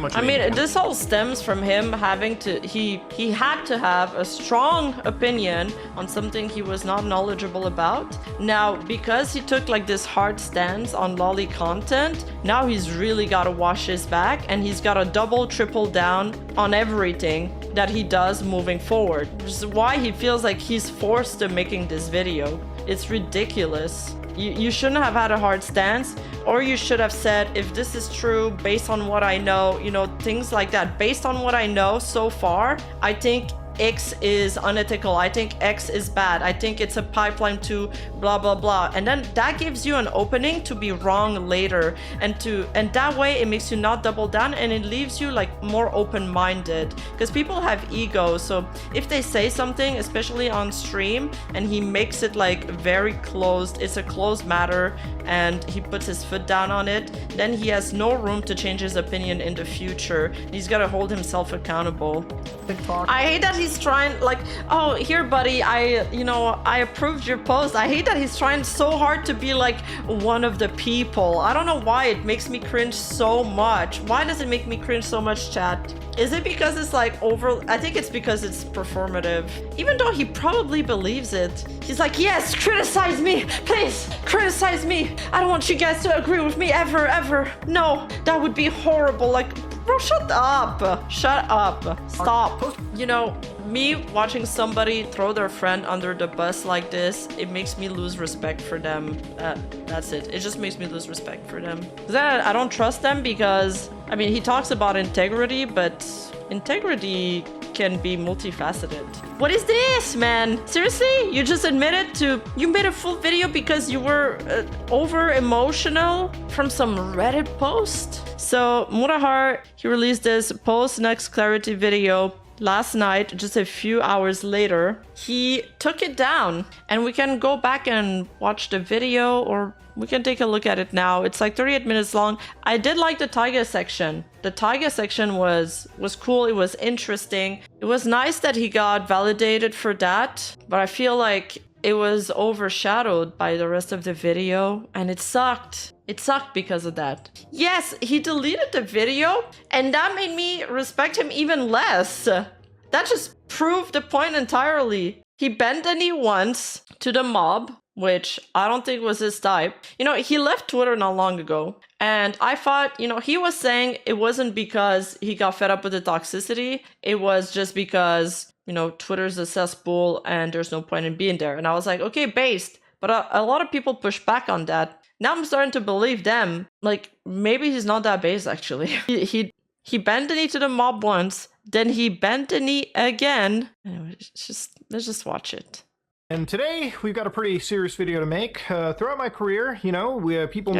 much. I mean, this all stems from him having to, he had to have a strong opinion on something he was not knowledgeable about. Now, because he took like this hard stance on lolly content, now he's really got to wash his back, and he's got to double, triple down on everything that he does moving forward. Which is why he feels like he's forced to making this video. It's ridiculous. You shouldn't have had a hard stance, or you should have said, if this is true, based on what I know, you know, things like that. Based on what I know so far, I think X is unethical. I think X is bad. I think it's a pipeline to blah, blah, blah. And then that gives you an opening to be wrong later. And that way it makes you not double down, and it leaves you like more open-minded, because people have egos. So if they say something, especially on stream, and he makes it like very closed, it's a closed matter, and he puts his foot down on it, then he has no room to change his opinion in the future. He's got to hold himself accountable. I hate that he's trying, like, oh, here, buddy, I approved your post. I hate that he's trying so hard to be like one of the people. I don't know why it makes me cringe so much. Why does it make me cringe so much, chat? Is it because it's like I think it's because it's performative. Even though he probably believes it. He's like, yes, criticize me, please, criticize me. I don't want you guys to agree with me ever, ever. No, that would be horrible. Like, bro, shut up. Shut up. Stop. You know, me watching somebody throw their friend under the bus like this, it makes me lose respect for them. That's it. It just makes me lose respect for them. Then I don't trust them because, I mean, he talks about integrity, but integrity can be multifaceted. What is this, man? Seriously? You just admitted you made a full video because you were over emotional from some Reddit post? So Mutahar, he released this post Nux clarity video last night, just a few hours later. He took it down, and we can go back and watch the video, or we can take a look at it now. It's like 38 minutes long. I did like the taiga section. The taiga section was cool. It was interesting. It was nice that he got validated for that, but I feel like it was overshadowed by the rest of the video, and it sucked. It sucked because of that. Yes, he deleted the video, and that made me respect him even less. That just proved the point entirely. He bent the knee once to the mob, which I don't think was his type. You know, he left Twitter not long ago, and I thought, you know, he was saying it wasn't because he got fed up with the toxicity. It was just because, you know, Twitter's a cesspool and there's no point in being there. And I was like, okay, based. But a lot of people push back on that. Now I'm starting to believe them. Like, maybe he's not that based, actually. He bent the knee to the mob once, then he bent the knee again. Anyway, let's just watch it. And today, we've got a pretty serious video to make. Throughout my career, you know,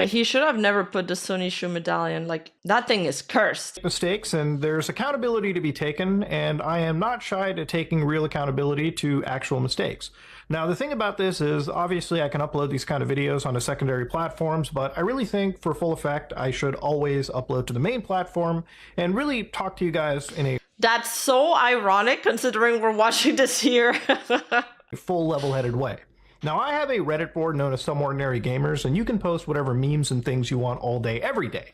he should have never put the Sunny Shoe medallion. Like, that thing is cursed. Mistakes, and there's accountability to be taken, and I am not shy to taking real accountability to actual mistakes. Now, the thing about this is, obviously, I can upload these kind of videos onto secondary platforms, but I really think, for full effect, I should always upload to the main platform and really talk to you guys in a... That's so ironic, considering we're watching this here. full level-headed way. Now, I have a Reddit board known as Some Ordinary Gamers, and you can post whatever memes and things you want all day, every day.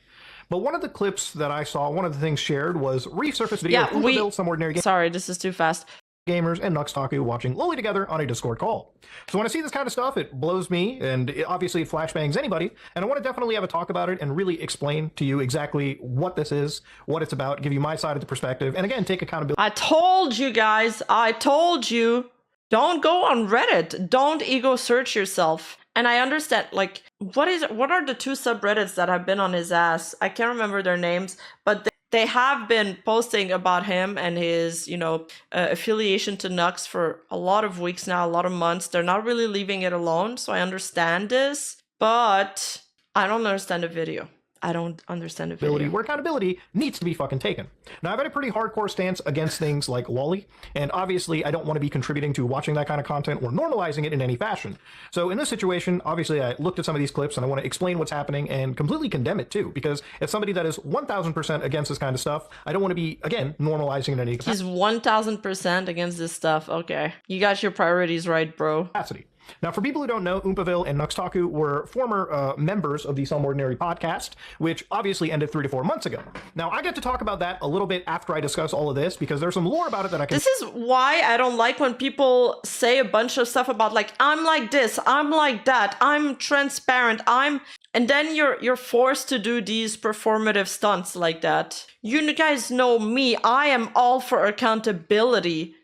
But one of the clips that I saw, one of the things shared was resurfaced video of Some Ordinary Gamers. Sorry, this is too fast. Gamers and Nux Taku watching Loli together on a Discord call. So when I see this kind of stuff, it blows me, and obviously it flashbangs anybody, and I want to definitely have a talk about it and really explain to you exactly what this is, what it's about, give you my side of the perspective, and again, take accountability. I told you guys, I told you. Don't go on Reddit. Don't ego search yourself. And I understand, like, what are the two subreddits that have been on his ass? I can't remember their names, but they have been posting about him and his, you know, affiliation to Nux for a lot of weeks now, a lot of months. They're not really leaving it alone, so I understand this, but I don't understand the video. I don't understand the video. Where accountability needs to be fucking taken. Now, I've had a pretty hardcore stance against things like lolly, and obviously I don't want to be contributing to watching that kind of content or normalizing it in any fashion. So in this situation, obviously I looked at some of these clips and I want to explain what's happening and completely condemn it too, because as somebody that is 1000% against this kind of stuff, I don't want to be, again, normalizing it in any capacity. He's 1000% against this stuff. Okay. You got your priorities right, bro. Capacity. Now, for people who don't know, Oompaville and Nux Taku were former members of the Some Ordinary podcast, which obviously ended 3 to 4 months ago. Now, I get to talk about that a little bit after I discuss all of this, because there's some lore about it that I can... This is why I don't like when people say a bunch of stuff about, like, I'm like this, I'm like that, I'm transparent, and then you're forced to do these performative stunts like that. You guys know me, I am all for accountability.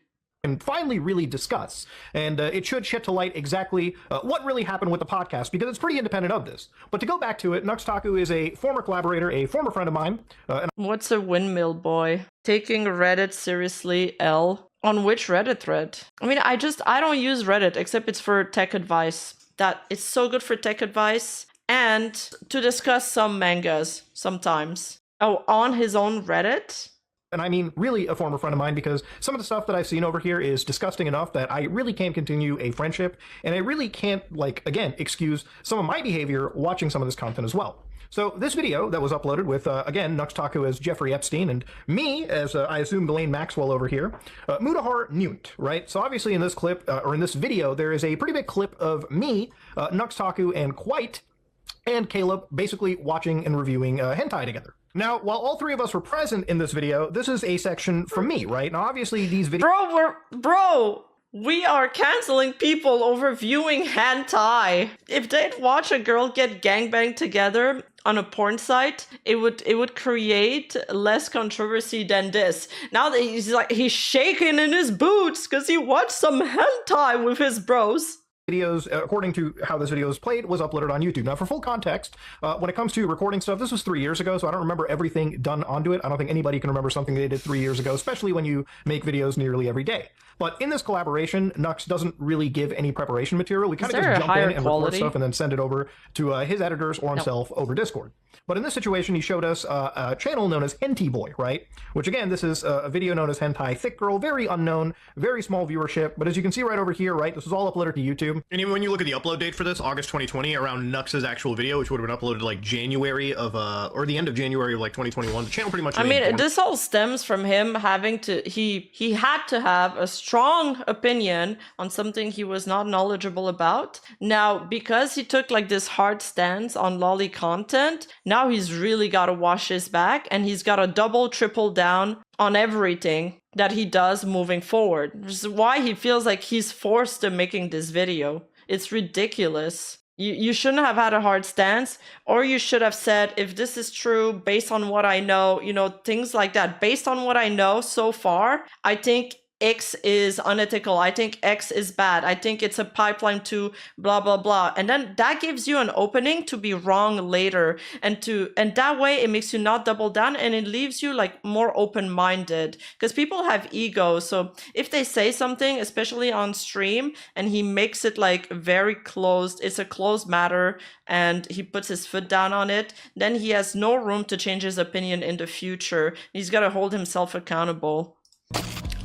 And finally really discuss. And it should shed to light exactly what really happened with the podcast, because it's pretty independent of this. But to go back to it, Nux Taku is a former collaborator, a former friend of mine. What's a windmill boy? Taking Reddit seriously, L. On which Reddit thread? I mean, I don't use Reddit, except it's for tech advice. That it's so good for tech advice and to discuss some mangas sometimes. Oh, on his own Reddit? And I mean really a former friend of mine, because some of the stuff that I've seen over here is disgusting enough that I really can't continue a friendship, and I really can't, like, again, excuse some of my behavior watching some of this content as well. So this video that was uploaded with, again, Nux Taku as Jeffrey Epstein, and me as, I assume, Ghislaine Maxwell over here, Mutahar Nunt, right? So obviously in this clip, or in this video, there is a pretty big clip of me, Nux Taku, and Quite, and Caleb basically watching and reviewing hentai together. Now, while all three of us were present in this video, this is a section from me, right? Now, obviously, these videos... Bro, we are canceling people over viewing hentai. If they'd watch a girl get gangbanged together on a porn site, it would create less controversy than this. Now that he's shaking in his boots because he watched some hentai with his bros. Videos, according to how this video was played, was uploaded on YouTube. Now, for full context, when it comes to recording stuff, this was 3 years ago, so I don't remember everything done onto it. I don't think anybody can remember something they did 3 years ago, especially when you make videos nearly every day. But in this collaboration, Nux doesn't really give any preparation material. We kind of just jump in and record stuff and then send it over to his editors or himself over Discord. But in this situation, he showed us a channel known as Henty Boy, right? Which, again, this is a video known as Hentai Thick Girl, very unknown, very small viewership. But as you can see right over here, right, this was all uploaded to YouTube. And even when you look at the upload date for this, August 2020, around Nux's actual video, which would have been uploaded like January of, or the end of January of like 2021, the channel pretty much... I mean, this all stems from him having to, he had to have a strong opinion on something he was not knowledgeable about. Now, because he took like this hard stance on lolly content, now he's really got to wash his back, and he's got to double, triple down on everything that he does moving forward. Which is why he feels like he's forced to making this video. It's ridiculous. You shouldn't have had a hard stance, or you should have said, if this is true, based on what I know, you know, things like that. Based on what I know so far, I think X is unethical. I think X is bad. I think it's a pipeline to blah, blah, blah. And then that gives you an opening to be wrong later. And that way it makes you not double down, and it leaves you like more open-minded, because people have egos. So if they say something, especially on stream, and he makes it like very closed, it's a closed matter, and he puts his foot down on it, then he has no room to change his opinion in the future. He's got to hold himself accountable.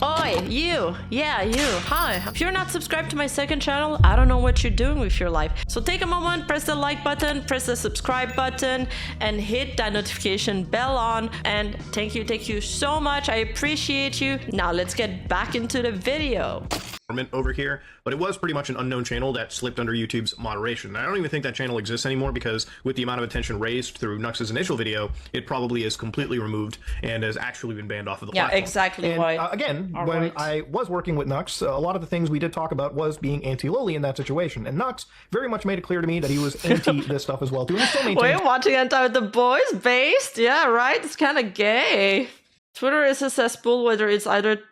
Oi, you! Yeah, you! Hi! If you're not subscribed to my second channel, I don't know what you're doing with your life. So take a moment, press the like button, press the subscribe button, and hit that notification bell on. And thank you so much. I appreciate you. Now let's get back into the video. Over here, but it was pretty much an unknown channel that slipped under YouTube's moderation. I don't even think that channel exists anymore, because with the amount of attention raised through Nux's initial video, it probably is completely removed and has actually been banned off of the platform. Yeah, exactly. And, again, when I was working with Nux, a lot of the things we did talk about was being anti-loli in that situation, and Nux very much made it clear to me that he was anti this stuff as well too. And he still maintains... Wait, watching hentai with the boys based? Yeah, right? It's kind of gay. Twitter is a cesspool, whether it's either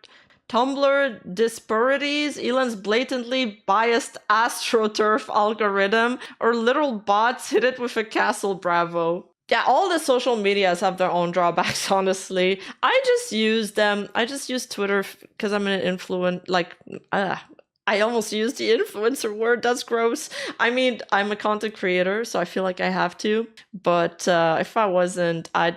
Tumblr disparities, Elon's blatantly biased AstroTurf algorithm, or little bots hit it with a Castle Bravo. Yeah, all the social medias have their own drawbacks, honestly. I just use them. I just use Twitter because I'm an I almost used the influencer word. That's gross. I mean, I'm a content creator, so I feel like I have to. But if I wasn't, I'd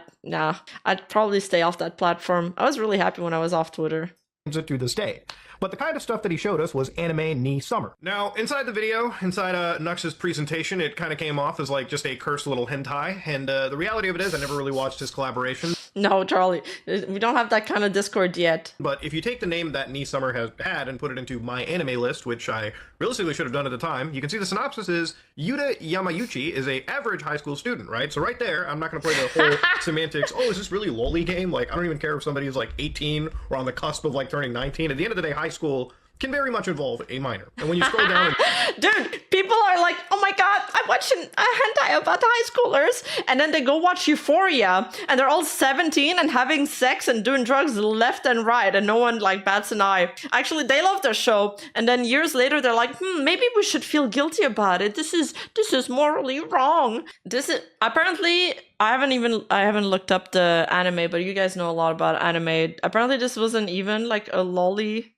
probably stay off that platform. I was really happy when I was off Twitter. It to this day. But the kind of stuff that he showed us was anime ni summer. Now, inside the video, inside Nux's presentation, it kind of came off as like just a cursed little hentai, and the reality of it is I never really watched his collaborations. No, Charlie, we don't have that kind of Discord yet. But if you take the name that Nee Summer has had and put it into my anime list, which I realistically should have done at the time, you can see the synopsis is Yuta Yamayuchi is a average high school student, right? So right there, I'm not going to play the whole semantics. Oh, is this really loli game? Like, I don't even care if somebody is like 18 or on the cusp of like turning 19. At the end of the day, high school can very much involve a minor. And when you scroll down, Dude, people are like, oh my god, I'm watching a hentai about high schoolers, and then they go watch Euphoria, and they're all 17 and having sex and doing drugs left and right, and no one like bats an eye. Actually, they love their show, and then years later they're like, maybe we should feel guilty about it. This is morally wrong. This is apparently. I haven't looked up the anime, but you guys know a lot about anime. Apparently, this wasn't even like a lolicon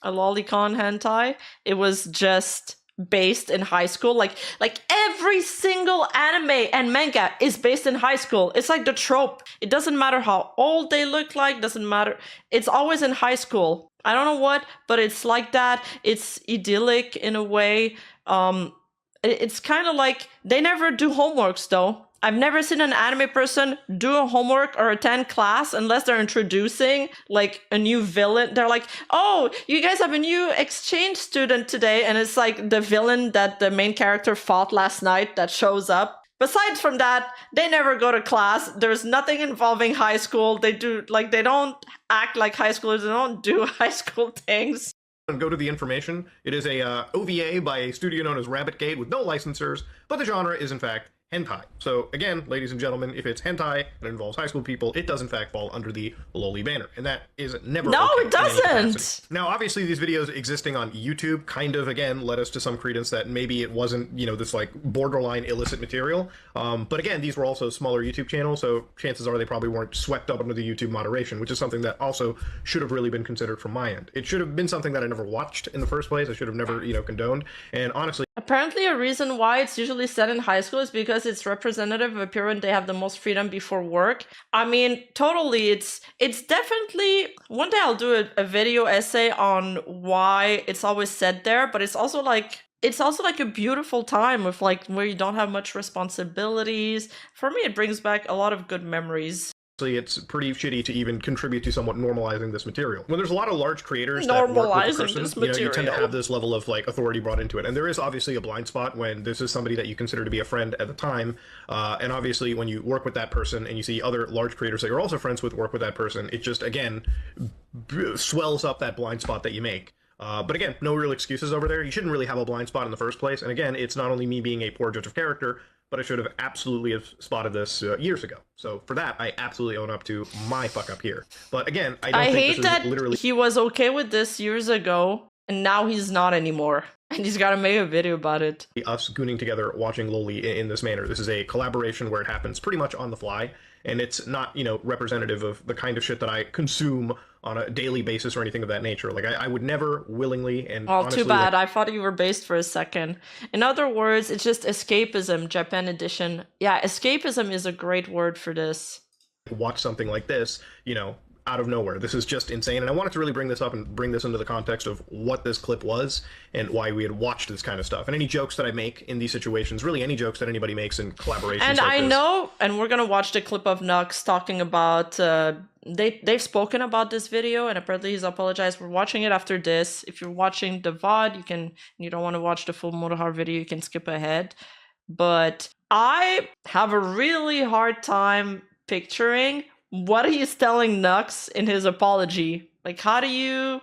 hentai. It was just based in high school. Like every single anime and manga is based in high school. It's like the trope. It doesn't matter how old they look like, doesn't matter. It's always in high school. I don't know what, but it's like that. It's idyllic in a way. It's kind of like they never do homeworks though. I've never seen an anime person do a homework or attend class unless they're introducing like a new villain. They're like, oh, you guys have a new exchange student today. And it's like the villain that the main character fought last night that shows up. Besides from that, they never go to class. There's nothing involving high school. They don't act like high schoolers. They don't do high school things. and go to the information. It is a OVA by a studio known as Rabbit Gate with no licensors, but the genre is in fact hentai. So again, ladies and gentlemen, if it's hentai and it involves high school people, it does in fact fall under the loli banner, and that is never no, okay it doesn't. Now, obviously, these videos existing on YouTube kind of again led us to some credence that maybe it wasn't, you know, this like borderline illicit material. But again, these were also smaller YouTube channels, so chances are they probably weren't swept up under the YouTube moderation, which is something that also should have really been considered from my end. It should have been something that I never watched in the first place. I should have never, you know, condoned. And honestly, apparently a reason why it's usually set in high school is because it's representative of a period they have the most freedom before work. I mean, totally, it's definitely, one day I'll do a video essay on why it's always said there, but it's also like a beautiful time with like where you don't have much responsibilities. For me, it brings back a lot of good memories. It's pretty shitty to even contribute to somewhat normalizing this material. When there's a lot of large creators that work with the person, you know, you tend to have this level of like authority brought into it. And there is obviously a blind spot when this is somebody that you consider to be a friend at the time. And obviously when you work with that person and you see other large creators that you're also friends with work with that person, it just, again, swells up that blind spot that you make. But again, no real excuses over there. You shouldn't really have a blind spot in the first place. And again, it's not only me being a poor judge of character, but I should have absolutely have spotted this years ago. So for that, I absolutely own up to my fuck up here. But again, I think this is literally... he was okay with this years ago, and now he's not anymore. And he's got to make a video about it. Us gooning together, watching Loli in this manner. This is a collaboration where it happens pretty much on the fly. And it's not, you know, representative of the kind of shit that I consume on a daily basis or anything of that nature. Like, I would never willingly and honestly... too bad. I thought you were based for a second. In other words, it's just escapism, Japan edition. Yeah, escapism is a great word for this. Watch something like this, you know, out of nowhere. This is just insane. And I wanted to really bring this up and bring this into the context of what this clip was and why we had watched this kind of stuff. And any jokes that I make in these situations, really any jokes that anybody makes in collaborations and like I know, and we're going to watch the clip of Nux talking about... They've spoken about this video, and apparently he's apologized. We're watching it after this. If you're watching the VOD, you don't want to watch the full Mutahar video, you can skip ahead. But I have a really hard time picturing what he's telling Nux in his apology. Like, how do you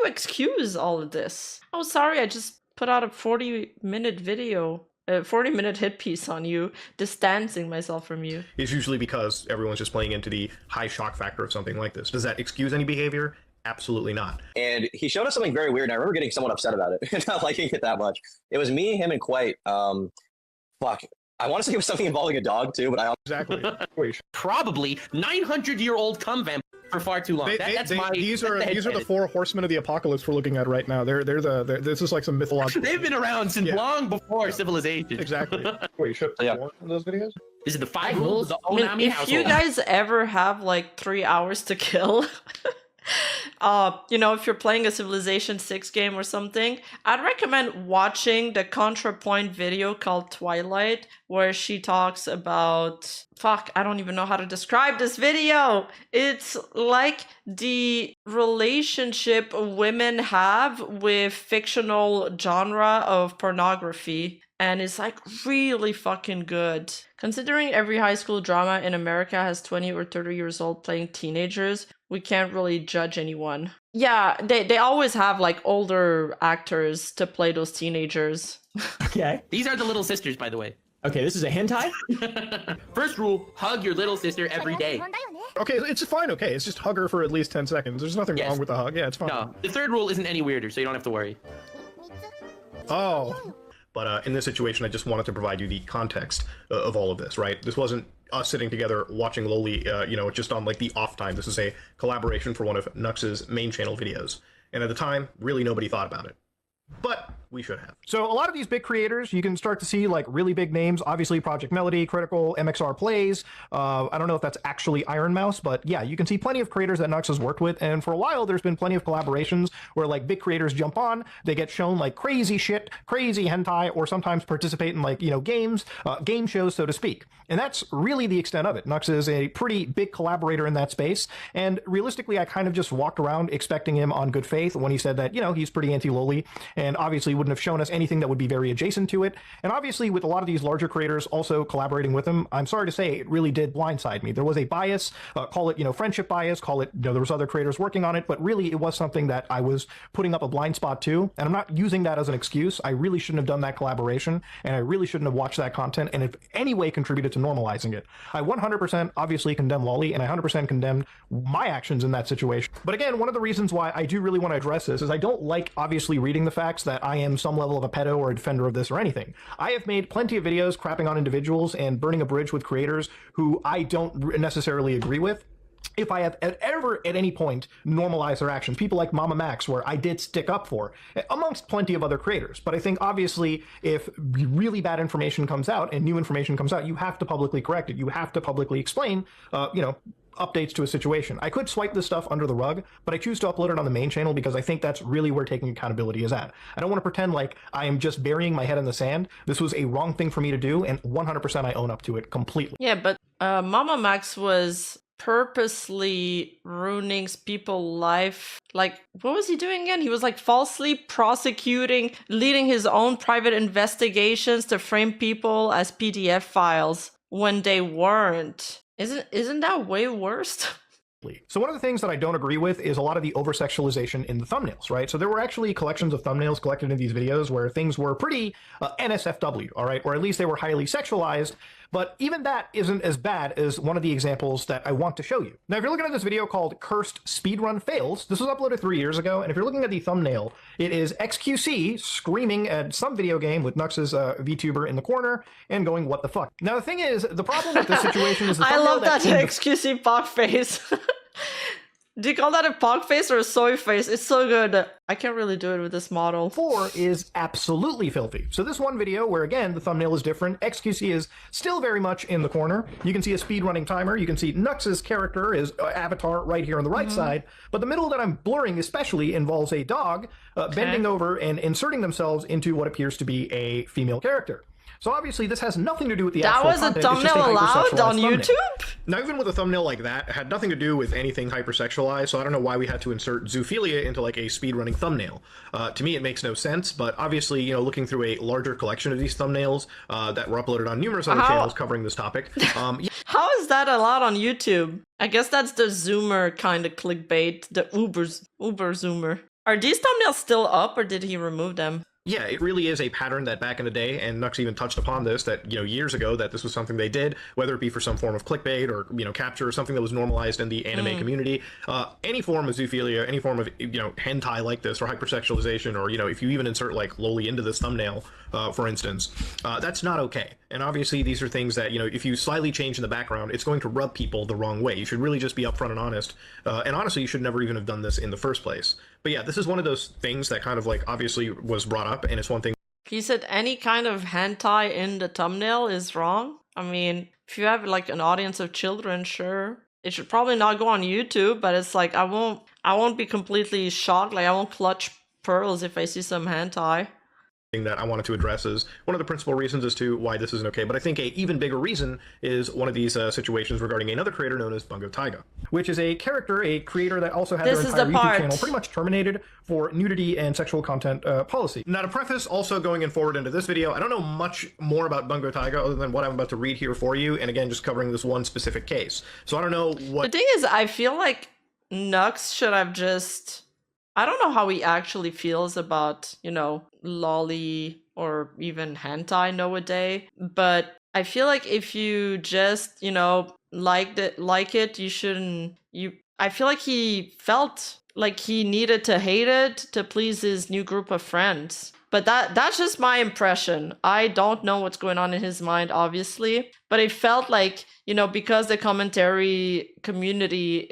excuse all of this? Oh, sorry, I just put out a 40-minute video. A 40-minute hit piece on you, distancing myself from you. It's usually because everyone's just playing into the high shock factor of something like this. Does that excuse any behavior? Absolutely not. And he showed us something very weird, and I remember getting somewhat upset about it, not liking it that much. It was me, him, and Quite. Fuck. I want to say it was something involving a dog, too, but I... Exactly. Probably 900-year-old cum vampire for far too long. These are the four horsemen of the apocalypse we're looking at right now. This is like some mythological... They've been around since long before civilization. Exactly. Wait, you shipped one of those videos? This is the 5 rules of the Onami household. If you guys ever have like 3 hours to kill, if you're playing a Civilization 6 game or something, I'd recommend watching the ContraPoint video called Twilight, where she talks about, I don't even know how to describe this video. It's like the relationship women have with fictional genre of pornography. And it's like really fucking good. Considering every high school drama in America has 20 or 30 years old playing teenagers, we can't really judge anyone. Yeah, they always have like older actors to play those teenagers. Okay. These are the little sisters, by the way. Okay, this is a hentai? First rule, hug your little sister every day. Okay, it's fine. Okay, it's just hug her for at least 10 seconds. There's nothing wrong with the hug. Yeah, it's fine. No, the third rule isn't any weirder, so you don't have to worry. Oh. But in this situation, I just wanted to provide you the context of all of this, right? This wasn't us sitting together watching Loli, just on like the off time. This is a collaboration for one of Nux's main channel videos. And at the time, really nobody thought about it. But we should have. So a lot of these big creators, you can start to see like really big names. Obviously, Project Melody, Critical, MXR Plays. I don't know if that's actually Iron Mouse, but yeah, you can see plenty of creators that Nux has worked with. And for a while, there's been plenty of collaborations where like big creators jump on, they get shown like crazy shit, crazy hentai, or sometimes participate in like, games, game shows, so to speak. And that's really the extent of it. Nux is a pretty big collaborator in that space. And realistically, I kind of just walked around expecting him on good faith when he said that, he's pretty anti-Loli, and obviously wouldn't have shown us anything that would be very adjacent to it. And obviously with a lot of these larger creators also collaborating with him, I'm sorry to say it really did blindside me. There was a bias, call it, friendship bias, call it, there was other creators working on it, but really it was something that I was putting up a blind spot to. And I'm not using that as an excuse. I really shouldn't have done that collaboration, and I really shouldn't have watched that content and in any way contributed to normalizing it. I 100% obviously condemn Loli, and I 100% condemned my actions in that situation. But again, one of the reasons why I do really want to address this is I don't like obviously reading the facts that I am some level of a pedo or a defender of this or anything. I have made plenty of videos crapping on individuals and burning a bridge with creators who I don't necessarily agree with. If I have ever at any point normalized their actions, people like Mama Max, where I did stick up for, amongst plenty of other creators. But I think obviously if really bad information comes out and new information comes out, you have to publicly correct it. You have to publicly explain, updates to a situation. I could swipe this stuff under the rug, but I choose to upload it on the main channel because I think that's really where taking accountability is at. I don't want to pretend like I am just burying my head in the sand. This was a wrong thing for me to do, and 100% I own up to it completely. Yeah, but Mama Max was purposely ruining people's life. Like, what was he doing again? He was like falsely prosecuting, leading his own private investigations to frame people as PDF files when they weren't. Isn't that way worse? So one of the things that I don't agree with is a lot of the over-sexualization in the thumbnails, right? So there were actually collections of thumbnails collected in these videos where things were pretty NSFW, all right? Or at least they were highly sexualized, but even that isn't as bad as one of the examples that I want to show you. Now, if you're looking at this video called Cursed Speedrun Fails, this was uploaded 3 years ago, and if you're looking at the thumbnail, it is XQC screaming at some video game with Nux's Vtuber in the corner and going, what the fuck? Now, the thing is, the problem with this situation is the I love that XQC pog face. Do you call that a pog face or a soy face? It's so good. I can't really do it with this model. 4 is absolutely filthy. So this one video where, again, the thumbnail is different, XQC is still very much in the corner. You can see a speedrunning timer. You can see Nux's character, his avatar, right here on the right side. But the middle that I'm blurring especially involves a dog bending over and inserting themselves into what appears to be a female character. So obviously this has nothing to do with the actual content. That was a thumbnail allowed on YouTube? Now, even with a thumbnail like that, it had nothing to do with anything hypersexualized, so I don't know why we had to insert zoophilia into like a speedrunning thumbnail. To me, it makes no sense, but obviously, looking through a larger collection of these thumbnails that were uploaded on numerous other channels covering this topic. How is that allowed on YouTube? I guess that's the Zoomer kind of clickbait, the Uber Zoomer. Are these thumbnails still up, or did he remove them? Yeah, it really is a pattern that back in the day, and Nux even touched upon this, that, years ago, that this was something they did, whether it be for some form of clickbait or, capture or something that was normalized in the anime community. Any form of zoophilia, any form of, hentai like this, or hypersexualization, or, if you even insert, like, Loli into this thumbnail, for instance, that's not okay. And obviously, these are things that, if you slightly change in the background, it's going to rub people the wrong way. You should really just be upfront and honest. And honestly, you should never even have done this in the first place. But yeah, this is one of those things that kind of, like, obviously was brought up, and it's one thing. He said any kind of hentai in the thumbnail is wrong. I mean, if you have, like, an audience of children, sure. It should probably not go on YouTube, but it's like, I won't I won't be completely shocked. Like I won't clutch pearls if I see some hentai. That I wanted to address is one of the principal reasons as to why this isn't okay. But I think a even bigger reason is one of these situations regarding another creator known as Bungo Taiga, which is a creator that also had their entire YouTube channel pretty much terminated for nudity and sexual content policy. Now, to preface, also going forward into this video, I don't know much more about Bungo Taiga other than what I'm about to read here for you, and again, just covering this one specific case. So I don't know what... The thing is, I feel like Nux should have just... I don't know how he actually feels about, you know, lolly or even hentai nowadays, but I feel like if you just, you know, like it, you shouldn't. I feel like he felt like he needed to hate it to please his new group of friends. But that's just my impression. I don't know what's going on in his mind, obviously. But it felt like, you know, because the commentary community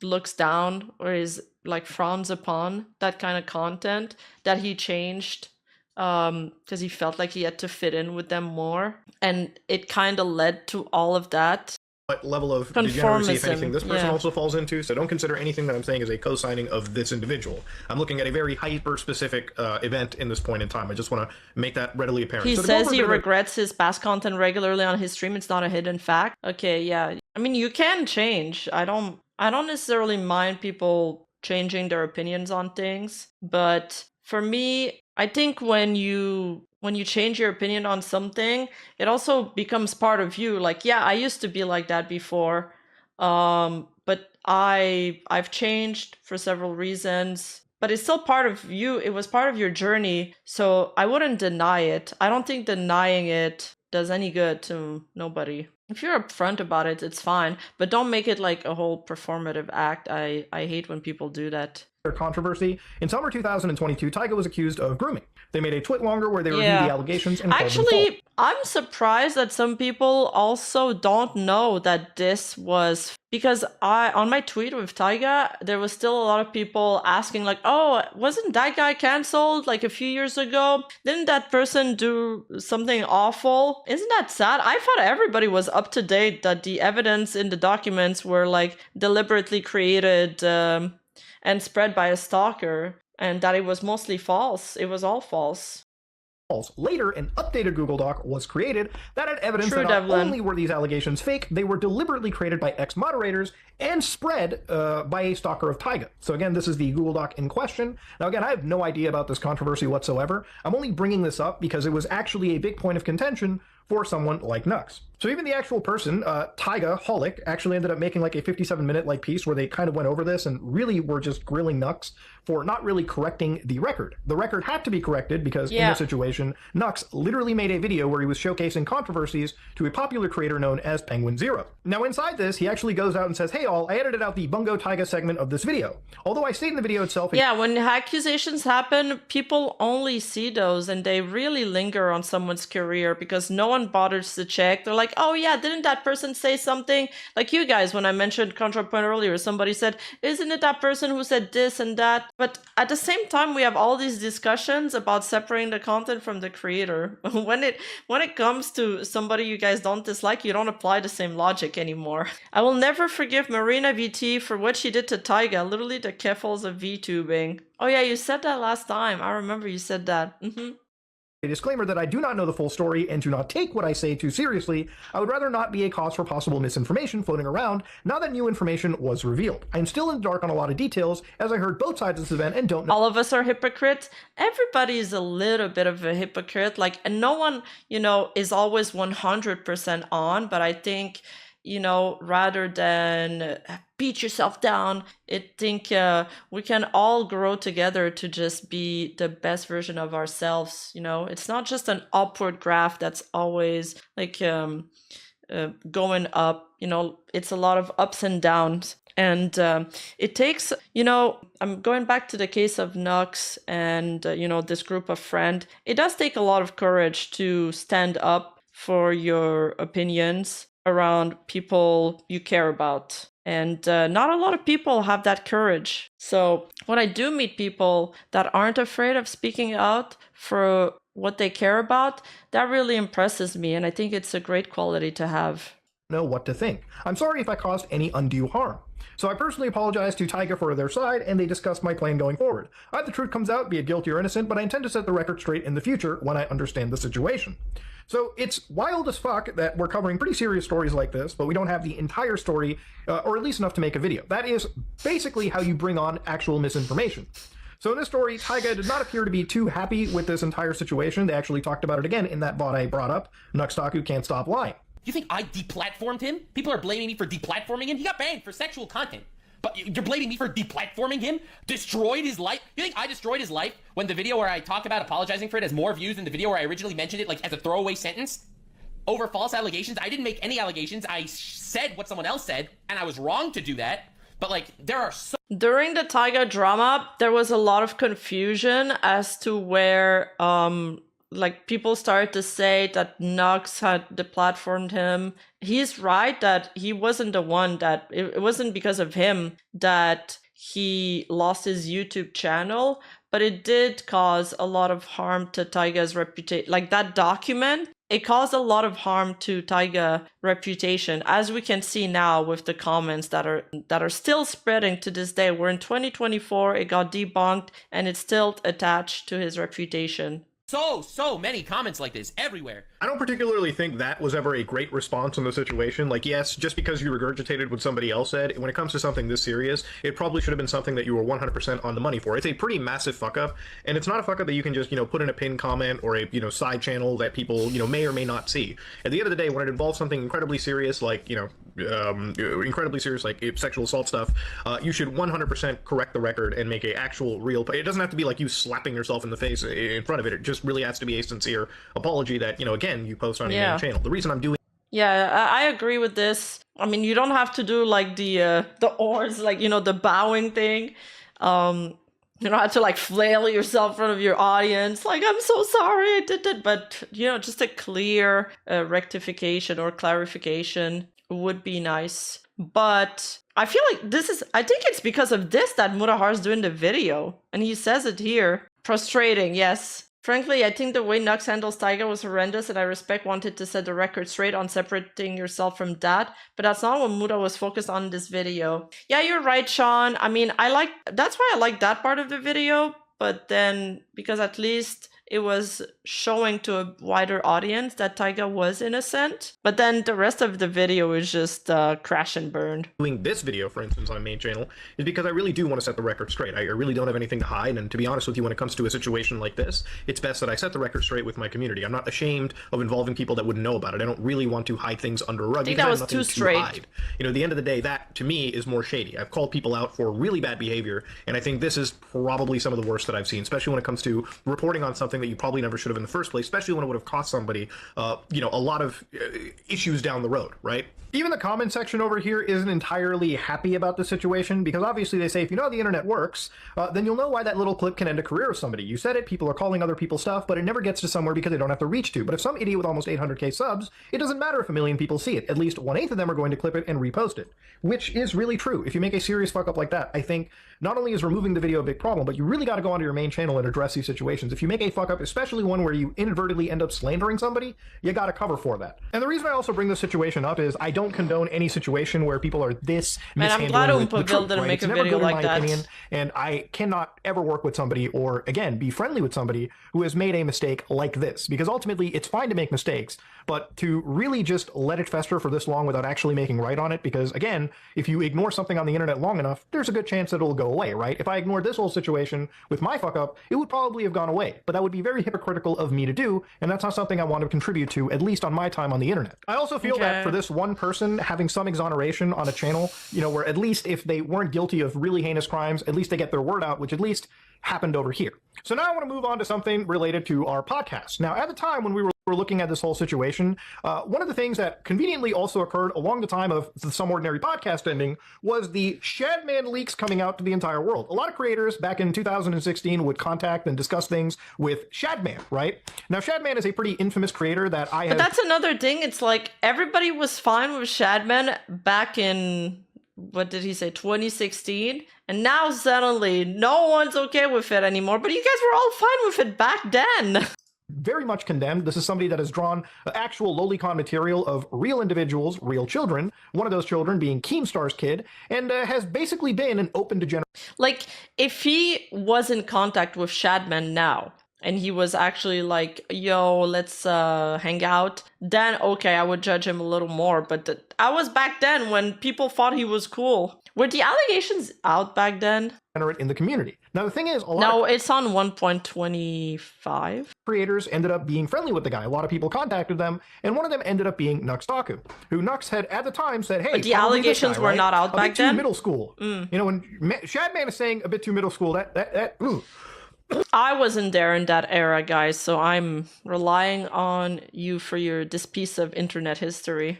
looks down or is like frowns upon that kind of content, that he changed because he felt like he had to fit in with them more. And it kind of led to all of that. What level of degeneracy, if anything, this person also falls into. So don't consider anything that I'm saying as a co-signing of this individual. I'm looking at a very hyper-specific event in this point in time. I just want to make that readily apparent. He says he regrets his past content regularly on his stream. It's not a hidden fact. Okay, yeah. I mean, you can change. I don't necessarily mind people changing their opinions on things. But for me, I think when you change your opinion on something, it also becomes part of you. Like, yeah, I used to be like that before, but I've changed for several reasons. But it's still part of you. It was part of your journey, so I wouldn't deny it. I don't think denying it does any good to nobody. If you're upfront about it, it's fine, but don't make it like a whole performative act. I hate when people do that. Controversy. In summer 2022, Taiga was accused of grooming. They made a tweet longer where they reviewed the allegations and actually, I'm surprised that some people also don't know that this was, because on my tweet with Taiga, there was still a lot of people asking like, oh, wasn't that guy canceled like a few years ago? Didn't that person do something awful? Isn't that sad? I thought everybody was up to date that the evidence in the documents were like deliberately created and spread by a stalker, and that it was mostly false. It was all false. Later, an updated Google Doc was created that had evidence that not only were these allegations fake, they were deliberately created by ex-moderators and spread by a stalker of Taiga. So again, this is the Google Doc in question. Now again, I have no idea about this controversy whatsoever. I'm only bringing this up because it was actually a big point of contention for someone like Nux. So even the actual person, Taiga Holic, actually ended up making like a 57-minute like piece where they kind of went over this and really were just grilling Nux for not really correcting the record. The record had to be corrected because in this situation, Nux literally made a video where he was showcasing controversies to a popular creator known as Penguin Zero. Now inside this, he actually goes out and says, hey all, I edited out the Bungo Taiga segment of this video. Although I state in the video itself... Yeah, when accusations happen, people only see those and they really linger on someone's career because no one bothers to check. They're like, oh yeah, didn't that person say something? Like you guys, when I mentioned ContraPoint earlier, somebody said, isn't it that person who said this and that? But at the same time, we have all these discussions about separating the content from the creator. When it comes to somebody you guys don't dislike, you don't apply the same logic anymore. I will never forgive Marina VT for what she did to Taiga, literally the keffals of VTubing. Oh yeah, you said that last time. I remember you said that. A disclaimer that I do not know the full story and do not take what I say too seriously. I would rather not be a cause for possible misinformation floating around now that new information was revealed. I am still in the dark on a lot of details as I heard both sides of this event and don't know. All of us are hypocrites. Everybody is a little bit of a hypocrite. Like, and no one, you know, is always 100% on, but I think, you know, rather than beat yourself down, I think we can all grow together to just be the best version of ourselves. You know, it's not just an upward graph that's always like going up. You know, it's a lot of ups and downs. And it takes, you know, I'm going back to the case of Nux and, you know, this group of friends. It does take a lot of courage to stand up for your opinions around people you care about. And not a lot of people have that courage. So when I do meet people that aren't afraid of speaking out for what they care about, that really impresses me. And I think it's a great quality to have. Know what to think. I'm sorry if I caused any undue harm. So I personally apologized to Taiga for their side, and they discussed my plan going forward. Either the truth comes out, be it guilty or innocent, but I intend to set the record straight in the future when I understand the situation. So it's wild as fuck that we're covering pretty serious stories like this, but we don't have the entire story, or at least enough to make a video. That is basically how you bring on actual misinformation. So in this story, Taiga did not appear to be too happy with this entire situation. They actually talked about it again in that VOD I brought up, Nux Taku Can't Stop Lying. You think I deplatformed him? People are blaming me for deplatforming him. He got banned for sexual content. But you're blaming me for deplatforming him? Destroyed his life? You think I destroyed his life when the video where I talk about apologizing for it has more views than the video where I originally mentioned it, like, as a throwaway sentence? Over false allegations? I didn't make any allegations. I said what someone else said, and I was wrong to do that. But, like, there are so... During the Taiga drama, there was a lot of confusion as to where, like, people started to say that Nux had deplatformed him. He's right that he wasn't the one that... It wasn't because of him that he lost his YouTube channel, but it did cause a lot of harm to Taiga's reputation. Like, that document, it caused a lot of harm to Taiga reputation, as we can see now with the comments that are still spreading to this day. We're in 2024, it got debunked, and it's still attached to his reputation. So many comments like this everywhere. I don't particularly think that was ever a great response in the situation. Like, yes, just because you regurgitated what somebody else said, when it comes to something this serious, it probably should have been something that you were 100% on the money for. It's a pretty massive fuck up, and it's not a fuck up that you can just, put in a pinned comment or a, side channel that people, may or may not see. At the end of the day, when it involves something incredibly serious, like, sexual assault stuff, you should 100% correct the record and make a actual real... It doesn't have to be like you slapping yourself in the face in front of it. It just really has to be a sincere apology that, again, you post on your main channel. The reason I'm doing... Yeah, I agree with this. I mean, you don't have to do like the oars, like, the bowing thing. You don't have to like flail yourself in front of your audience. Like, I'm so sorry I did that. But, just a clear rectification or clarification would be nice. But I feel like I think it's because of this that Mutahar's doing the video. And he says it here. Frustrating, yes. Frankly, I think the way Nux handles Taiga was horrendous, and I wanted to set the record straight on separating yourself from that, but that's not what Muta was focused on in this video. Yeah, you're right, Sean. I mean, that's why I like that part of the video, but then, because at least it was showing to a wider audience that Taiga was innocent, but then the rest of the video is just crash and burn. Doing this video, for instance, on a main channel is because I really do want to set the record straight. I really don't have anything to hide, and to be honest with you, when it comes to a situation like this, it's best that I set the record straight with my community. I'm not ashamed of involving people that wouldn't know about it. I don't really want to hide things under a rug. I think that was too straight. Hide. At the end of the day, that, to me, is more shady. I've called people out for really bad behavior, and I think this is probably some of the worst that I've seen, especially when it comes to reporting on something that you probably never should have in the first place, especially when it would have cost somebody, a lot of issues down the road, right? Even the comment section over here isn't entirely happy about the situation, because obviously they say if you know how the internet works, then you'll know why that little clip can end a career of somebody. You said it, people are calling other people stuff, but it never gets to somewhere because they don't have to reach to. But if some idiot with almost 800k subs, it doesn't matter if 1 million people see it. At least 1/8 of them are going to clip it and repost it, which is really true. If you make a serious fuck up like that, I think not only is removing the video a big problem, but you really got to go onto your main channel and address these situations. If you make a fuck up, especially one where you inadvertently end up slandering somebody, you got to cover for that. And the reason I also bring this situation up is I don't condone any situation where people are this mishandling. Man, I'm glad the truth, didn't right? make It's a never video good in like my that. opinion, and I cannot ever work with somebody or, again, be friendly with somebody who has made a mistake like this, because ultimately it's fine to make mistakes, but to really just let it fester for this long without actually making right on it, because, again, if you ignore something on the internet long enough, there's a good chance that it'll go away, right? If I ignored this whole situation with my fuck up, it would probably have gone away, but that would be very hypocritical of me to do, and that's not something I want to contribute to, at least on my time on the internet. I also feel that for this one person having some exoneration on a channel, where at least if they weren't guilty of really heinous crimes, at least they get their word out, which at least happened over here. So now I want to move on to something related to our podcast. Now, at the time when we were looking at this whole situation, one of the things that conveniently also occurred along the time of the Some Ordinary podcast ending was the Shadman leaks coming out to the entire world. A lot of creators back in 2016 would contact and discuss things with Shadman, right? Now, Shadman is a pretty infamous creator that I have... But that's another thing. It's like everybody was fine with Shadman back in, what did he say, 2016? And now suddenly no one's okay with it anymore. But you guys were all fine with it back then. very much condemned. This is somebody that has drawn actual lolicon material of real individuals, real children, one of those children being Keemstar's kid, and has basically been an open degenerate. Like, if he was in contact with Shadman now, and he was actually like, yo, let's hang out, then okay, I would judge him a little more. But I was back then when people thought he was cool. Were the allegations out back then? In the community. Now, the thing is, a lot No, of it's on 1.25. creators ended up being friendly with the guy. A lot of people contacted them, and one of them ended up being Nux Taku, who Nux had at the time said, hey, But the probably this allegations guy, were right? not out a back bit too then? middle school. You know, when Shadman is saying a bit too middle school, that ooh. I wasn't there in that era, guys, so I'm relying on you for this piece of internet history.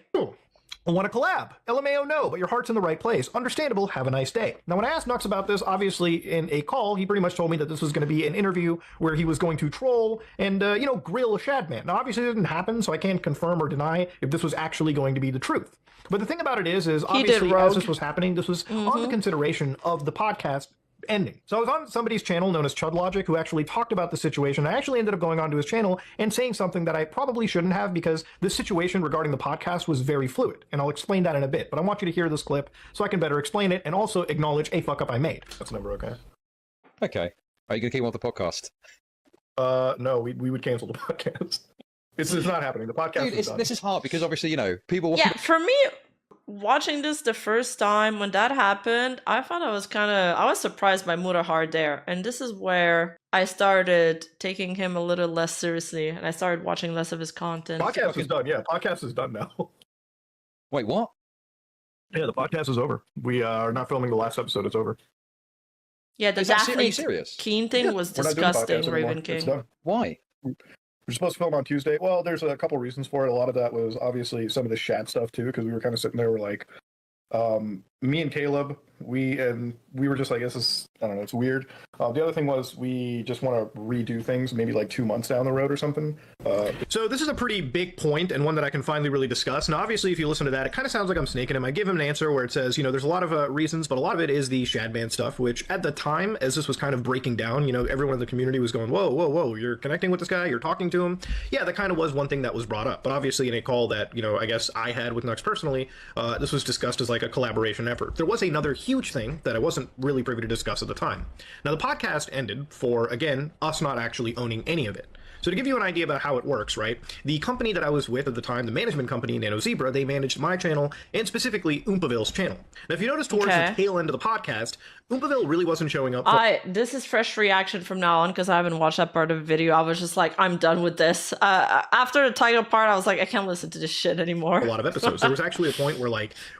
Want to collab? LMAO, no, but your heart's in the right place. Understandable, have a nice day. Now, when I asked Nux about this, obviously in a call, he pretty much told me that this was going to be an interview where he was going to troll and, grill Shadman. Now, obviously it didn't happen, so I can't confirm or deny if this was actually going to be the truth. But the thing about it is obviously as this was happening, this was on the consideration of the podcast ending. So I was on somebody's channel known as Chud Logic, who actually talked about the situation. I actually ended up going onto his channel and saying something that I probably shouldn't have, because this situation regarding the podcast was very fluid, and I'll explain that in a bit. But I want you to hear this clip so I can better explain it and also acknowledge a fuck up I made. That's never okay. Okay. Are you going to keep him off the podcast? No, we would cancel the podcast. This is not happening. The podcast is done. This is hard because obviously, people... Yeah, for me, watching this the first time when that happened, I thought I was surprised by Mutahar there. And this is where I started taking him a little less seriously, and I started watching less of his content. Podcast is done, yeah. Podcast is done now. Wait, what? Yeah, the podcast is over. We are not filming the last episode. It's over. Yeah, the Are you Daphne serious? Keen thing was We're not doing the disgusting, podcast anymore. Raven It's King. done. Why? We're supposed to film on Tuesday. Well, there's a couple reasons for it. A lot of that was obviously some of the Shad stuff too, because we were kind of sitting there, we're like, me and Caleb, we were just like, this is, I don't know, it's weird. The other thing was we just want to redo things maybe like 2 months down the road or something. So this is a pretty big point, and one that I can finally really discuss. Now, obviously, if you listen to that, it kind of sounds like I'm snaking him. I give him an answer where it says, there's a lot of reasons, but a lot of it is the Shadman stuff, which at the time, as this was kind of breaking down, everyone in the community was going, whoa, whoa, whoa, you're connecting with this guy, you're talking to him. Yeah, that kind of was one thing that was brought up. But obviously, in a call that, I guess I had with Nux personally, this was discussed as like a collaboration effort. There was another huge thing that I wasn't really privy to discuss at the time. Now, the podcast ended for, again, us not actually owning any of it. So to give you an idea about how it works, right, the company that I was with at the time, the management company, NanoZebra, they managed my channel, and specifically Oompaville's channel. Now, if you notice towards the tail end of the podcast, Oompaville really wasn't showing up. This is fresh reaction from now on, because I haven't watched that part of the video. I was just like, I'm done with this. After the title part, I was like, I can't listen to this shit anymore. A lot of episodes. There was actually a point where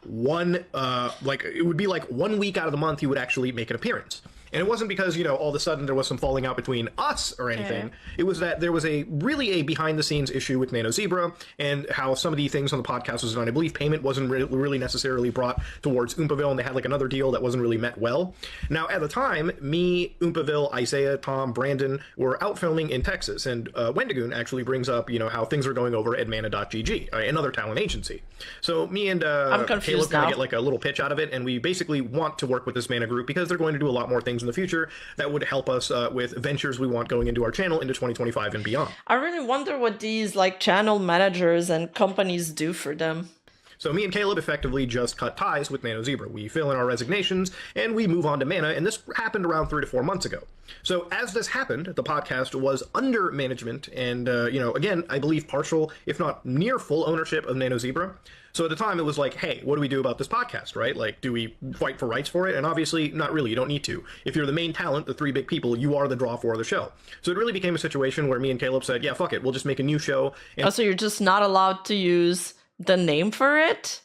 it would be like 1 week out of the month he would actually make an appearance. And it wasn't because, all of a sudden there was some falling out between us or anything. It was that there was really a behind-the-scenes issue with NanoZebra and how some of the things on the podcast was done. I believe payment wasn't really necessarily brought towards Oompaville, and they had like another deal that wasn't really met well. Now, at the time, me, Oompaville, Isaiah, Tom, Brandon were out filming in Texas, and Wendigoon actually brings up, how things are going over at Mana.gg, another talent agency. So me and Caleb kind of get like a little pitch out of it, and we basically want to work with this Mana group because they're going to do a lot more things in the future that would help us with ventures we want going into our channel into 2025 and beyond. I really wonder what these channel managers and companies do for them. So me and Caleb effectively just cut ties with NanoZebra. We fill in our resignations and we move on to Mana, and this happened around 3 to 4 months ago. So as this happened, the podcast was under management and, again, I believe partial, if not near full ownership of NanoZebra. So at the time, it was like, hey, what do we do about this podcast, right? Like, do we fight for rights for it? And obviously, not really. You don't need to. If you're the main talent, the 3 big people, you are the draw for the show. So it really became a situation where me and Caleb said, yeah, fuck it. We'll just make a new show. And so you're just not allowed to use the name for it?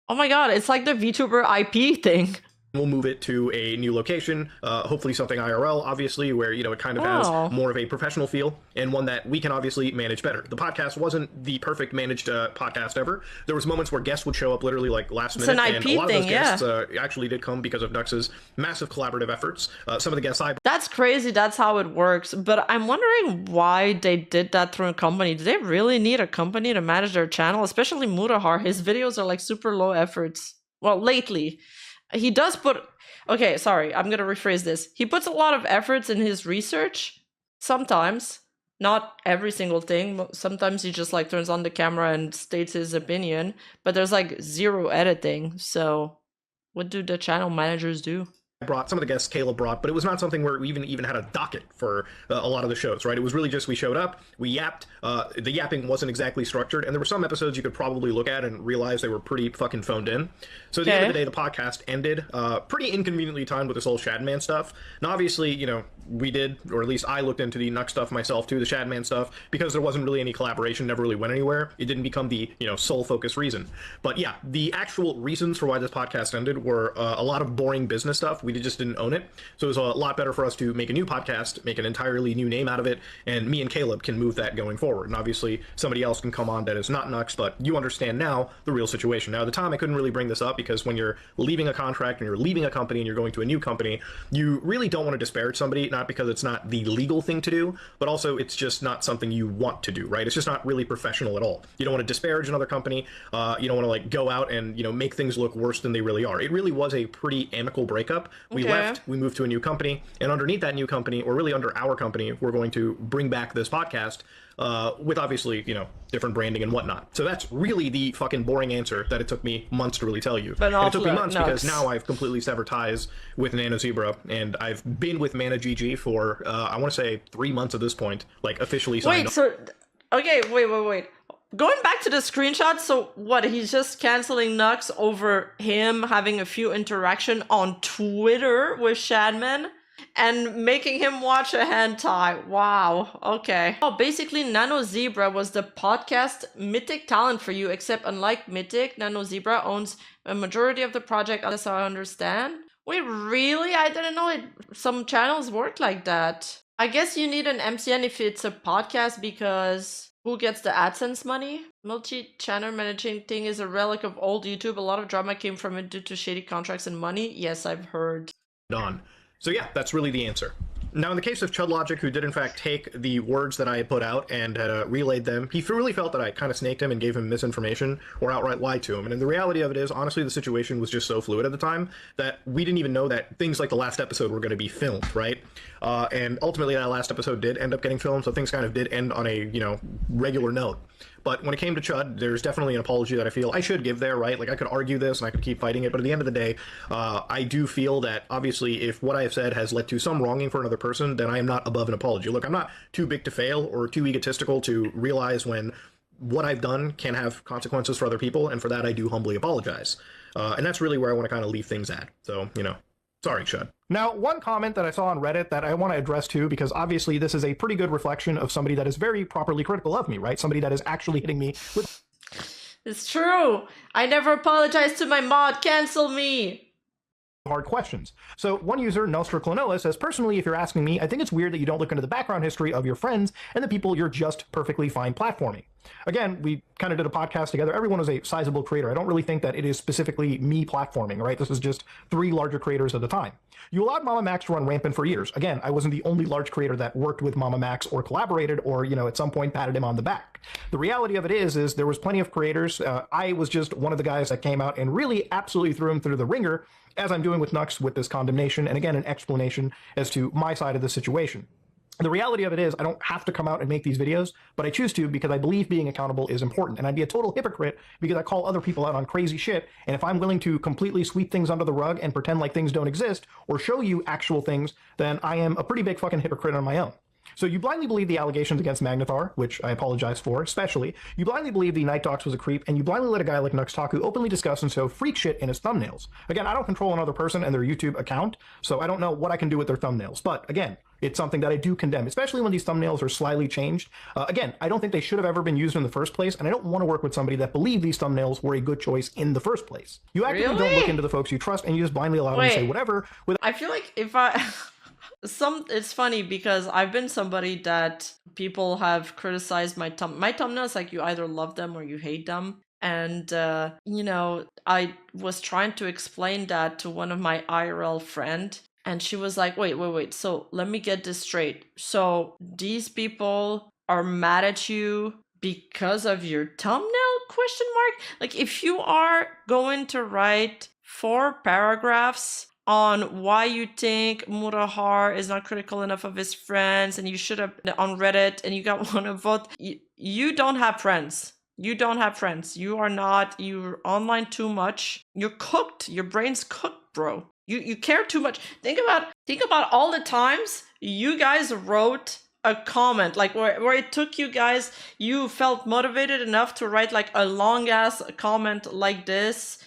Oh my god, it's like the VTuber IP thing. we'll move it to a new location, hopefully something IRL, obviously, where, you know, it kind of has more of a professional feel and one that we can obviously manage better. The podcast wasn't the perfect managed podcast ever. There was moments where guests would show up literally like last minute, and a lot of those guests actually did come because of Nux's massive collaborative efforts. Some of the guests That's crazy. That's how it works. But I'm wondering why they did that through a company. Do they really need a company to manage their channel? Especially Mutahar. His videos are like super low efforts. Well, lately. He does put... Okay, sorry. I'm going to rephrase this. He puts a lot of efforts in his research. Sometimes. not every single thing. Sometimes he just like turns on the camera and states his opinion, but there's like zero editing. So what do the channel managers do? Brought some of the guests Caleb brought, but it was not something where we even had a docket for a lot of the shows, right? It was really just we showed up, we yapped. The yapping wasn't exactly structured, and there were some episodes you could probably look at and realize they were pretty fucking phoned in. So at the end of the day, the podcast ended pretty inconveniently timed with this whole Shadman stuff. Now, obviously, you know, we did, or at least I looked into the Nux stuff myself too, the Shadman stuff, because there wasn't really any collaboration, never really went anywhere. It didn't become the, you know, sole focus reason. But yeah, the actual reasons for why this podcast ended were a lot of boring business stuff. We just didn't own it. So it was a lot better for us to make a new podcast, make an entirely new name out of it, and me and Caleb can move that going forward. And obviously somebody else can come on that is not Nux, but you understand now the real situation. Now, at the time, I couldn't really bring this up because when you're leaving a contract and you're leaving a company and you're going to a new company, you really don't want to disparage somebody, not because it's not the legal thing to do, but also it's just not something you want to do, right? It's just not really professional at all. You don't want to disparage another company. You don't want to like go out and, you know, make things look worse than they really are. It really was a pretty amicable breakup. We left, we moved to a new company, and underneath that new company, or really under our company, we're going to bring back this podcast with obviously, you know, different branding and whatnot. So that's really the fucking boring answer that it took me months to really tell you. But it took me months because now I've completely severed ties with Nano Zebra, and I've been with Mana GG for, I want to say 3 months at this point, like officially signed Wait, so, okay, wait. Going back to the screenshot, so what, he's just canceling Nux over him having a few interaction on Twitter with Shadman and making him watch a hentai. Wow, okay. Oh, basically Nano Zebra was the podcast Mythic talent for you, except unlike Mythic, Nano Zebra owns a majority of the project, as I understand. Wait, really? I didn't know it. Some channels work like that. I guess you need an MCN if it's a podcast because who gets the AdSense money? Multi-channel managing thing is a relic of old YouTube. A lot of drama came from it due to shady contracts and money. Yes, I've heard. on. So yeah, that's really the answer. Now, in the case of Chud Logic, who did in fact take the words that I had put out and had relayed them, he really felt that I kind of snaked him and gave him misinformation or outright lied to him. And the reality of it is, honestly, the situation was just so fluid at the time that we didn't even know that things like the last episode were going to be filmed, right? And ultimately, that last episode did end up getting filmed, so things kind of did end on a, you know, regular note. But when it came to Chud, there's definitely an apology that I feel I should give there, right? Like, I could argue this and I could keep fighting it, but at the end of the day, I do feel that, obviously, if what I have said has led to some wronging for another person, then I am not above an apology. Look, I'm not too big to fail or too egotistical to realize when what I've done can have consequences for other people, and for that I do humbly apologize. And that's really where I want to kind of leave things at. So, you know, sorry, Chud. Now, one comment that I saw on Reddit that I want to address too, because obviously this is a pretty good reflection of somebody that is very properly critical of me, right? Somebody that is actually hitting me with... It's true. I never apologized to my mod. Cancel me. Hard questions. So one user, Nostra Clonola, says, personally, if you're asking me, I think it's weird that you don't look into the background history of your friends and the people you're just perfectly fine platforming. Again, we kind of did a podcast together. Everyone was a sizable creator. I don't really think that it is specifically me platforming, right? This is just 3 larger creators at the time. You allowed Mama Max to run rampant for years. Again, I wasn't the only large creator that worked with Mama Max or collaborated or, you know, at some point patted him on the back. The reality of it is there was plenty of creators. I was just one of the guys that came out and really absolutely threw him through the ringer, as I'm doing with Nux with this condemnation, and again, an explanation as to my side of the situation. The reality of it is I don't have to come out and make these videos, but I choose to because I believe being accountable is important. And I'd be a total hypocrite because I call other people out on crazy shit. And if I'm willing to completely sweep things under the rug and pretend like things don't exist or show you actual things, then I am a pretty big fucking hypocrite on my own. So you blindly believe the allegations against Magnathar, which I apologize for, especially. You blindly believe the Night Docs was a creep, and you blindly let a guy like Nux Taku openly discuss and show freak shit in his thumbnails. Again, I don't control another person and their YouTube account, so I don't know what I can do with their thumbnails. But again, it's something that I do condemn, especially when these thumbnails are slightly changed. Again, I don't think they should have ever been used in the first place, and I don't want to work with somebody that believed these thumbnails were a good choice in the first place. You actively don't look into the folks you trust, and you just blindly allow them to say whatever. I feel like if I... it's funny because I've been somebody that people have criticized my thumbnails, like you either love them or you hate them. And, you know, I was trying to explain that to one of my IRL friend, and she was like, wait, so let me get this straight. So these people are mad at you because of your thumbnail, ? Like, if you are going to write 4 paragraphs on why you think Mutahar is not critical enough of his friends and you should have on Reddit and you got one to vote. You don't have friends. You don't have friends. You're online too much. You're cooked. Your brain's cooked, bro. You care too much. Think about all the times you guys wrote a comment, like where it took you guys, you felt motivated enough to write like a long ass comment like this,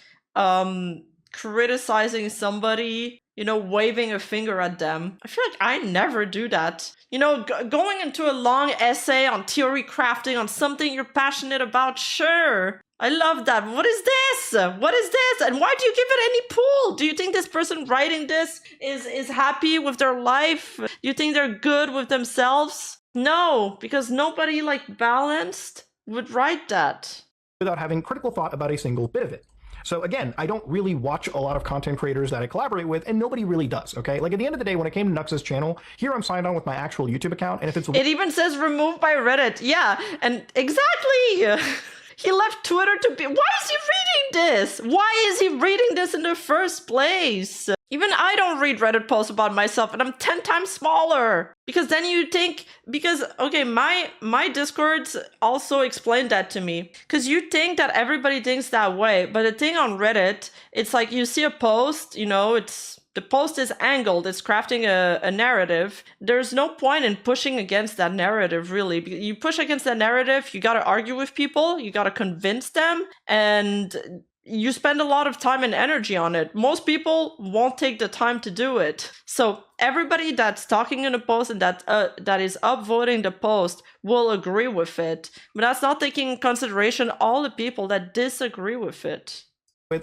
criticizing somebody, waving a finger at them. I feel like I never do that. Going into a long essay on theory crafting on something you're passionate about, sure. I love that. What is this? What is this? And why do you give it any pull? Do you think this person writing this is happy with their life? Do you think they're good with themselves? No, because nobody balanced would write that. Without having critical thought about a single bit of it. So again, I don't really watch a lot of content creators that I collaborate with, and nobody really does, okay? Like at the end of the day, when it came to Nux's channel, here I'm signed on with my actual YouTube account, and if it's... It even says removed by Reddit. Yeah, and exactly! He left Twitter to be... Why is he reading this? Why is he reading this in the first place? Even I don't read Reddit posts about myself, and I'm 10 times smaller. Because then you think... okay, my Discords also explained that to me. Because you think that everybody thinks that way, but the thing on Reddit, it's like you see a post, the post is angled, it's crafting a narrative. There's no point in pushing against that narrative, really. You push against that narrative, you gotta argue with people, you gotta convince them, and you spend a lot of time and energy on it. Most people won't take the time to do it. So everybody that's talking in a post and that is upvoting the post will agree with it. But that's not taking in consideration all the people that disagree with it.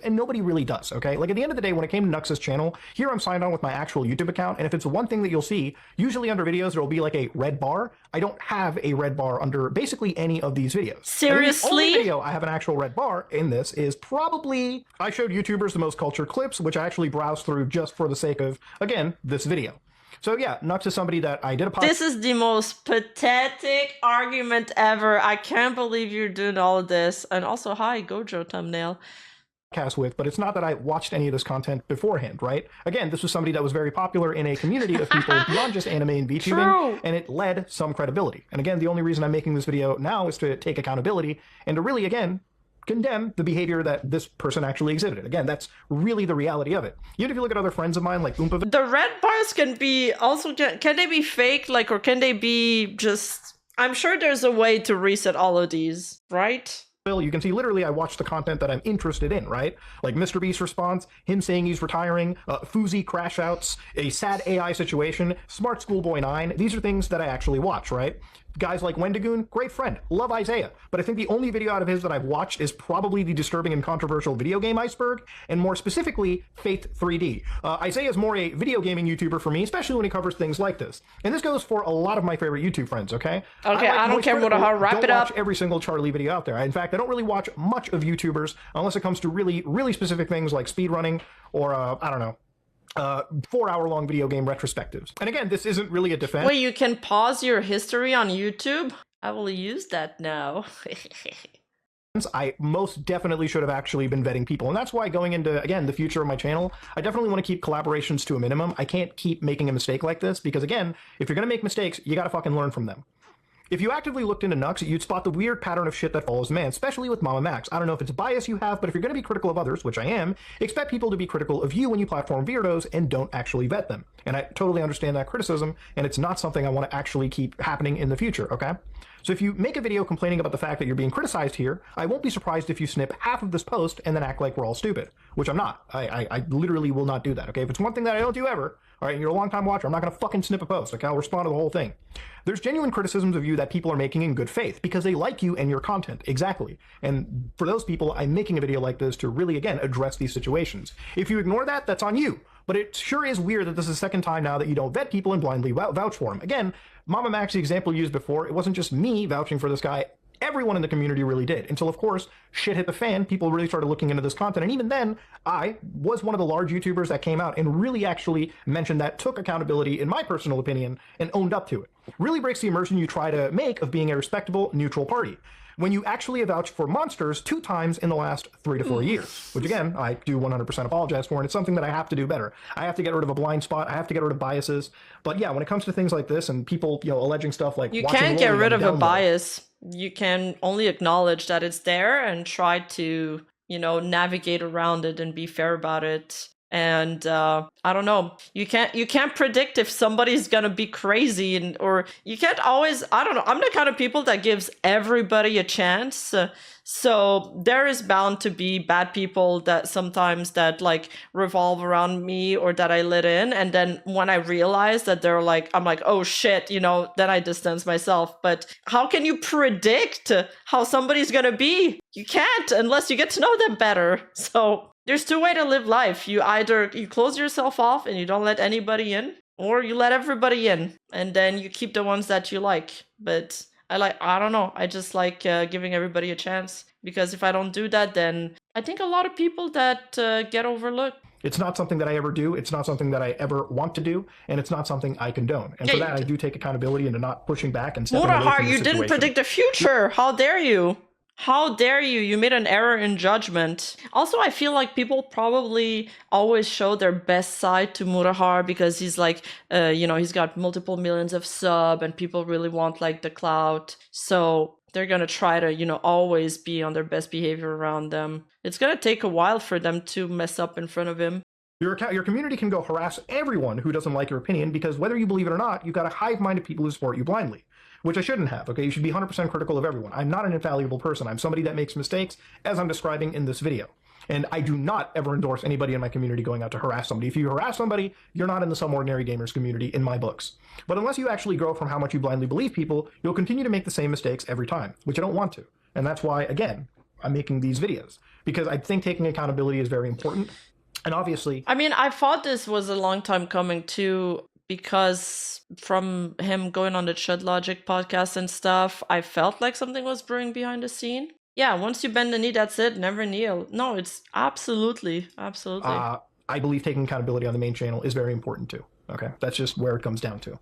And nobody really does, okay? Like at the end of the day, when it came to Nux's channel, here I'm signed on with my actual YouTube account, and if it's one thing that you'll see, usually under videos there will be like a red bar. I don't have a red bar under basically any of these videos. Seriously? The only video I have an actual red bar in this is probably, I showed YouTubers the most cultured clips, which I actually browsed through just for the sake of, again, this video. So yeah, Nux is somebody that I did a podcast. This is the most pathetic argument ever. I can't believe you're doing all of this. And also, hi, Gojo thumbnail. With, but it's not that I watched any of this content beforehand, right? Again, this was somebody that was very popular in a community of people beyond just anime and VTubing, and it led some credibility. And again, the only reason I'm making this video now is to take accountability and to really, again, condemn the behavior that this person actually exhibited. Again, that's really the reality of it. Even if you look at other friends of mine like Oompa... The red bars can be also... Can they be fake? Or can they be just... I'm sure there's a way to reset all of these, right? You can see literally I watch the content that I'm interested in, right? Like Mr. Beast's response, him saying he's retiring, Fuzi crash outs, a sad AI situation, Smart Schoolboy 9. These are things that I actually watch, right? Guys like Wendigoon, great friend, love Isaiah. But I think the only video out of his that I've watched is probably the disturbing and controversial video game iceberg, and more specifically, Faith 3D. Isaiah is more a video gaming YouTuber for me, especially when he covers things like this. And this goes for a lot of my favorite YouTube friends, okay? Okay, I don't care what wrap it up. Watch every single Charlie video out there. In fact, I don't really watch much of YouTubers unless it comes to really, really specific things like speedrunning or, I don't know, 4-hour-long video game retrospectives. And again, this isn't really a defense. Wait, you can pause your history on YouTube? I will use that now. I most definitely should have actually been vetting people. And that's why going into, again, the future of my channel, I definitely want to keep collaborations to a minimum. I can't keep making a mistake like this because, again, if you're going to make mistakes, you got to fucking learn from them. If you actively looked into Nux, you'd spot the weird pattern of shit that follows man, especially with Mama Max. I don't know if it's a bias you have, but if you're going to be critical of others, which I am, expect people to be critical of you when you platform weirdos and don't actually vet them. And I totally understand that criticism, and it's not something I want to actually keep happening in the future, okay? So if you make a video complaining about the fact that you're being criticized here, I won't be surprised if you snip half of this post and then act like we're all stupid, which I'm not. I literally will not do that, okay? If it's one thing that I don't do ever, all right, and you're a long-time watcher, I'm not going to fucking snip a post, okay? I'll respond to the whole thing. There's genuine criticisms of you that people are making in good faith because they like you and your content, exactly. And for those people, I'm making a video like this to really, again, address these situations. If you ignore that, that's on you. But it sure is weird that this is the second time now that you don't vet people and blindly vouch for them. Again, Mama Max, the example used before, it wasn't just me vouching for this guy. Everyone in the community really did, until, of course, shit hit the fan. People really started looking into this content, and even then, I was one of the large YouTubers that came out and really actually mentioned that, took accountability, in my personal opinion, and owned up to it. Really breaks the immersion you try to make of being a respectable, neutral party. when you actually have vouched for monsters 2 times in the last 3 to 4 years, which again, I do 100% apologize for, and it's something that I have to do better. I have to get rid of a blind spot. I have to get rid of biases. But yeah, when it comes to things like this and people, alleging stuff like You watching can't get Loli rid on of the a down low. bias. You can only acknowledge that it's there and try to, navigate around it and be fair about it. And I don't know. You can't predict if somebody's gonna be crazy, or you can't always. I don't know. I'm the kind of people that gives everybody a chance. So there is bound to be bad people that sometimes that like revolve around me or that I let in, and then when I realize that they're like, I'm like, oh shit, then I distance myself. But how can you predict how somebody's gonna be? You can't unless you get to know them better. So there's 2 ways to live life. You either you close yourself off and you don't let anybody in, or you let everybody in, and then you keep the ones that you like. But I don't know. I just like giving everybody a chance, because if I don't do that, then I think a lot of people that get overlooked. It's not something that I ever do. It's not something that I ever want to do, and it's not something I condone. And Yeah, for that, I do take accountability into not pushing back and stepping away Mutahar, from the you situation. didn't predict the future. How dare you? How dare you? You made an error in judgment. Also, I feel like people probably always show their best side to Mutahar because he's like, he's got multiple millions of sub and people really want like the clout. So they're going to try to, always be on their best behavior around them. It's going to take a while for them to mess up in front of him. Your community can go harass everyone who doesn't like your opinion, because whether you believe it or not, you've got a hive mind of people who support you blindly. Which I shouldn't have, okay? You should be 100% critical of everyone. I'm not an infallible person. I'm somebody that makes mistakes, as I'm describing in this video. And I do not ever endorse anybody in my community going out to harass somebody. If you harass somebody, you're not in the Some Ordinary Gamers community in my books. But unless you actually grow from how much you blindly believe people, you'll continue to make the same mistakes every time, which I don't want to. And that's why, again, I'm making these videos. Because I think taking accountability is very important. And obviously... I mean, I thought this was a long time coming too, because from him going on the Chud Logic podcast and stuff, I felt like something was brewing behind the scene. Yeah, once you bend the knee, that's it. Never kneel. No, it's absolutely. I believe taking accountability on the main channel is very important too. Okay, that's just where it comes down to.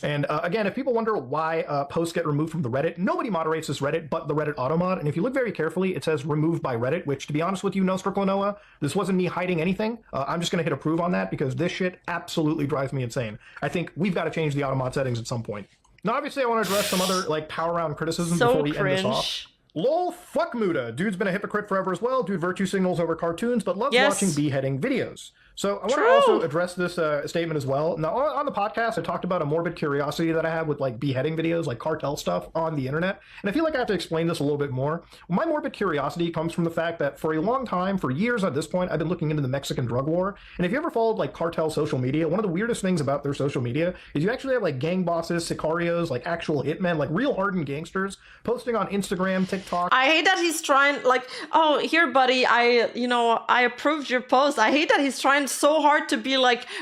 And again, if people wonder why posts get removed from the Reddit, nobody moderates this Reddit but the Reddit automod. And if you look very carefully, it says removed by Reddit, which, to be honest with you, no Noah, this wasn't me hiding anything. I'm just going to hit approve on that, because this shit absolutely drives me insane. I think we've got to change the automod settings at some point. Now, obviously, I want to address some other power round criticism before we end this off. Lol, fuck Muda. Dude's been a hypocrite forever as well. Dude virtue signals over cartoons, but loves watching beheading videos. So I want to also address this statement as well. Now, on the podcast, I talked about a morbid curiosity that I have with beheading videos, cartel stuff on the internet. And I feel like I have to explain this a little bit more. My morbid curiosity comes from the fact that for a long time, for years at this point, I've been looking into the Mexican drug war. And if you ever followed cartel social media, one of the weirdest things about their social media is you actually have gang bosses, sicarios, actual hitmen, real hardened gangsters posting on Instagram, TikTok. I hate that he's trying oh, here, buddy, I approved your post. I hate that he's trying so hard to be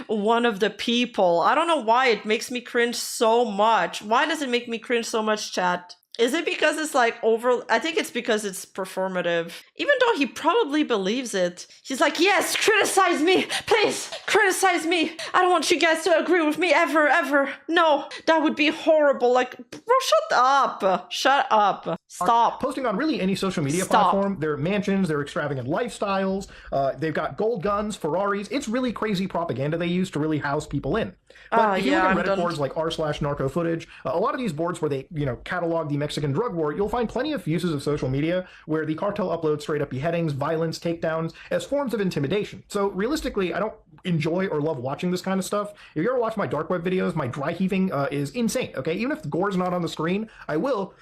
one of the people. I don't know why it makes me cringe so much. Why does it make me cringe so much, chat? Is it because it's over? I think it's because it's performative. Even though he probably believes it. He's like, yes, criticize me. Please, criticize me. I don't want you guys to agree with me ever, ever. No, that would be horrible. Bro, shut up. Shut up. Stop. Posting on really any social media platform, their mansions, their extravagant lifestyles, they've got gold guns, Ferraris. It's really crazy propaganda they use to really house people in. But if you look at Reddit boards like r/narco footage, a lot of these boards where they, catalog the Mexican drug war, you'll find plenty of uses of social media where the cartel uploads straight up beheadings, violence, takedowns as forms of intimidation. So realistically, I don't enjoy or love watching this kind of stuff. If you ever watch my dark web videos, my dry heaving is insane, okay? Even if the gore's not on the screen, I will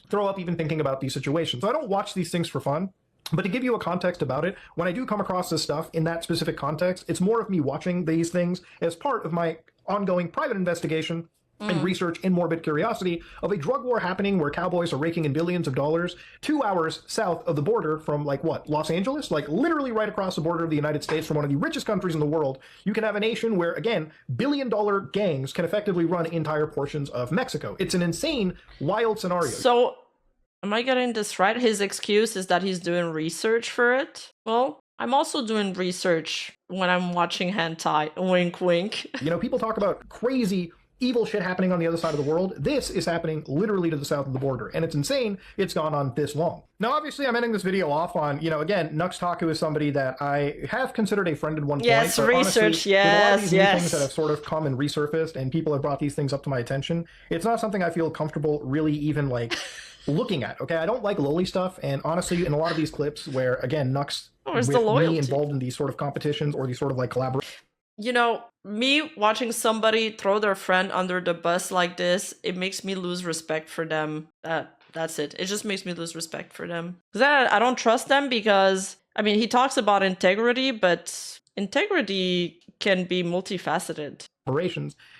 throw up even thinking about these situations. So I don't watch these things for fun. But to give you a context about it, when I do come across this stuff in that specific context, it's more of me watching these things as part of my ongoing private investigation and research in morbid curiosity of a drug war happening where cowboys are raking in billions of dollars 2 hours south of the border from Los Angeles? Literally right across the border of the United States from one of the richest countries in the world. You can have a nation where, again, billion-dollar gangs can effectively run entire portions of Mexico. It's an insane, wild scenario. So, am I getting this right? His excuse is that he's doing research for it? Well, I'm also doing research when I'm watching hentai. Wink, wink. People talk about crazy evil shit happening on the other side of the world. This is happening literally to the south of the border, and it's insane it's gone on this long. Now, obviously, I'm ending this video off on, you know, again, Nux Taku is somebody that I have considered a friend at one Yes, point. But research, honestly, with a lot of these new yes. things that have sort of come and resurfaced, and people have brought these things up to my attention, it's not something I feel comfortable really even, like, looking at, okay? I don't like lowly stuff, and honestly, in a lot of these clips where, again, Nux, Where's with the loyalty? me involved in these sort of competitions or these sort of, like, collaborations, You know, me watching somebody throw their friend under the bus like this, it makes me lose respect for them. That's it. It just makes me lose respect for them. Because I don't trust them because, I mean, he talks about integrity, but integrity can be multifaceted.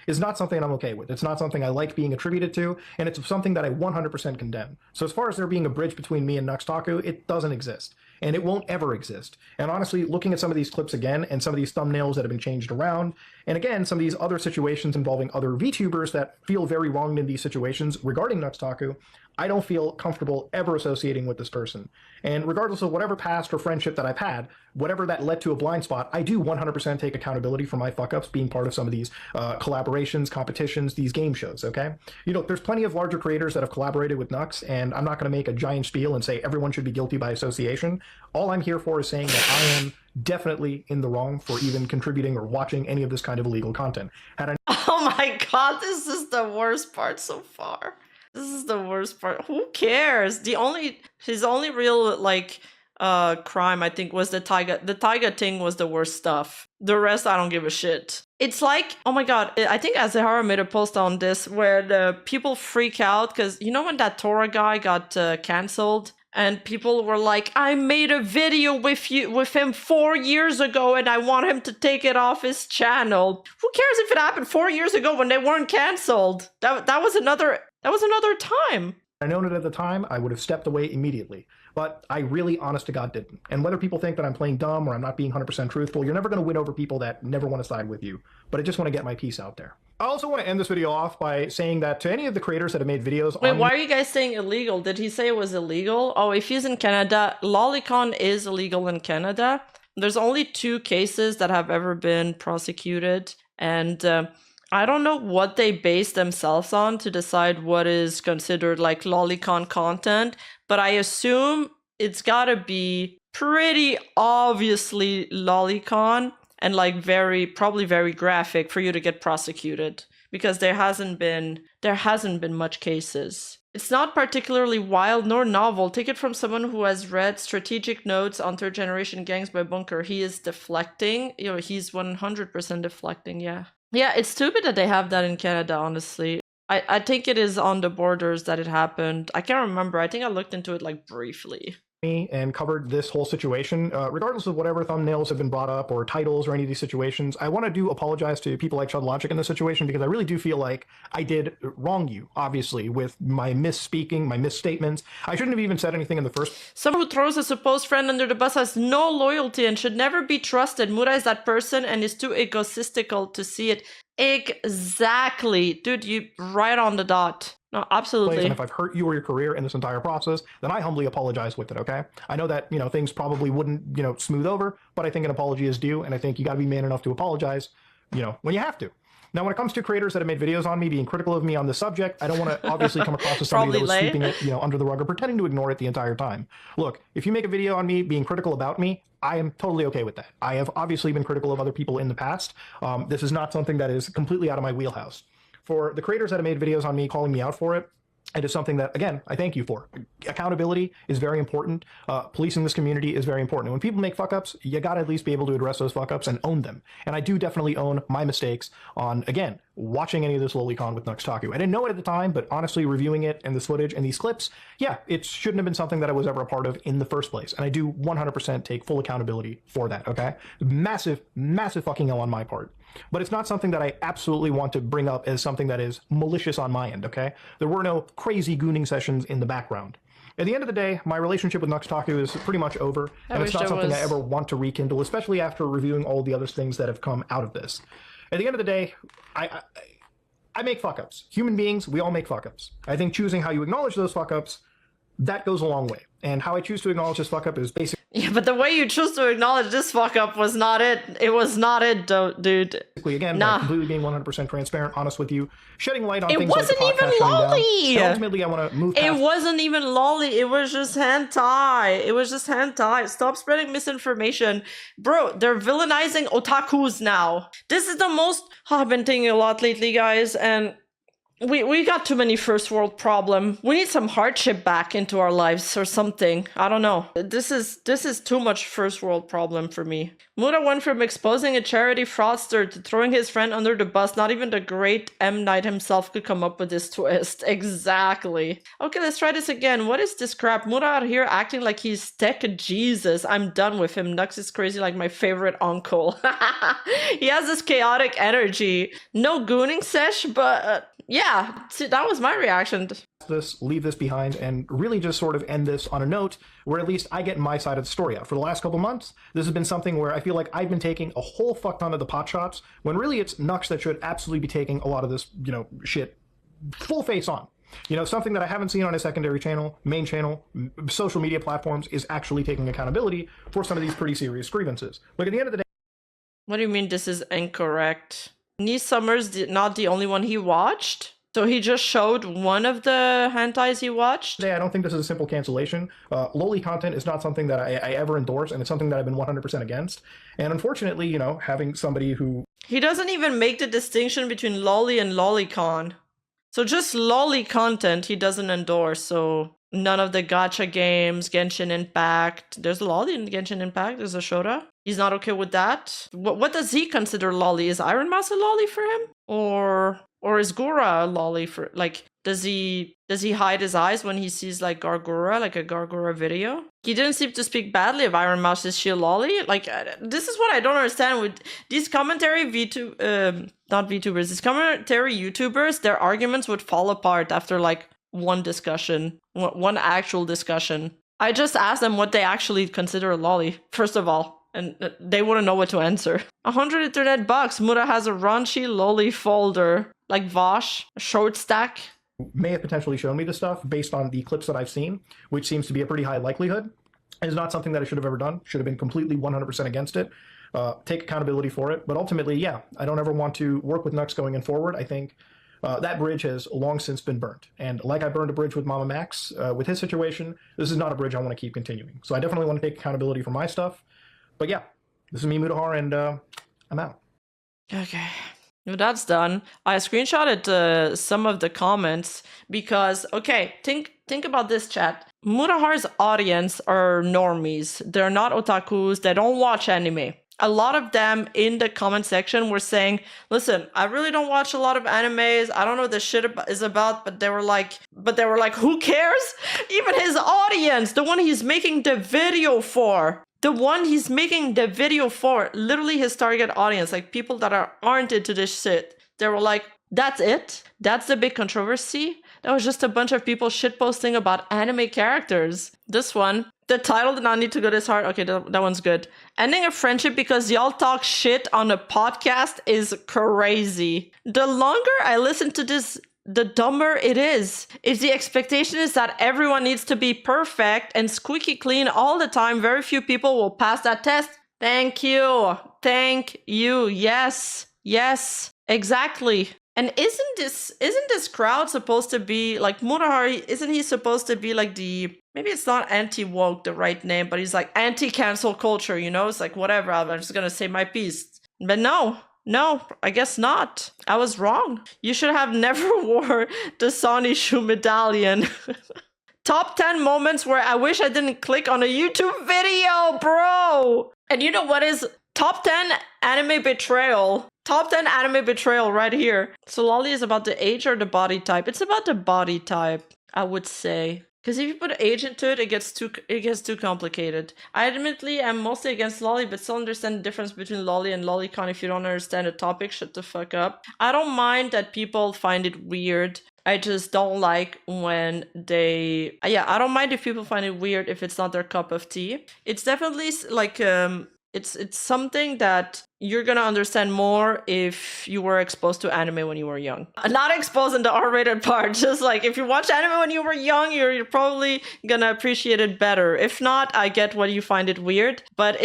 is not something I'm okay with. It's not something I like being attributed to, and it's something that I 100% condemn. So as far as there being a bridge between me and Nux Taku, it doesn't exist, and it won't ever exist. And honestly, looking at some of these clips again, and some of these thumbnails that have been changed around, and again, some of these other situations involving other VTubers that feel very wronged in these situations regarding Nux Taku, I don't feel comfortable ever associating with this person. And regardless of whatever past or friendship that I've had, whatever that led to a blind spot, I do 100% take accountability for my fuck-ups being part of some of these collaborations, competitions, these game shows, okay? You know, there's plenty of larger creators that have collaborated with Nux, and I'm not going to make a giant spiel and say everyone should be guilty by association. All I'm here for is saying that I am definitely in the wrong for even contributing or watching any of this kind of illegal content. Had I Oh my god, this is the worst part so far. This is the worst part. Who cares? His only real, like, crime, I think, was the Taiga. The Taiga thing was the worst stuff. The rest, I don't give a shit. It's like, oh my god, I think Azahara made a post on this where the people freak out because, you know, when that Tora guy got cancelled? And people were like, I made a video with him 4 years ago and I want him to take it off his channel. Who cares if it happened 4 years ago when they weren't cancelled? That was another time. I'd known it at the time, I would have stepped away immediately. But I really, honest to God, didn't. And whether people think that I'm playing dumb or I'm not being 100% truthful, you're never going to win over people that never want to side with you. But I just want to get my piece out there. I also want to end this video off by saying that to any of the creators that have made videos Wait, on... why are you guys saying illegal? Did he say it was illegal? Oh, if he's in Canada, Lolicon is illegal in Canada. There's only 2 cases that have ever been prosecuted. And I don't know what they base themselves on to decide what is considered like lolicon content, but I assume it's gotta be pretty obviously lolicon and like probably very graphic for you to get prosecuted, because there hasn't been much cases. It's not particularly wild nor novel. Take it from someone who has read Strategic Notes on Third Generation Gangs by Bunker. He is deflecting. You know, he's 100% deflecting, yeah. Yeah, it's stupid that they have that in Canada, honestly. I think it is on the borders that it happened. I can't remember. I think I looked into it like briefly. And covered this whole situation, regardless of whatever thumbnails have been brought up or titles or any of these situations. I want to apologize to people like Chud Logic in this situation, because I really do feel like I did wrong you, obviously, with my misspeaking, my misstatements. I shouldn't have even said anything in the first. Someone who throws a supposed friend under the bus has no loyalty and should never be trusted. Mura is that person and is too egotistical to see it. Exactly. Dude, you right on the dot. No, absolutely. And if I've hurt you or your career in this entire process, then I humbly apologize with it, okay? I know that, you know, things probably wouldn't, you know, smooth over, but I think an apology is due, and I think you got to be man enough to apologize, you know, when you have to. Now, when it comes to creators that have made videos on me being critical of me on this subject, I don't want to obviously come across as somebody that was sweeping it, you know, under the rug or pretending to ignore it the entire time. Look, if you make a video on me being critical about me, I am totally okay with that. I have obviously been critical of other people in the past. This is not something that is completely out of my wheelhouse. For the creators that have made videos on me calling me out for it, it is something that, again, I thank you for. Accountability is very important. Policing this community is very important. And when people make fuck-ups, you gotta at least be able to address those fuck-ups and own them. And I do definitely own my mistakes on, again, watching any of this lolicon with Nux Taku. I didn't know it at the time, but honestly, reviewing it and this footage and these clips, yeah, it shouldn't have been something that I was ever a part of in the first place. And I do 100% take full accountability for that, okay? Massive, massive fucking L on my part. But it's not something that I absolutely want to bring up as something that is malicious on my end, okay? There were no crazy gooning sessions in the background. At the end of the day, my relationship with Nux Taku is pretty much over, and it's not something I ever want to rekindle, especially after reviewing all the other things that have come out of this. At the end of the day, I make fuck-ups. Human beings, we all make fuck-ups. I think choosing how you acknowledge those fuck-ups that goes a long way. And how I choose to acknowledge this fuck up is basically Yeah, but the way you choose to acknowledge this fuck up was not it. It was not it, dude. again, Nah. by completely being 100% transparent, honest with you, shedding light on It things like the wasn't even podcast shutting down. lolly! And ultimately, I want to move It past wasn't even lolly. It was just hentai. It was just hentai. Stop spreading misinformation. Bro, they're villainizing otakus now. This is the most... I've been thinking a lot lately, guys, and... We got too many first world problem. We need some hardship back into our lives or something. I don't know. This is too much first world problem for me. Muta went from exposing a charity fraudster to throwing his friend under the bus. Not even the great M. Night himself could come up with this twist. Exactly. Okay, let's try this again. What is this crap? Muta out here acting like he's tech Jesus. I'm done with him. Nux is crazy like my favorite uncle. He has this chaotic energy. No gooning sesh, but... yeah, that was my reaction. this, leave this behind, and really just sort of end this on a note where at least I get my side of the story out. For the last couple months, this has been something where I feel like I've been taking a whole fuck ton of the pot shots, when really it's Nux that should absolutely be taking a lot of this, shit full face on. Something that I haven't seen on his secondary channel, main channel, social media platforms is actually taking accountability for some of these pretty serious grievances. Like at the end of the day... What do you mean this is incorrect? Niece Summer's not the only one he watched? So he just showed one of the hentais he watched? I don't think this is a simple cancellation. Loli content is not something that I ever endorse, and it's something that I've been 100% against. And unfortunately, having somebody who... He doesn't even make the distinction between lolly and lolicon. So just lolly content he doesn't endorse, so none of the gacha games, Genshin Impact. There's a lolly in Genshin Impact, there's a Shota. He's not okay with that. What does he consider lolly? Is Iron Mouse a lolly for him? Or is Gura a lolly for, does he hide his eyes when he sees Gargura, like a Gargura video? He didn't seem to speak badly of Iron Mouse. Is she a lolly? This is what I don't understand with these commentary not VTubers, these commentary YouTubers, their arguments would fall apart after one discussion, one actual discussion. I just asked them what they actually consider a lolly, first of all. And they wouldn't know what to answer. 100 internet bucks. Muta has a raunchy lolly folder. Like Vosh, a short stack. May have potentially shown me this stuff based on the clips that I've seen, which seems to be a pretty high likelihood. It's not something that I should have ever done. Should have been completely 100% against it. Take accountability for it. But ultimately, yeah, I don't ever want to work with Nux going in forward. I think that bridge has long since been burnt. And like I burned a bridge with Mama Max, with his situation, this is not a bridge I want to keep continuing. So I definitely want to take accountability for my stuff. But yeah, this is me, Mutahar, and I'm out. Okay. Well, that's done. I screenshotted some of the comments because, okay, think about this, chat. Mutahar's audience are normies. They're not otakus. They don't watch anime. A lot of them in the comment section were saying, listen, I really don't watch a lot of animes. I don't know what this shit is about, but they were like, who cares? Even his audience, the one he's making the video for. Literally his target audience, people that aren't into this shit. They were like, that's it? That's the big controversy? That was just a bunch of people shitposting about anime characters. This one, the title did not need to go this hard. Okay, that one's good. Ending a friendship because y'all talk shit on a podcast is crazy. The longer I listen to this, the dumber it is. If the expectation is that everyone needs to be perfect and squeaky clean all the time, very few people will pass that test. Thank you. Yes, exactly. And isn't this crowd supposed to be Mutahar? Isn't he supposed to be maybe it's not anti-woke the right name, but he's anti-cancel culture, It's whatever, I'm just gonna say my piece. But no, I guess not. I was wrong. You should have never wore the Sony shoe medallion. Top 10 moments where I wish I didn't click on a YouTube video, bro. And you know what is top 10 anime betrayal? Top 10 anime betrayal right here. So lolly is about the age or the body type? It's about the body type, I would say. Because if you put age into it, it gets too complicated. I admittedly am mostly against lolly, but still understand the difference between lolly and lolicon. If you don't understand the topic, shut the fuck up. I don't mind that people find it weird. I just don't like when I don't mind if people find it weird if it's not their cup of tea. It's definitely it's something that you're gonna understand more if you were exposed to anime when you were young. Not exposed in the R-rated part, just like if you watch anime when you were young, you're probably gonna appreciate it better. If not, I get why you find it weird, but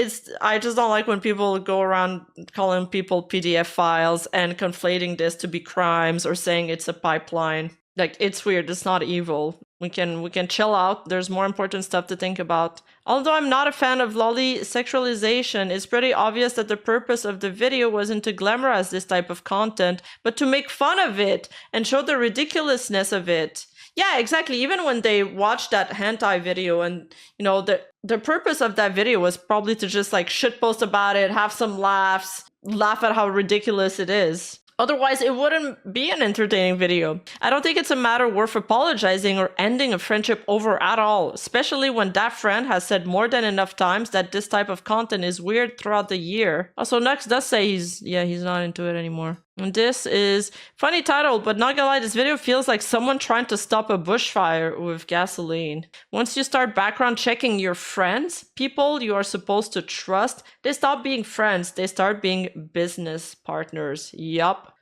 I just don't like when people go around calling people PDF files and conflating this to be crimes or saying it's a pipeline. Like, it's weird, it's not evil. We can chill out. There's more important stuff to think about. Although I'm not a fan of lolly sexualization, it's pretty obvious that the purpose of the video wasn't to glamorize this type of content, but to make fun of it and show the ridiculousness of it. Yeah, exactly. Even when they watched that hentai video and, you know, the purpose of that video was probably to just like shitpost about it, have some laughs, laugh at how ridiculous it is. Otherwise, it wouldn't be an entertaining video. I don't think it's a matter worth apologizing or ending a friendship over at all, especially when that friend has said more than enough times that this type of content is weird throughout the year. Also, Nux does say he's not into it anymore. And this is funny title, but not gonna lie, this video feels like someone trying to stop a bushfire with gasoline. Once you start background checking your friends, people you are supposed to trust, they stop being friends, they start being business partners. Yup.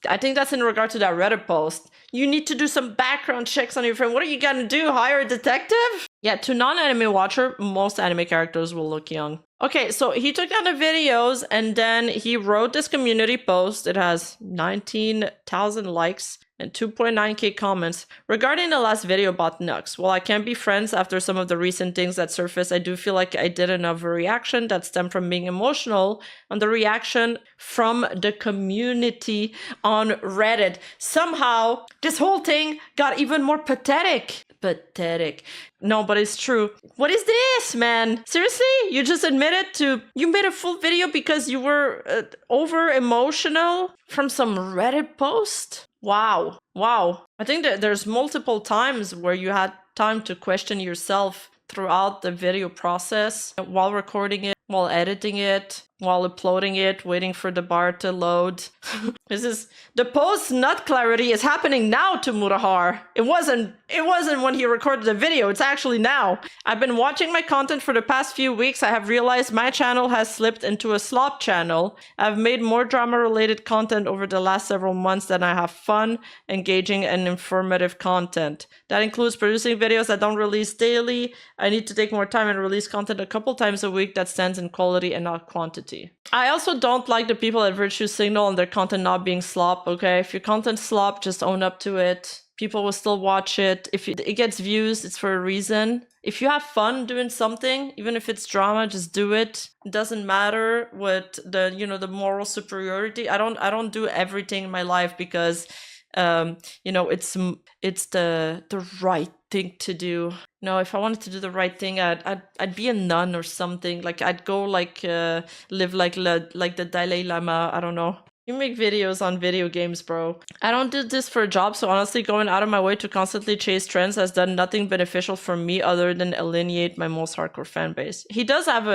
I think that's in regard to that Reddit post. You need to do some background checks on your friend. What are you gonna do? Hire a detective? Yeah, to non-anime watcher, most anime characters will look young. Okay, so he took down the videos and then he wrote this community post. It has 19,000 likes and 2.9k comments regarding the last video about Nux. While I can't be friends after some of the recent things that surfaced, I do feel like I did enough reaction that stemmed from being emotional on the reaction from the community on Reddit. Somehow, this whole thing got even more pathetic. No, but it's true. What is this, man? Seriously? You just admitted you made a full video because you were over emotional from some Reddit post? Wow. I think that there's multiple times where you had time to question yourself throughout the video process, while recording it, while editing it, while uploading it, waiting for the bar to load. The post nut clarity is happening now to Mutahar. It wasn't when he recorded the video, it's actually now. I've been watching my content for the past few weeks. I have realized my channel has slipped into a slop channel. I've made more drama related content over the last several months than I have fun, engaging and informative content. That includes producing videos that don't release daily. I need to take more time and release content a couple times a week that stands in quality and not quantity. I also don't like the people at Virtue Signal and their content not being slop, okay? If your content slop, just own up to it. People will still watch it. If it gets views, it's for a reason. If you have fun doing something, even if it's drama, just do it. It doesn't matter what the moral superiority. I don't do everything in my life because it's the right thing to do. No, if I wanted to do the right thing, I'd be a nun or something. Like I'd go live like the Dalai Lama. I don't know. You make videos on video games, bro. I don't do this for a job, so honestly, going out of my way to constantly chase trends has done nothing beneficial for me other than alienate my most hardcore fan base. He does have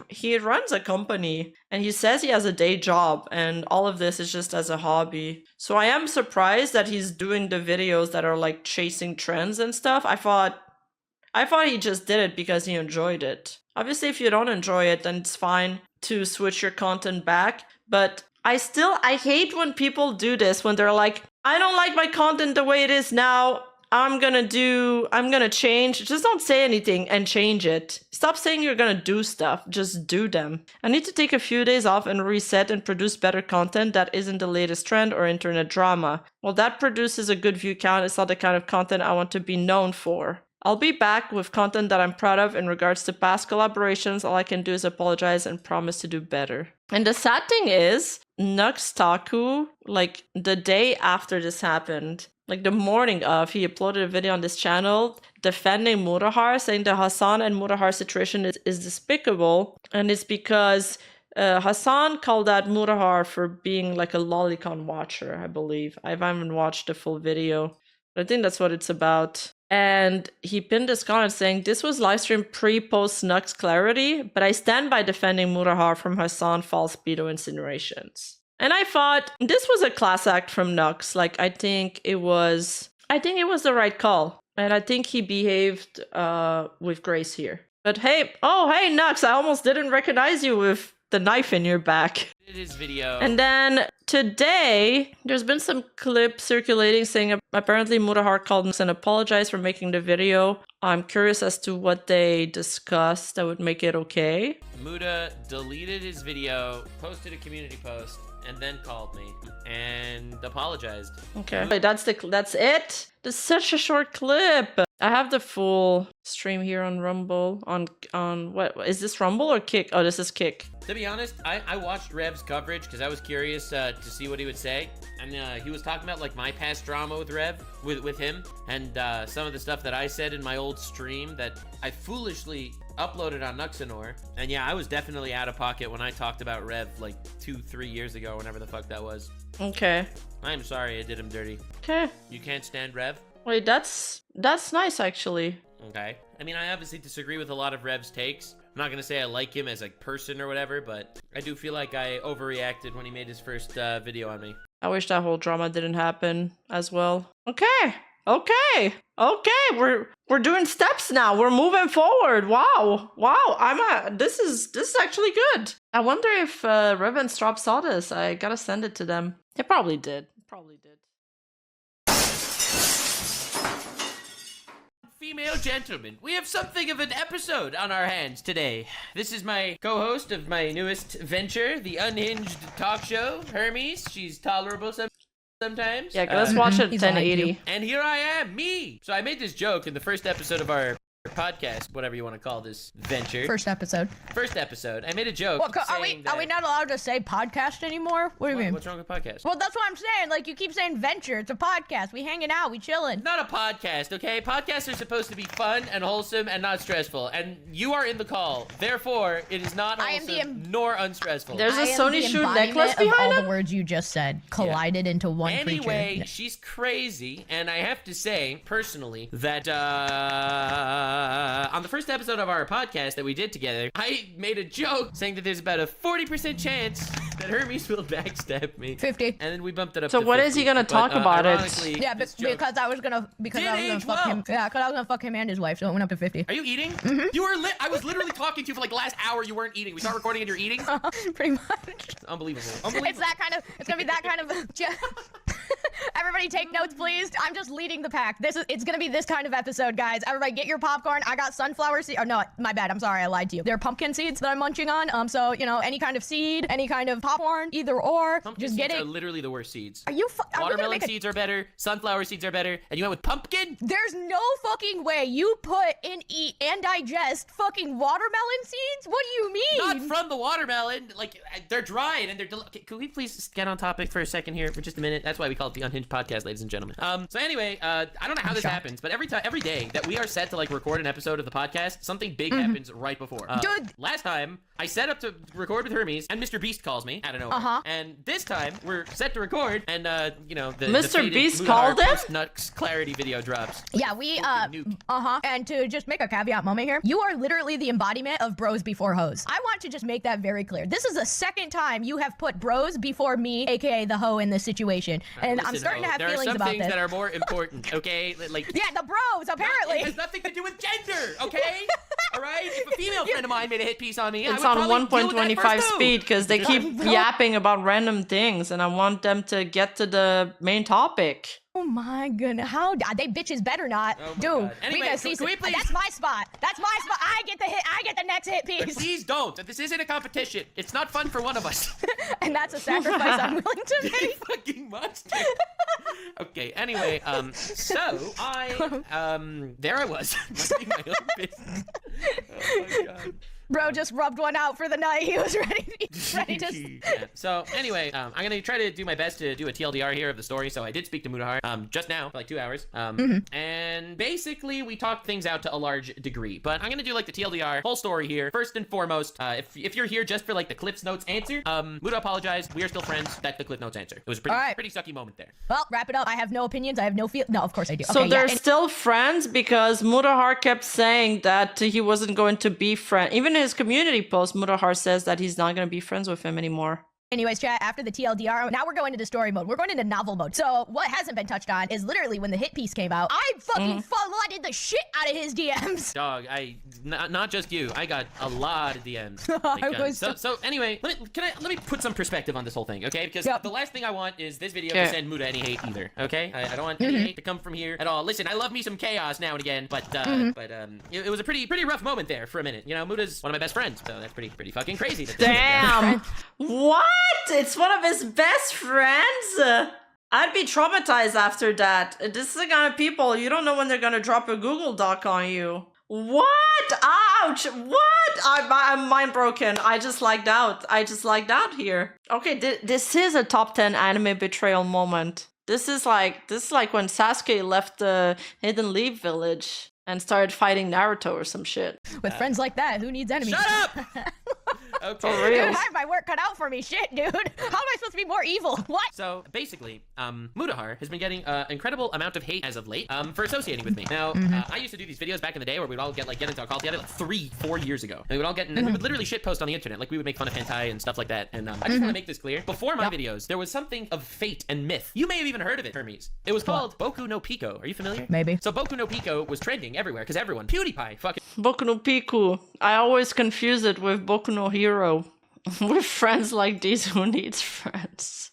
he runs a company, and he says he has a day job, and all of this is just as a hobby. So I am surprised that he's doing the videos that are like chasing trends and stuff. I thought he just did it because he enjoyed it. Obviously, if you don't enjoy it, then it's fine to switch your content back, but I hate when people do this, when they're like, I don't like my content the way it is now. I'm gonna change. Just don't say anything and change it. Stop saying you're gonna do stuff. Just do them. I need to take a few days off and reset and produce better content that isn't the latest trend or internet drama. While that produces a good view count, it's not the kind of content I want to be known for. I'll be back with content that I'm proud of in regards to past collaborations. All I can do is apologize and promise to do better. And the sad thing is, Nux Taku, like the day after this happened, like the morning of, he uploaded a video on this channel defending Mutahar, saying the Hassan and Mutahar situation is despicable. And it's because Hassan called out Mutahar for being like a lolicon watcher, I believe. I haven't watched the full video, but I think that's what it's about. And he pinned this comment saying, this was livestream pre-post Nux clarity, but I stand by defending Mutahar from Hassan false pedo insinuations. And I thought this was a class act from Nux. Like, I think it was the right call. And I think he behaved with grace here. But hey, oh hey Nux, I almost didn't recognize you with the knife in your back. His video. And then today, there's been some clips circulating saying apparently Mutahar called us and apologized for making the video. I'm curious as to what they discussed that would make it okay. Muta deleted his video, posted a community post, and then called me and apologized. Okay, wait, that's it. That's such a short clip. I have the full stream here on Rumble. On what is this, Rumble or Kick? Oh, this is Kick. To be honest, I watched Rev's coverage because I was curious to see what he would say, and he was talking about like my past drama with Rev, with him, and some of the stuff that I said in my old stream that I foolishly uploaded on Nuxanor. And yeah, I was definitely out of pocket when I talked about Rev like 2-3 years ago, whenever the fuck that was. Okay. I'm sorry I did him dirty. Okay. You can't stand Rev? Wait, that's nice actually. Okay. I mean, I obviously disagree with a lot of Rev's takes. I'm not gonna say I like him as a person or whatever, but I do feel like I overreacted when he made his first video on me. I wish that whole drama didn't happen as well. Okay. We're doing steps now. We're moving forward. Wow. This is actually good. I wonder if Rev and Strop saw this. I gotta send it to them. They probably did. Female gentlemen, we have something of an episode on our hands today. This is my co-host of my newest venture, the Unhinged talk show, Hermes. She's tolerable sometimes. Yeah, let's watch it 1080. And here I am, me. So I made this joke in the first episode of our podcast, whatever you want to call this venture. First episode. I made a joke. What, are we not allowed to say podcast anymore? What do you mean? What's wrong with podcast? Well, that's what I'm saying. Like, you keep saying venture. It's a podcast. We hanging out. We chilling. Not a podcast, okay? Podcasts are supposed to be fun and wholesome and not stressful. And you are in the call. Therefore, it is not wholesome nor unstressful. There's a Sony shoe necklace of behind all it? the words you just said collided into one creature. Anyway, she's crazy. And I have to say, personally, that on the first episode of our podcast that we did together, I made a joke saying that there's about a 40% chance that Hermes will backstab me. 50. And then we bumped it up So to what 50. is he gonna talk about it? Yeah, because I was gonna fuck him. Yeah, because I was gonna fuck him and his wife, so it went up to 50. Are you eating? You were I was literally talking to you for like the last hour. You weren't eating. We start recording and you're eating. Pretty much. It's unbelievable. It's that kind of. It's gonna be that kind of. Everybody take notes, please. I'm just leading the pack. It's gonna be this kind of episode, guys. Everybody get your popcorn. I got sunflower seeds. Oh no, my bad. I'm sorry. I lied to you. They're pumpkin seeds that I'm munching on. So you know, any kind of seed, any kind of popcorn, either or. Pumpkin just seeds get it. are literally the worst seeds. Are you? Watermelon seeds are better. Sunflower seeds are better. And you went with pumpkin? There's no fucking way you put and eat and digest fucking watermelon seeds. What do you mean? Not from the watermelon. Like they're dried and they're. Can we please get on topic for a second here for just a minute? That's why we call it the Unhinged Podcast, ladies and gentlemen. So anyway, I don't know how this happens, but every day that we are set to like record an episode of the podcast, something big happens right before. Dude. Last time I set up to record with Hermes, and Mr. Beast calls me out of nowhere. And this time we're set to record, and you know the Mr. Beast Mutahar called him? Nux clarity video drops. Yeah, we and to just make a caveat moment here, you are literally the embodiment of bros before hoes. I want to just make that very clear. This is the second time you have put bros before me, aka the hoe, in this situation, and Listen, I'm starting to have there feelings are some about things this. that are more important, okay? Like Yeah, the bros apparently. It has nothing to do with gender, okay? All right. If a female friend of mine made a hit piece on me, It's I on would probably deal with that 1.25 first, too. speed because they keep yapping about random things, and I want them to get to the main topic. Oh my goodness, how they bitches better not. Oh my Dude, God. Anyway, we gonna see can we please- That's my spot. That's my spot. I get the hit. I get the next hit piece. Please don't. This isn't a competition. It's not fun for one of us. And that's a sacrifice I'm willing to You make. fucking monster. Okay. Anyway, so there I was, minding my own business. Oh my God. Bro just rubbed one out for the night. He was ready to. Yeah. So anyway, I'm gonna try to do my best to do a TLDR here of the story. So I did speak to Mutahar just now for like 2 hours. And basically we talked things out to a large degree. But I'm gonna do like the TLDR whole story here. First and foremost, if you're here just for like the Cliff's Notes answer, Muta apologized. We are still friends. That's the Cliff Notes answer. It was a pretty sucky moment there. Well, wrap it up. I have no opinions. I have no feel. No, of course I do. So Okay, they're yeah, still friends because Mutahar kept saying that he wasn't going to be friend. Even in his community post, Mutahar says that he's not going to be friends with him anymore. Anyways, chat, after the TLDR, now we're going into story mode. We're going into novel mode. So what hasn't been touched on is literally when the hit piece came out, I fucking flooded the shit out of his DMs. Dog, not just you. I got a lot of DMs. So anyway, let me put some perspective on this whole thing, okay? Because the last thing I want is this video to send Muta any hate either, okay? I don't want any hate to come from here at all. Listen, I love me some chaos now and again, but it was a pretty rough moment there for a minute. You know, Muta's one of my best friends, so that's pretty fucking crazy. Damn. What? It's one of his best friends? I'd be traumatized after that. This is the kind of people, you don't know when they're gonna drop a Google Doc on you. What? Ouch! What? I'm mind broken. I just lagged out. Here. Okay, this is a top 10 anime betrayal moment. This is like when Sasuke left the Hidden Leaf village and started fighting Naruto or some shit. With friends like that, who needs enemies? Shut up! Okay. Dude, I have my work cut out for me. Shit, dude. How am I supposed to be more evil? What? So basically, Mutahar has been getting an incredible amount of hate as of late for associating with me. Now, I used to do these videos back in the day where we'd all get into a call together like 3-4 years ago. And we would all get and we would literally shit post on the internet. Like we would make fun of hentai and stuff like that. And I just want to make this clear. Before my videos, there was something of fate and myth. You may have even heard of it, Hermes. It was called Boku no Pico. Are you familiar? Maybe. So Boku no Pico was trending everywhere because everyone, PewDiePie, fucking Boku no Pico. I always confuse it with Boku no Hero. We're friends like these who needs friends.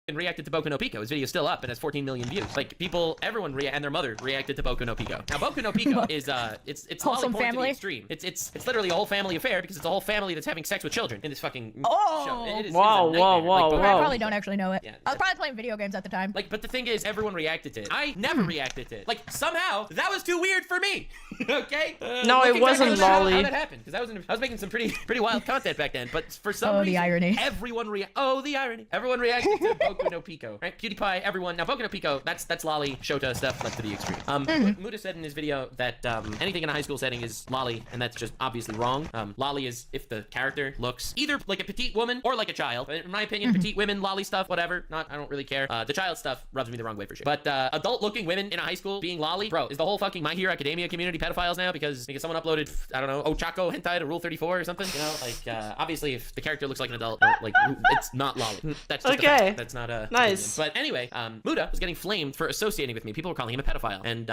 and reacted to Boku no Pico. His video's still up and has 14 million views. Like people, everyone and their mother reacted to Boku no Pico. Now Boku no Pico is it's wholesome lolly porn to family. the extreme. It's literally a whole family affair because it's a whole family that's having sex with children in this fucking show. It is a nightmare. I probably don't actually know it. Yeah. I was probably playing video games at the time. Like, but the thing is, everyone reacted to it. I never reacted to it. Like somehow that was too weird for me. Okay. No, it wasn't lolly. How that happened? Because I was making some pretty wild content back then. But for some reason, the irony. Everyone Everyone reacted to Boku no Pico. Right? PewDiePie, everyone. Now Boku no Pico, that's lolly Shota stuff left to the extreme. Muta said in his video that anything in a high school setting is lolly, and that's just obviously wrong. Lolly is if the character looks either like a petite woman or like a child. In my opinion, petite women, lolly stuff, whatever. I don't really care. The child stuff rubs me the wrong way for sure. But adult-looking women in a high school being lolly, bro, is the whole fucking My Hero Academia community pedophiles now because someone uploaded, I don't know, Ochako hentai to Rule 34 or something. You know, like obviously if the character looks like an adult, like it's not lolly. That's just okay. That's not a nice. Opinion. But anyway, Muta was getting flamed for associating with me. People were calling him a pedophile, and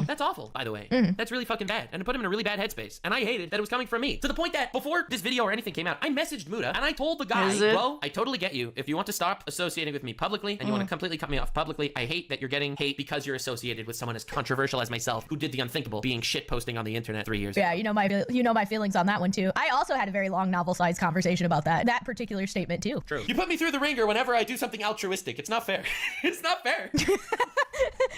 that's awful. By the way, that's really fucking bad, and it put him in a really bad headspace. And I hated that it was coming from me to the point that before this video or anything came out, I messaged Muta and I told the guy, bro, I totally get you. If you want to stop associating with me publicly and you want to completely cut me off publicly, I hate that you're getting hate because you're associated with someone as controversial as myself who did the unthinkable, being shit posting on the internet 3 years ago. Yeah, you know my feelings on that one too. I also had a very long novel-sized conversation about that particular statement too. True. You put me through the ringer whenever I do something altruistic. It's not fair. It's not fair.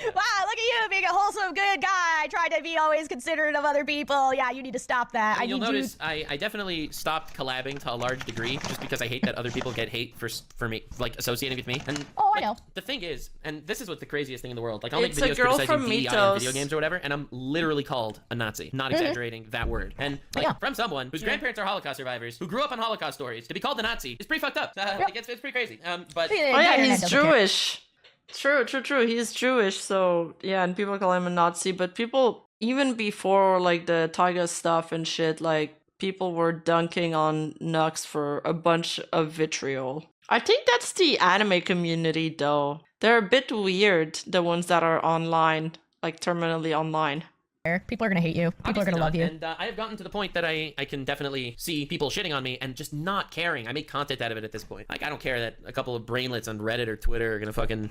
Wow, look at you being a wholesome, good guy. Trying to be always considerate of other people. Yeah, you need to stop that. And you'll notice I definitely stopped collabing to a large degree just because I hate that other people get hate for me, like associating with me. And I know. The thing is, and this is what the craziest thing in the world. Like I'll make It's videos a girl criticizing from DEI Mitos. in video games or whatever, and I'm literally called a Nazi. Not exaggerating that word. And like from someone whose grandparents are Holocaust survivors, who grew up on Holocaust stories, to be called a Nazi is pretty fucked up. Like, it's pretty crazy. But he's Jewish. True. He's Jewish, so yeah, and people call him a Nazi, but people, even before like the Taiga stuff and shit, like people were dunking on Nux for a bunch of vitriol. I think that's the anime community though. They're a bit weird, the ones that are online, like terminally online. People are gonna hate you. People are gonna love you. And I have gotten to the point that I can definitely see people shitting on me and just not caring. I make content out of it at this point. Like I don't care that a couple of brainlets on Reddit or Twitter are gonna fucking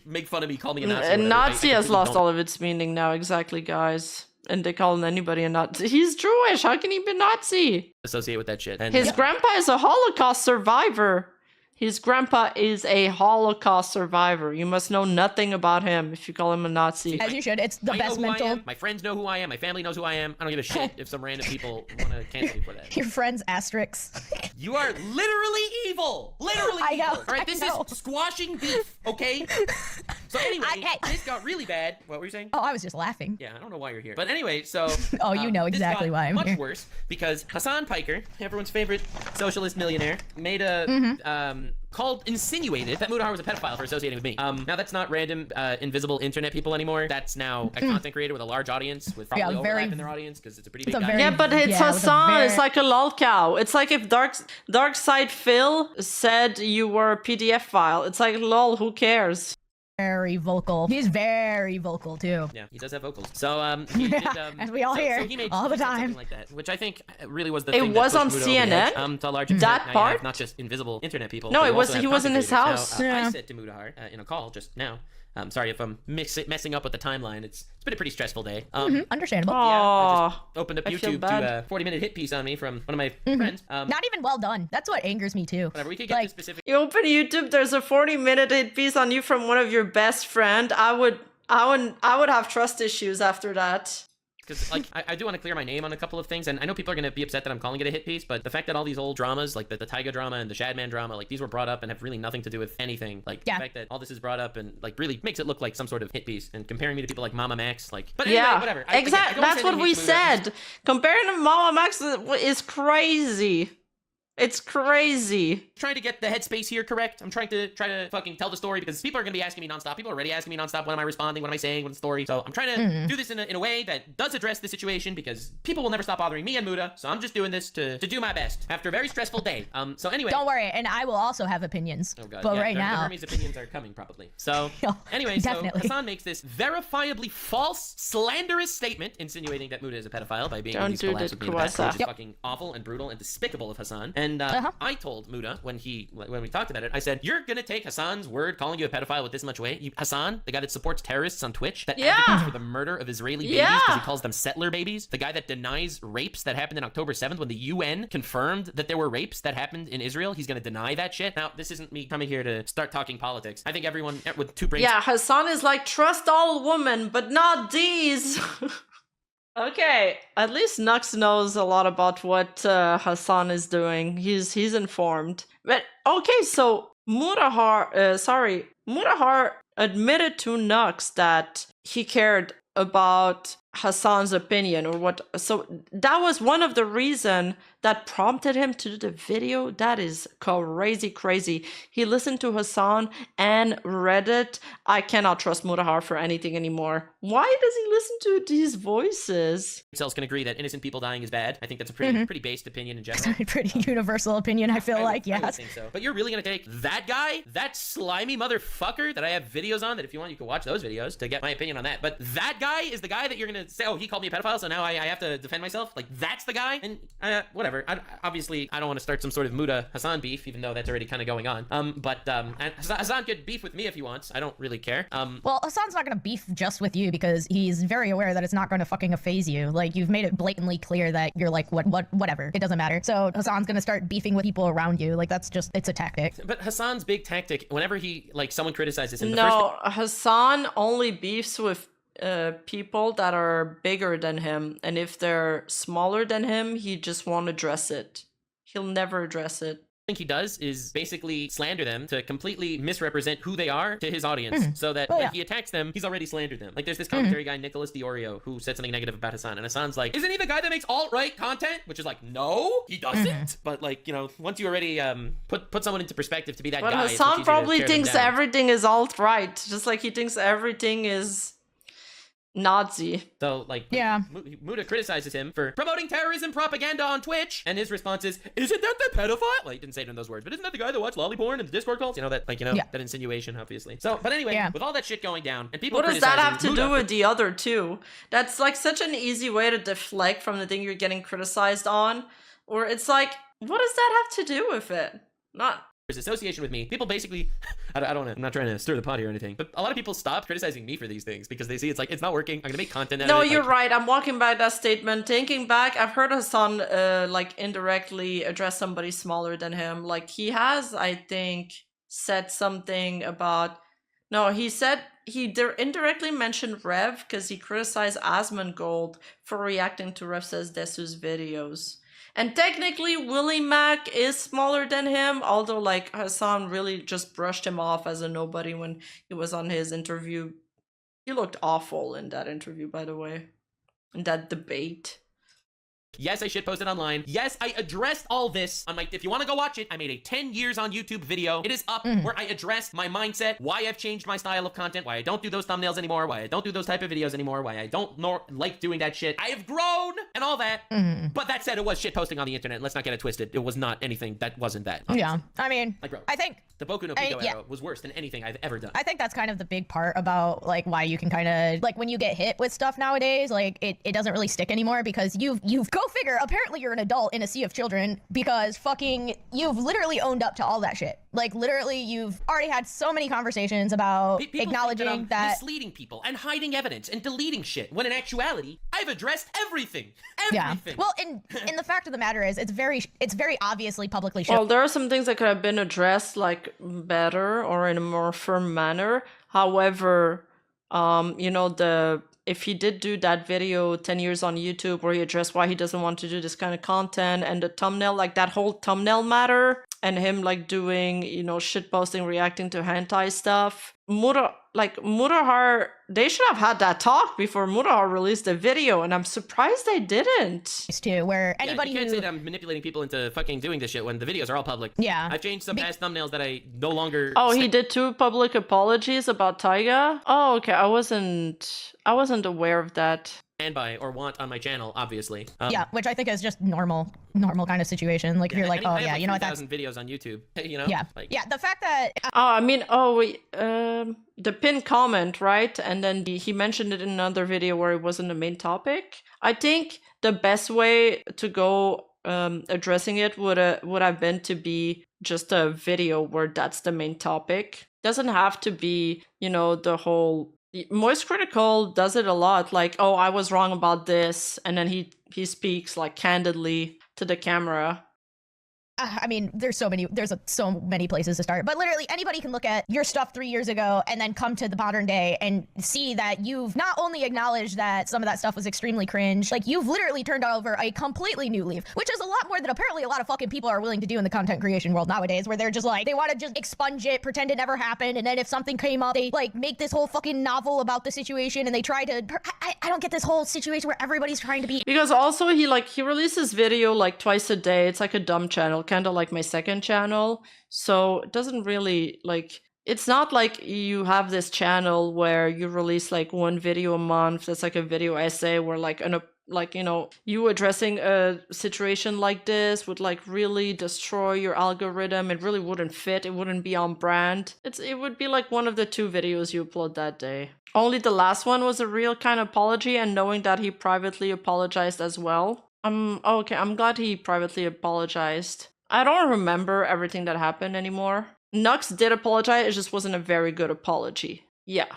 make fun of me, call me a Nazi. Nazi has lost all of its meaning now, exactly, guys. And they call anybody a Nazi. He's Jewish. How can he be Nazi? Associate with that shit. And his grandpa is a Holocaust survivor. His grandpa is a Holocaust survivor. You must know nothing about him if you call him a Nazi. As you should. It's the best mental. My friends know who I am. My family knows who I am. I don't give a shit if some random people want to cancel me for that. Your friends asterisks. You are literally evil. Literally I know. evil. All right, this is squashing beef, okay? So anyway, this got really bad. What were you saying? Oh, I was just laughing. Yeah, I don't know why you're here. But anyway, so... Oh, you know exactly why I'm much here. Worse because Hassan Piker, everyone's favorite socialist millionaire, made a insinuated that Mutahar was a pedophile for associating with me. Now that's not random, invisible internet people anymore. That's now a content creator with a large audience, with probably overlap in their audience, because it's a pretty big guy. Yeah, but it's Hassan. It's like a lol cow. It's like if Dark Side Phil said you were a PDF file. It's like lol. Who cares? Very vocal. He's very vocal too. Yeah, he does have vocals. So he did, as we all hear so he made all the time. something like that, which I think really was the It thing was that on pushed Muta over the edge, CNN. to a large extent. That Now you part? have not just invisible internet people. No, but it you was. also have He was in his content house. creators. Now, Yeah. I said to Mutahar in a call just now. Sorry if I'm messing up with the timeline. It's been a pretty stressful day. Understandable. I just opened up I feel YouTube bad. to a 40-minute hit piece on me from one of my friends. Not even well done. That's what angers me too. Whatever, we could get Like- to specific. You open YouTube. There's a 40-minute hit piece on you from one of your best friend. I would have trust issues after that. Because like I do want to clear my name on a couple of things, and I know people are going to be upset that I'm calling it a hit piece, but the fact that all these old dramas, like the Taiga drama and the Shadman drama, like these were brought up and have really nothing to do with anything. Like the fact that all this is brought up and like really makes it look like some sort of hit piece, and comparing me to people like Mama Max, like. But anyway, Yeah, whatever. exactly. That's what we said. Comparing to Mama Max is crazy. It's crazy. Trying to get the headspace here correct. I'm trying to fucking tell the story because people are going to be asking me nonstop. People are already asking me nonstop. When am I responding? What am I saying? What's the story? So I'm trying to do this in a way that does address the situation because people will never stop bothering me and Muta. So I'm just doing this to do my best after a very stressful day. So anyway. Don't worry, and I will also have opinions. Oh God. But Yeah, right the now, Hermes opinions are coming probably. So Oh, anyway, so definitely. Hassan makes this verifiably false, slanderous statement insinuating that Muta is a pedophile by being in Don't these do collabs the with me in the past, which is Kwasa. fucking awful and brutal and despicable of Hassan. And I told Muta when we talked about it, I said, you're gonna take Hassan's word calling you a pedophile with this much weight? Hassan, the guy that supports terrorists on Twitch, that advocates for the murder of Israeli babies because he calls them settler babies, the guy that denies rapes that happened in October 7th when the UN confirmed that there were rapes that happened in Israel, he's gonna deny that shit. Now, this isn't me coming here to start talking politics. I think everyone with two brains. Yeah, Hassan is like, trust all women, but not these. Okay, at least Nux knows a lot about what Hassan is doing. He's informed. But okay, so Mutahar admitted to Nux that he cared about Hassan's opinion or what. So that was one of the reason that prompted him to do the video. That is crazy. He listened to Hassan and read it. I cannot trust Mutahar for anything anymore. Why does he listen to these voices? Cells can agree that innocent people dying is bad. I think that's a pretty based opinion in general. pretty universal opinion, I feel I like, would yes. think so. But you're really gonna take that guy, that slimy motherfucker that I have videos on, that if you want you can watch those videos to get my opinion on that. But that guy is the guy that you're gonna say, oh, he called me a pedophile, so now I have to defend myself? Like, that's the guy? And whatever. Obviously, I don't want to start some sort of Muta Hassan beef, even though that's already kind of going on. But Hassan could beef with me if he wants. I don't really care. Well, Hassan's not gonna beef just with you because he's very aware that it's not gonna fucking phase you. Like, you've made it blatantly clear that you're like, whatever. It doesn't matter. So Hassan's gonna start beefing with people around you. Like, that's just, it's a tactic. But Hassan's big tactic, whenever he, like, someone criticizes him, No, Hassan only beefs with people that are bigger than him, and if they're smaller than him, he just won't address it. He'll never address it. thing he does is basically slander them to completely misrepresent who they are to his audience, so that when he attacks them, he's already slandered them. Like, there's this commentary guy, Nicholas Diorio, who said something negative about Hassan, and Hassan's like, isn't he the guy that makes alt-right content? Which is like, no, he doesn't. But like, you know, once you already put someone into perspective to be that But guy, it's much Hassan easier to probably tear them thinks down. everything is alt-right, just like he thinks everything is Nazi. So, like, Muta criticizes him for promoting terrorism propaganda on Twitch, and his response is, isn't that the pedophile? Well, he didn't say it in those words, but isn't that the guy that watched lolly porn and the Discord calls? You know, that, like, you know, that insinuation, obviously. So, but anyway, with all that shit going down, and people What does that have to criticizing do Muta with the other two? That's, like, such an easy way to deflect from the thing you're getting criticized on, or it's like, what does that have to do with it? Not... his association with me, people basically, I don't know, I'm not trying to stir the pot here or anything, but a lot of people stop criticizing me for these things because they see it's like, it's not working, I'm gonna make content out No, of it. you're like, right. I'm walking back that statement. Thinking back, I've heard Hassan like indirectly address somebody smaller than him. Like he has, I think, said something about. No, he said he indirectly mentioned Rev because he criticized Asmongold for reacting to Rev Says Desu's videos. And technically, Willie Mac is smaller than him, although like Hassan really just brushed him off as a nobody when he was on his interview. He looked awful in that interview, by the way, in that debate. Yes, I shitposted online. Yes, I addressed all this on my, if you want to go watch it, I made a 10 years on YouTube video. It is up where I addressed my mindset, why I've changed my style of content, why I don't do those thumbnails anymore, why I don't do those type of videos anymore, why I don't like doing that shit. I have grown and all that. But that said, it was shitposting on the internet. Let's not get it twisted. It was not anything that wasn't that. Honestly. Yeah, I mean, Like, bro, I think the Boku no Pico era was worse than anything I've ever done. I think that's kind of the big part about like why you can kind of like when you get hit with stuff nowadays, like it doesn't really stick anymore because you've go figure. Apparently you're an adult in a sea of children because fucking you've literally owned up to all that shit. Like literally you've already had so many conversations about People acknowledging think that I'm that misleading people and hiding evidence and deleting shit when in actuality I've addressed everything. yeah. Everything. Well, and the fact of the matter is it's very obviously publicly shown. Well, there are some things that could have been addressed like better or in a more firm manner. However, you know, if he did do that video 10 years on YouTube where he addressed why he doesn't want to do this kind of content and the thumbnail, like that whole thumbnail matter and him like doing, you know, shit posting, reacting to hentai stuff. Mutahar, they should have had that talk before Mutahar released the video, and I'm surprised they didn't. Too, where anybody you can't who say that I'm manipulating people into fucking doing this shit when the videos are all public. Yeah. I've changed some past thumbnails that I no longer. Oh, he did 2 public apologies about Taiga? Oh, okay. I wasn't aware of that. stand by or want on my channel, obviously. yeah, which I think is just normal kind of situation. Like, if you're like, I oh have yeah, like you know what, that's 3,000 videos on YouTube, you know? yeah, Like, yeah. The fact that The pinned comment, right? And then he mentioned it in another video where it wasn't the main topic. I think the best way to go addressing it would have been to be just a video where that's the main topic. Doesn't have to be, you know, the whole. Moist Critical does it a lot, like, oh, I was wrong about this, and then he speaks like candidly to the camera. I mean, there's so many places to start, but literally anybody can look at your stuff 3 years ago and then come to the modern day and see that you've not only acknowledged that some of that stuff was extremely cringe, like you've literally turned over a completely new leaf, which is a lot more than apparently a lot of fucking people are willing to do in the content creation world nowadays, where they're just like, they want to just expunge it, pretend it never happened, and then if something came up, they like make this whole fucking novel about the situation, and they try to, I don't get this whole situation where everybody's trying to be. Because also he releases video like twice a day. It's like a dumb channel, kind of like my second channel, so it doesn't really like, it's not like you have this channel where you release like one video a month that's like a video essay where like you know, you addressing a situation like this would like really destroy your algorithm. It really wouldn't fit, it wouldn't be on brand. It would be like one of the 2 videos you upload that day. Only the last one was a real kind of apology, and knowing that he privately apologized as well. Okay, I'm glad he privately apologized. I don't remember everything that happened anymore. Nux did apologize, it just wasn't a very good apology. Yeah.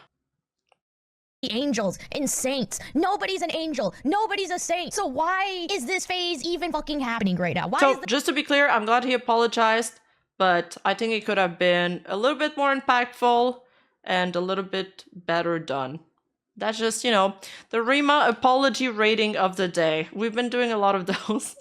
Angels and saints. Nobody's an angel. Nobody's a saint. So why is this phase even fucking happening right now? So just to be clear, I'm glad he apologized, but I think it could have been a little bit more impactful and a little bit better done. That's just, you know, the Rima apology rating of the day. We've been doing a lot of those.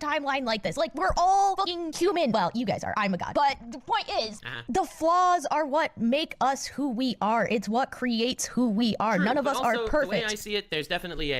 Timeline like this, like we're all fucking human. Well, you guys are, I'm a god, but the point is the flaws are what make us who we are. It's what creates who we are. True, none of us are perfect. The way I see it, there's definitely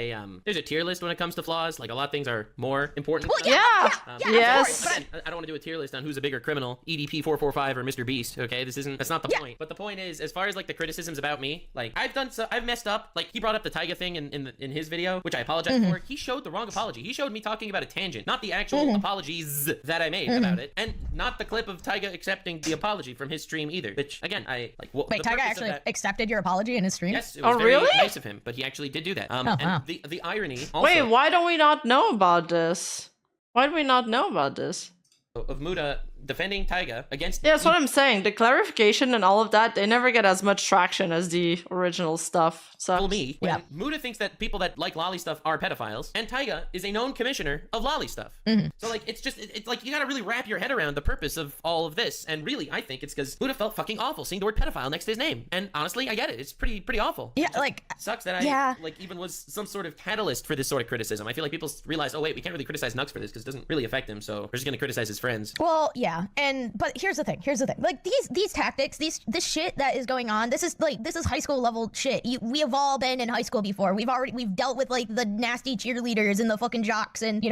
there's a tier list when it comes to flaws. Like, a lot of things are more important. Well, yeah, yes. Of course, I don't want to do a tier list on who's a bigger criminal, EDP 445 or Mr. Beast. Okay, that's not the point. But the point is, as far as like the criticisms about me, like I've messed up. Like, he brought up the Taiga thing in his video, which I apologize for. He showed the wrong apology. He showed me talking about a tangent, not the actual apologies that I made about it, and not the clip of Taiga accepting the apology from his stream either. Which, again, I like. Wait, Taiga actually accepted your apology in his stream? Yes, it was very nice of him, but he actually did do that. And the irony. Also, wait, why don't we not know about this? Why do we not know about this? Of Muta defending Taiga against. Yeah, that's what I'm saying. The clarification and all of that, they never get as much traction as the original stuff. So Tell me, when Muta thinks that people that like lolly stuff are pedophiles, and Taiga is a known commissioner of lolly stuff. So like, it's like you gotta really wrap your head around the purpose of all of this. And really, I think it's because Muta felt fucking awful seeing the word pedophile next to his name. And honestly, I get it. It's pretty awful. Yeah, like sucks that I like even was some sort of catalyst for this sort of criticism. I feel like people realize, oh wait, we can't really criticize Nux for this because it doesn't really affect him. So we're just gonna criticize his friends. Well, yeah. Yeah, but here's the thing. Like these tactics, this shit that is going on. This is high school level shit. We have all been in high school before. We've dealt with like the nasty cheerleaders and the fucking jocks, and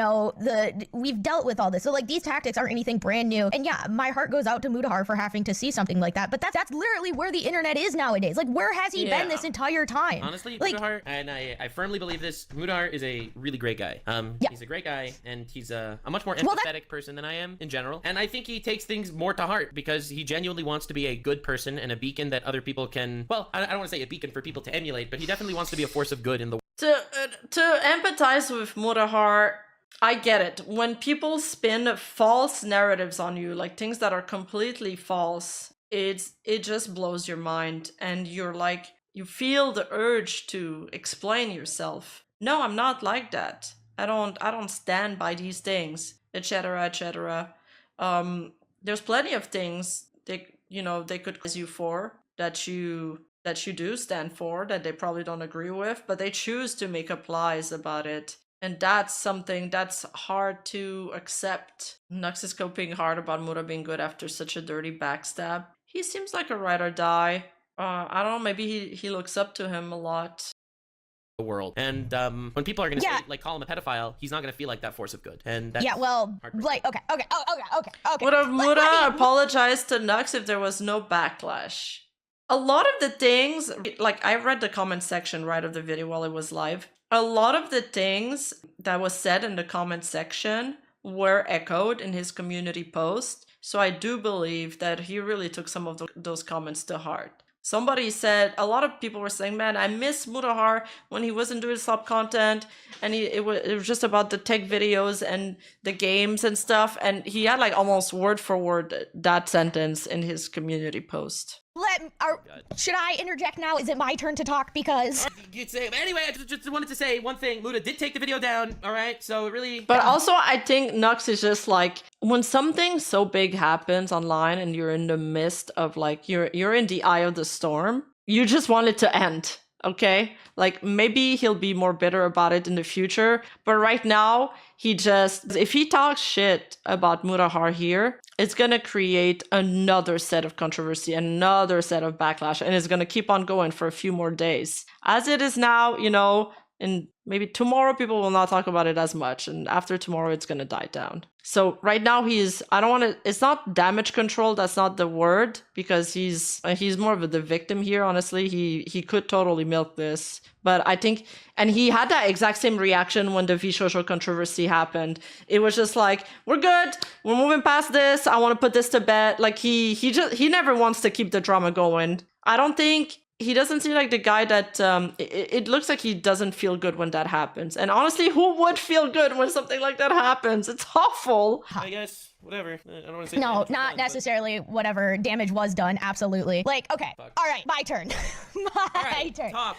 we've dealt with all this. So like these tactics aren't anything brand new. And yeah, my heart goes out to Mutahar for having to see something like that. But that's literally where the internet is nowadays. Like where has he been this entire time? Honestly, like, Mutahar, and I firmly believe this. Mutahar is a really great guy. He's a great guy, and he's a much more empathetic person than I am in general. And I think he takes things more to heart because he genuinely wants to be a good person and a beacon that other people can. Well, I don't want to say a beacon for people to emulate, but he definitely wants to be a force of good in the world. To empathize with Mutahar, I get it. When people spin false narratives on you, like things that are completely false, it just blows your mind, and you're like, you feel the urge to explain yourself. No, I'm not like that. I don't stand by these things, etc., etc. There's plenty of things they could accuse you for that you do stand for that they probably don't agree with, but they choose to make up lies about it. And that's something that's hard to accept. Nux is coping hard about Muta being good after such a dirty backstab. He seems like a ride or die. I don't know, maybe he looks up to him a lot. The world. And when people are going to say, like, call him a pedophile, he's not going to feel like that force of good. And that's like, okay. Would have Muta apologized to Nux if there was no backlash? A lot of the things, like, I read the comment section right of the video while it was live. A lot of the things that was said in the comment section were echoed in his community post. So I do believe that he really took some of those comments to heart. Somebody said, a lot of people were saying, man, I miss Mutahar when he wasn't doing sub content, and it was just about the tech videos and the games and stuff, and he had like almost word for word that sentence in his community post. Should I interject now? Is it my turn to talk? Because anyway, I just wanted to say one thing. Muta did take the video down, all right? So it really... But also, I think Nux is just like, when something so big happens online and you're in the midst of like, you're in the eye of the storm, you just want it to end, okay? Like, maybe he'll be more bitter about it in the future, but right now, if he talks shit about Mutahar here, it's gonna create another set of controversy, another set of backlash, and it's gonna keep on going for a few more days. As it is now, and maybe tomorrow people will not talk about it as much, and after tomorrow it's gonna die down. So right now it's not damage control, that's not the word, because he's more of the victim here, honestly. He could totally milk this. But I think, and he had that exact same reaction when the V-Social controversy happened. It was just like, we're good, we're moving past this, I want to put this to bed. Like he never wants to keep the drama going. I don't think, he doesn't seem like the guy that, it looks like he doesn't feel good when that happens. And honestly, who would feel good when something like that happens? It's awful. I guess, whatever. I don't want to say... No, not necessarily whatever. Damage was done, absolutely. Like, okay, all right, my turn. My turn. Now,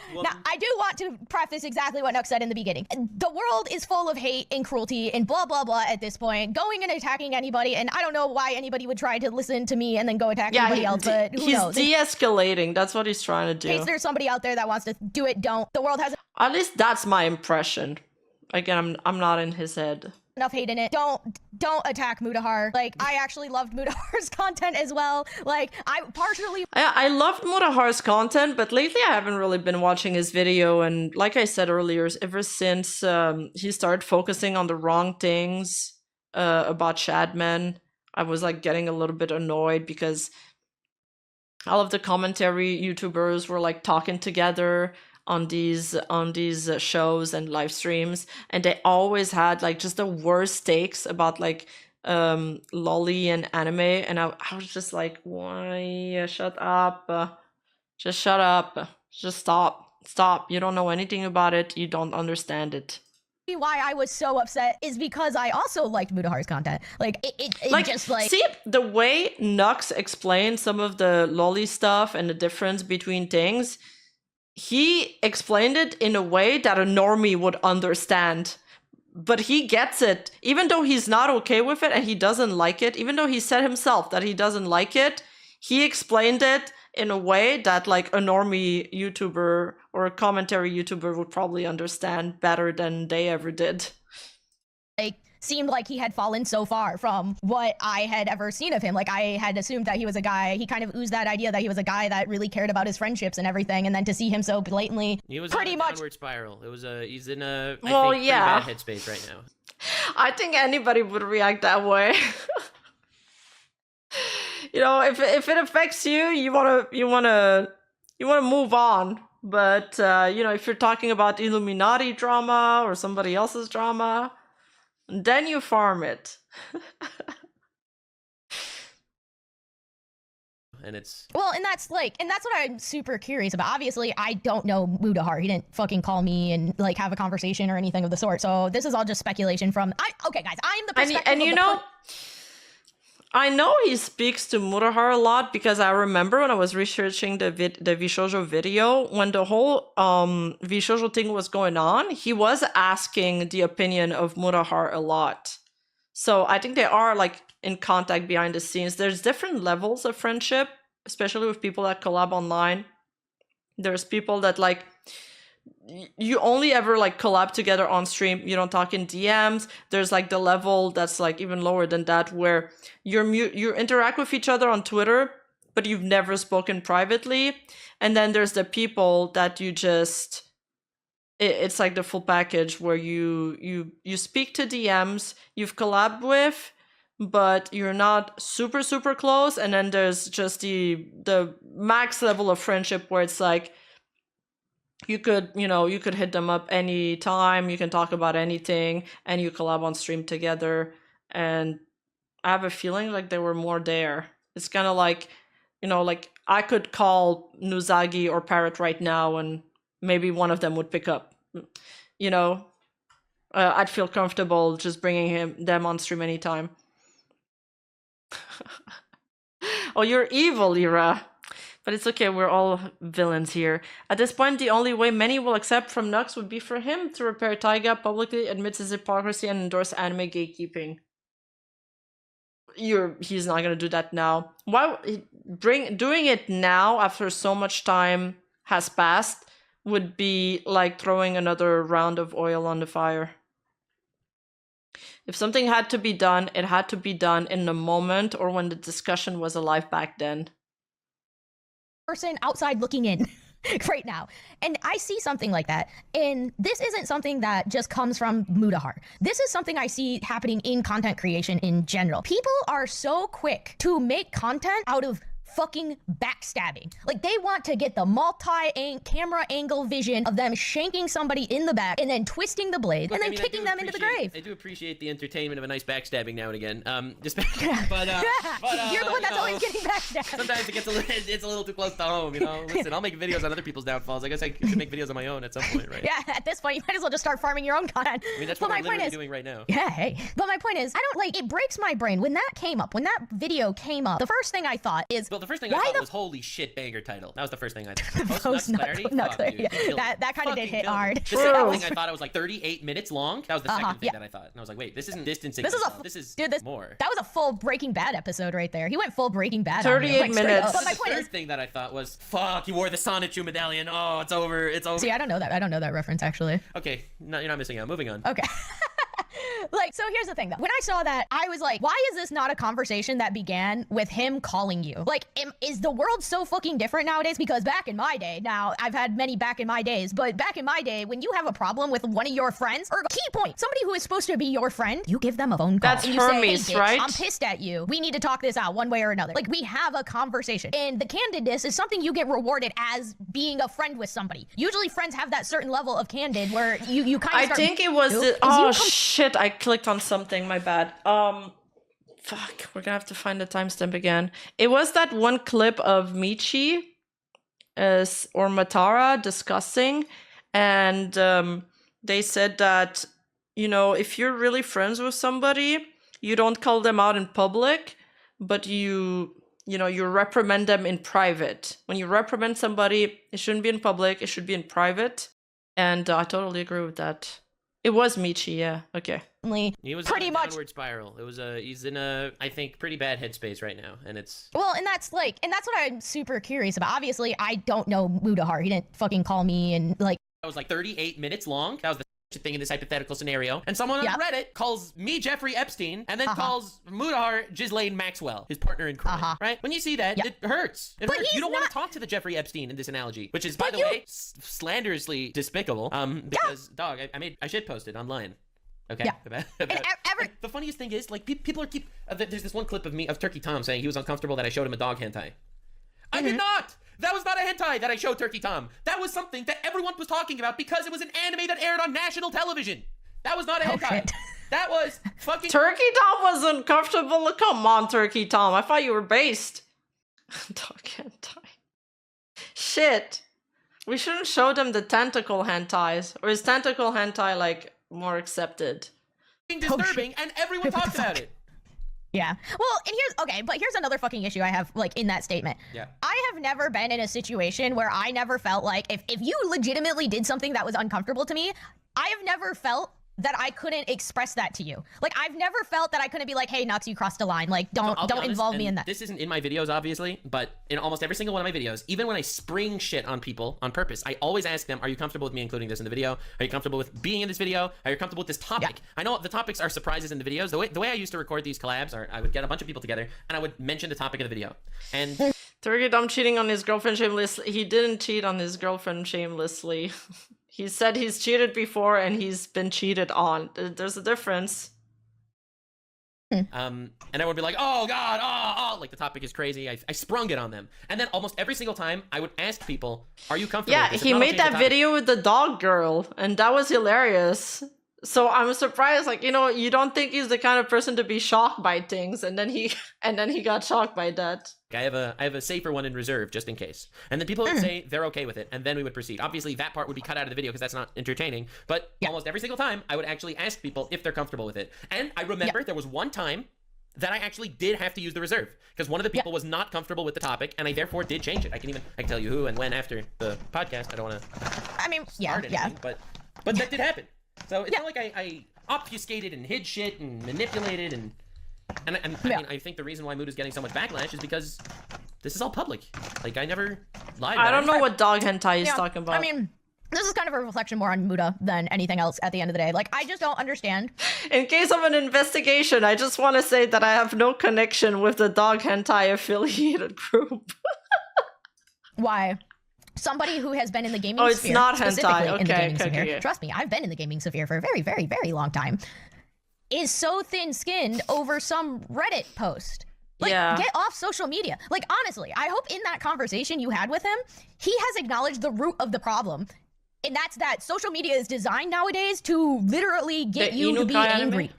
I do want to preface exactly what Nux said in the beginning. The world is full of hate and cruelty and blah, blah, blah at this point. Going and attacking anybody, and I don't know why anybody would try to listen to me and then go attack anybody else, but who knows? He's de-escalating. That's what he's trying to do. In case there's somebody out there that wants to do it, don't. The world has... At least that's my impression. Again, I'm not in his head. Enough hate in it. Don't attack Mutahar. Like, I actually loved Mutahar's content as well. Like, I loved Mutahar's content, but lately I haven't really been watching his video. And like I said earlier, ever since he started focusing on the wrong things about Shadman, I was like getting a little bit annoyed because all of the commentary YouTubers were like talking together on these shows and live streams, and they always had like just the worst takes about like lolly and anime, and I was just like, why? Shut up, just shut up, just stop. You don't know anything about it, you don't understand it. Why I was so upset is because I also liked Mutahar's content. Like it just like, see the way Nux explained some of the lolly stuff and the difference between things. He explained it in a way that a normie would understand, but he gets it. Even though he's not okay with it and he doesn't like it, even though he said himself that he doesn't like it, he explained it in a way that like a normie YouTuber or a commentary YouTuber would probably understand better than they ever did. Like, seemed like he had fallen so far from what I had ever seen of him. Like, I had assumed that he was a guy, he kind of oozed that idea that he was a guy that really cared about his friendships and everything, and then to see him so blatantly, he was pretty on a much downward spiral. It was a he's in a Well, pretty yeah. bad headspace right now. I think anybody would react that way. You know, if it affects you, you wanna move on. But you know, if you're talking about Illuminati drama or somebody else's drama, then you farm it. And it's well, and that's what I'm super curious about. Obviously, I don't know Mutahar. He didn't fucking call me and like have a conversation or anything of the sort. So this is all just speculation from. Okay, guys, I'm the perspective And of you the know, I know he speaks to Mutahar a lot because I remember when I was researching the Vshoujo video, when the whole Vshoujo thing was going on, he was asking the opinion of Mutahar a lot. So I think they are like in contact behind the scenes. There's different levels of friendship, especially with people that collab online. There's people that like you only ever like collab together on stream. You don't talk in DMs. There's like the level that's like even lower than that, where you interact with each other on Twitter, but you've never spoken privately. And then there's the people that you just it's like the full package where you speak to DMs, you've collabed with, but you're not super close. And then there's just the max level of friendship where it's like you could hit them up anytime, you can talk about anything, and you collab on stream together. And I have a feeling like there were more there. It's kind of like, you know, like I could call Nuzagi or Parrot right now and maybe one of them would pick up, you know. I'd feel comfortable just bringing them on stream anytime. Oh, you're evil, Lyra. But it's okay, we're all villains here. At this point, the only way many will accept from Nux would be for him to repair Taiga, publicly admits his hypocrisy, and endorse anime gatekeeping. He's not gonna do that now. Why doing it now after so much time has passed would be like throwing another round of oil on the fire. If something had to be done, it had to be done in the moment or when the discussion was alive back then. person outside looking in right now, and I see something like that, and this isn't something that just comes from Mutahar. This is something I see happening in content creation in general. People are so quick to make content out of fucking backstabbing. Like, they want to get the multi-camera angle vision of them shanking somebody in the back and then twisting the blade and then kicking them into the grave. I do appreciate the entertainment of a nice backstabbing now and again. But You're the one that's always getting backstabbed. Sometimes it's a little too close to home, you know. Listen, I'll make videos on other people's downfalls. I guess I should make videos on my own at some point, right? Yeah, at this point, you might as well just start farming your own content. I mean, that's what we're literally doing right now. Yeah, hey. But my point is, I don't like, it breaks my brain. When that came up, when that video came up, the first thing I thought is, well, the first thing I thought was, holy shit, banger title. That was the first thing I thought. Post Nux Clarity. Yeah. That kind of did hit hard. The second thing I thought, it was like 38 minutes long. That was the second thing that I thought. And I was like, wait, this isn't distancing. This is more. That was a full Breaking Bad episode right there. He went full Breaking Bad. 38 minutes. But my point is, the third thing that I thought was, fuck, you wore the Sonichu medallion. Oh, it's over. It's over. See, I don't know that. I don't know that reference, actually. Okay, no, you're not missing out. Moving on. Okay. Like, so here's the thing though. When I saw that, I was like, why is this not a conversation that began with him calling you? Like, is the world so fucking different nowadays? Because back in my day, now I've had many back in my days, but back in my day, when you have a problem with one of your friends, or key point, somebody who is supposed to be your friend, you give them a phone call. That's and you Hermes, say, hey, bitch, right? I'm pissed at you. We need to talk this out one way or another. Like, we have a conversation. And the candidness is something you get rewarded as being a friend with somebody. Usually friends have that certain level of candid where you kind of I think it was oh shit, I clicked on something, my bad. Fuck, we're gonna have to find the timestamp again. It was that one clip of Michi or Matara discussing, and they said that, you know, if you're really friends with somebody, you don't call them out in public, but you reprimand them in private. When you reprimand somebody, it shouldn't be in public, it should be in private. And I totally agree with that. It was Michi, yeah. Okay. He was pretty on a much downward spiral. It was he's in a, I think, pretty bad headspace right now, and it's well, and that's what I'm super curious about. Obviously, I don't know Mutahar. He didn't fucking call me, and like that was like 38 minutes long. That was the thing in this hypothetical scenario, and someone on Reddit calls me Jeffrey Epstein, and then calls Mutahar Ghislaine Maxwell, his partner in crime, right? When you see that, it hurts. It hurts. You don't want to talk to the Jeffrey Epstein in this analogy, which is, by the way, slanderously despicable. Because, dog, I shit posted online. Okay. Yeah. The funniest thing is, like, people are there's this one clip of Turkey Tom saying he was uncomfortable that I showed him a dog hentai. I did not. That was not a hentai that I showed Turkey Tom. That was something that everyone was talking about because it was an anime that aired on national television. That was not a hentai. That was fucking... Turkey Tom was uncomfortable? Come on, Turkey Tom. I thought you were based. Dog hentai. Shit. We shouldn't show them the tentacle hentais. Or is tentacle hentai, like, more accepted? Disturbing, and everyone talks about it. Yeah. Well, and here's another fucking issue I have, like, in that statement. Yeah. I have never been in a situation where I never felt like if you legitimately did something that was uncomfortable to me, I have never felt that I couldn't express that to you. Like, I've never felt that I couldn't be like, hey, Nux, you crossed a line. Like, don't involve me in that. This isn't in my videos, obviously, but in almost every single one of my videos, even when I spring shit on people on purpose, I always ask them, are you comfortable with me including this in the video? Are you comfortable with being in this video? Are you comfortable with this topic? Yeah. I know the topics are surprises in the videos. The way I used to record these collabs, I would get a bunch of people together, and I would mention the topic of the video. And... Turkey Tom cheating on his girlfriend shamelessly. He didn't cheat on his girlfriend shamelessly. He said he's cheated before and he's been cheated on. There's a difference. And I would be like, oh God, oh, like the topic is crazy. I sprung it on them. And then almost every single time I would ask people, are you comfortable with this? He made that video with the dog girl and that was hilarious. So I'm surprised, like, you don't think he's the kind of person to be shocked by things, and then he got shocked by that. I have a safer one in reserve just in case. And then people would say they're okay with it, and then we would proceed. Obviously, that part would be cut out of the video because that's not entertaining. But almost every single time, I would actually ask people if they're comfortable with it. And I remember there was one time that I actually did have to use the reserve because one of the people was not comfortable with the topic, and I therefore did change it. I can tell you who and when after the podcast. I don't want to start anything, but that did happen. So it's not like I obfuscated and hid shit and manipulated and I mean, I think the reason why Mood is getting so much backlash is because this is all public. Like, I never lied about I don't know what dog hentai he's talking about. I mean, this is kind of a reflection more on Muda than anything else at the end of the day. Like, I just don't understand. In case of an investigation, I just want to say that I have no connection with the dog hentai affiliated group. Why? Somebody who has been in the gaming sphere. Oh, it's not hentai. In the gaming sphere. Trust me, I've been in the gaming sphere for a very, very, very long time. Is so thin-skinned over some Reddit post. Like, get off social media. Like, honestly, I hope in that conversation you had with him, he has acknowledged the root of the problem. And that's that social media is designed nowadays to literally get you to be angry.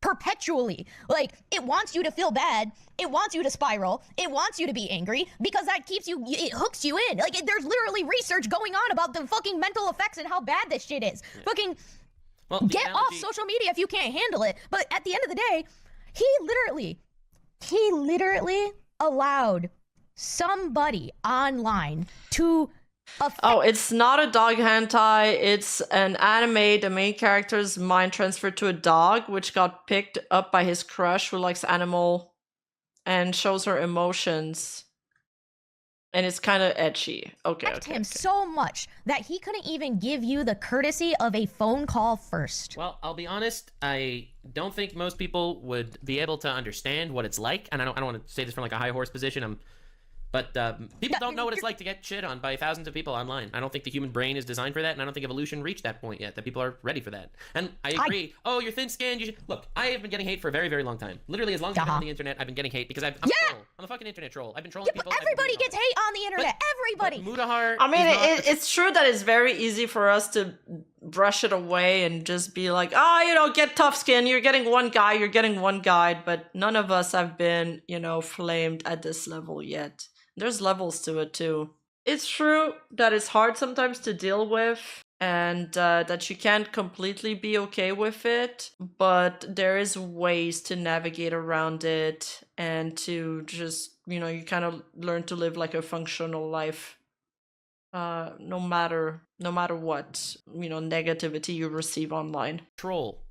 Perpetually. Like, it wants you to feel bad. It wants you to spiral. It wants you to be angry because that keeps you, it hooks you in. Like, there's literally research going on about the fucking mental effects and how bad this shit is. Fucking get off social media if you can't handle it. But at the end of the day, he literally allowed somebody online to it's not a dog hentai. It's an anime. The main character's mind transferred to a dog, which got picked up by his crush who likes animal and shows her emotions. And it's kind of etchy. Okay. Him so much that he couldn't even give you the courtesy of a phone call first. Well, I'll be honest. I don't think most people would be able to understand what it's like. And I don't want to say this from like a high horse position. But people don't know what it's like to get shit on by thousands of people online. I don't think the human brain is designed for that, and I don't think evolution reached that point yet, that people are ready for that. And I agree. Oh, you're thin-skinned. Look, I have been getting hate for a very, very long time. Literally, as long as I've been on the internet, I've been getting hate because I'm a troll. I'm a fucking internet troll. I've been trolling people. But everybody gets hate on the internet. Everybody. Mutahar. I mean, it's true that it's very easy for us to brush it away and just be like, get tough skin. You're getting one guy. You're getting one guide. But none of us have been, flamed at this level yet. There's levels to it too. It's true that it's hard sometimes to deal with and that you can't completely be okay with it, but there is ways to navigate around it and to just, you kind of learn to live like a functional life. No matter what, negativity you receive online. Troll.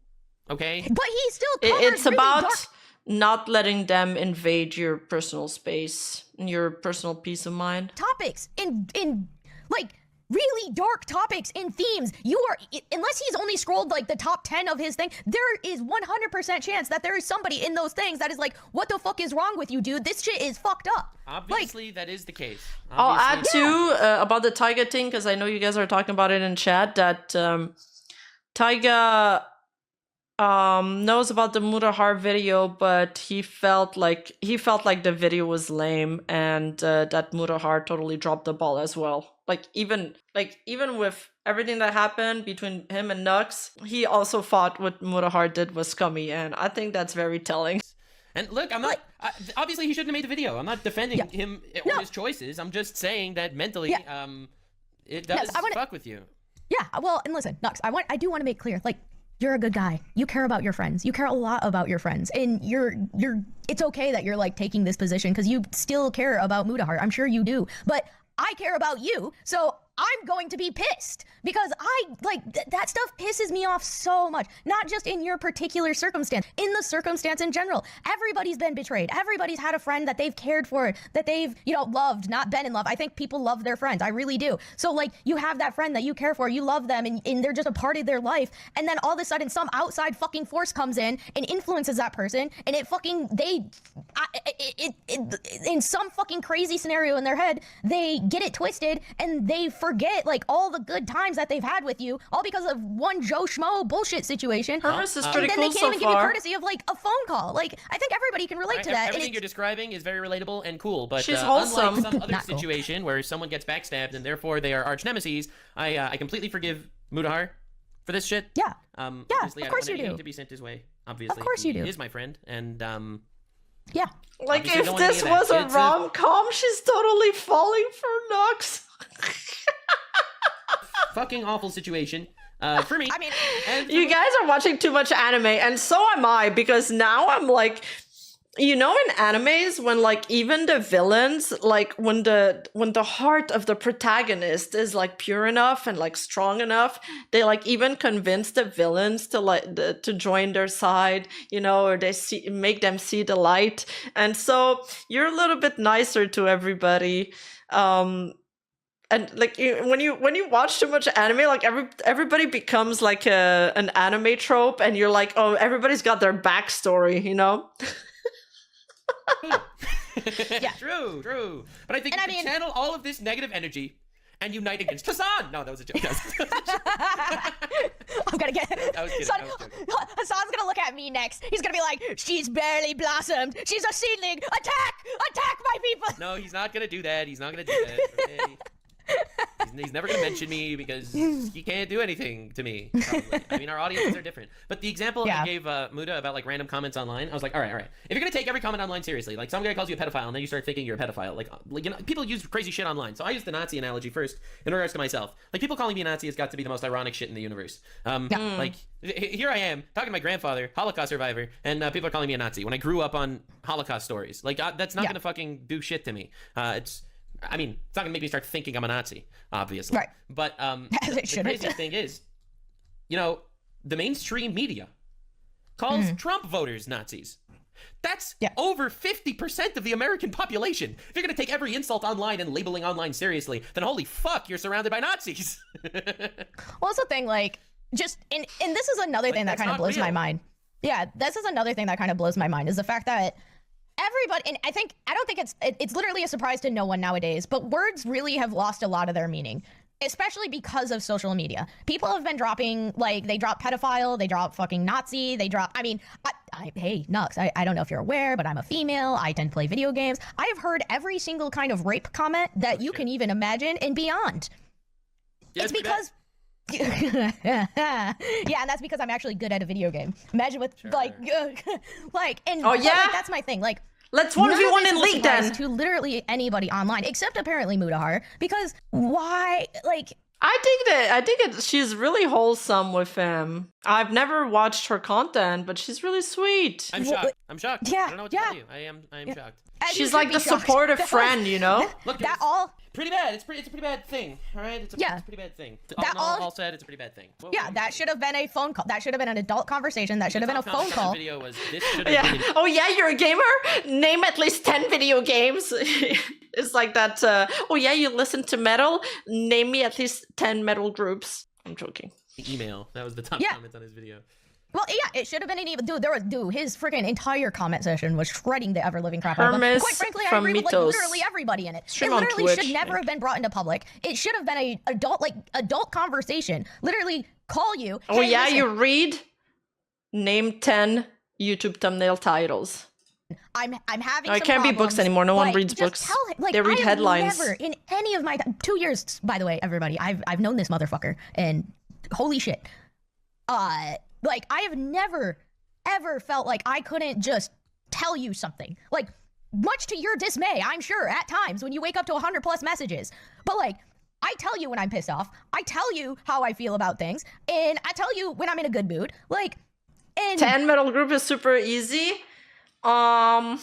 Okay? But he still it's really about not letting them invade your personal space, your personal peace of mind. Topics in like really dark topics and themes, you are, unless he's only scrolled like the top 10 of his thing, there is 100% chance that there is somebody in those things that is like, what the fuck is wrong with you, dude? This shit is fucked up. Obviously, that is the case. I'll add too about the Taiga thing, because I know you guys are talking about it in chat, that Taiga knows about the Mutahar video, but he felt like the video was lame, and that Mutahar totally dropped the ball as well. Even with everything that happened between him and Nux, he also thought what Mutahar did was scummy, and I think that's very telling. And look, I'm not. Obviously, he shouldn't have made the video. I'm not defending him or his choices. I'm just saying that mentally, it does fuck with you. Yeah. Well, and listen, Nux, I do want to make clear, like, you're a good guy. You care about your friends. You care a lot about your friends, and it's okay that you're like taking this position because you still care about Mutahar. I'm sure you do, but I care about you, so I'm going to be pissed because that stuff pisses me off so much. Not just in your particular circumstance, in the circumstance in general. Everybody's been betrayed. Everybody's had a friend that they've cared for, that they've, loved, not been in love. I think people love their friends. I really do. So like, you have that friend that you care for, you love them, and they're just a part of their life. And then all of a sudden some outside fucking force comes in and influences that person, and in some fucking crazy scenario in their head, they get it twisted and they forget like all the good times that they've had with you, all because of one Joe Schmo bullshit situation. Hermes is pretty and then cool they can't so even give you far. courtycy of like a phone call. Like, I think everybody can relate to that. Everything you're describing is very relatable and cool, but she's wholesome. unlike some other Not cool. situation where someone gets backstabbed and therefore they are arch nemesis, I completely forgive Mutahar for this shit. Yeah. Obviously, of course I don't you want do. to be sent his way. Obviously, Of course you do. He is my friend, and Yeah. Like, obviously if don't wanna this do that. was a It's rom-com, she's totally falling for Nux. fucking awful situation for me. I mean, and You guys are watching too much anime, and so am I, because now I'm like, in animes, when like even the villains, like when the heart of the protagonist is like pure enough and like strong enough, they like even convince the villains to to join their side, or they make them see the light, and so you're a little bit nicer to everybody. And like when you watch too much anime, like everybody becomes like an anime trope, and you're like, oh, everybody's got their backstory, Yeah. True. But I think you can channel all of this negative energy and unite against Hassan. No, that was a joke. I'm gonna get I was kidding. Hassan's gonna look at me next. He's gonna be like, she's barely blossomed. She's a seedling. Attack my people. No, he's not gonna do that. He's not gonna do that. Okay. He's never gonna mention me because he can't do anything to me. Probably. I mean, our audiences are different. But the example I gave Muda about like random comments online, I was like, all right. If you're gonna take every comment online seriously, like some guy calls you a pedophile and then you start thinking you're a pedophile, like people use crazy shit online. So I use the Nazi analogy first in regards to myself. Like, people calling me a Nazi has got to be the most ironic shit in the universe. Like, here I am talking to my grandfather, Holocaust survivor, and people are calling me a Nazi when I grew up on Holocaust stories. Like, that's not gonna fucking do shit to me. It's not gonna make me start thinking I'm a Nazi, obviously. Right. But the crazy thing is, the mainstream media calls Trump voters Nazis. That's over 50% of the American population. If you're gonna take every insult online and labeling online seriously, then holy fuck, you're surrounded by Nazis. Well, it's the thing, like, just and this is another thing that kind of blows my mind. Yeah, this is another thing that kind of blows my mind, is the fact that everybody, and I don't think it's literally a surprise to no one nowadays, but words really have lost a lot of their meaning, especially because of social media. People have been dropping, like, they drop pedophile, they drop fucking Nazi, they drop, hey, Nux, I don't know if you're aware, but I'm a female, I tend to play video games. I have heard every single kind of rape comment that you can even imagine and beyond. Yeah, it's because... yeah, and that's because I'm actually good at a video game. Imagine with like that's my thing. Like, let's 1v1 in League then. To literally anybody online, except apparently Mutahar, because why? Like, I think she's really wholesome with him. I've never watched her content, but she's really sweet. I'm shocked. Yeah, I don't know what to tell you. I am shocked. She's like the supportive friend, Look, that all Pretty bad. It's a pretty bad thing. All right. It's a pretty bad thing. All said, it's a pretty bad thing. That should have been a phone call. That should have been an adult conversation. That should have been a phone call. Video was, this should have been... Oh yeah, you're a gamer? Name at least 10 video games. It's like that. Oh yeah, you listen to metal? Name me at least 10 metal groups. I'm joking. Email. That was the top comment on his video. Well, yeah, it should have been an even. Dude, his freaking entire comment session was shredding the ever living crap out of him. Quite frankly, I agree with like literally everybody in it. It literally should never have been brought into public. It should have been a adult conversation. Literally call you. Oh yeah, listen. You read. Name 10 YouTube thumbnail titles. I'm having. No, it can't be books anymore. No one reads books. They read headlines. Never in any of my 2 years. By the way, everybody, I've known this motherfucker, and holy shit, like, I have never, ever felt like I couldn't just tell you something. Like, much to your dismay, I'm sure, at times, when you wake up to 100+ messages. But, like, I tell you when I'm pissed off. I tell you how I feel about things. And I tell you when I'm in a good mood. Like, and... 10 metal group is super easy. Metallica.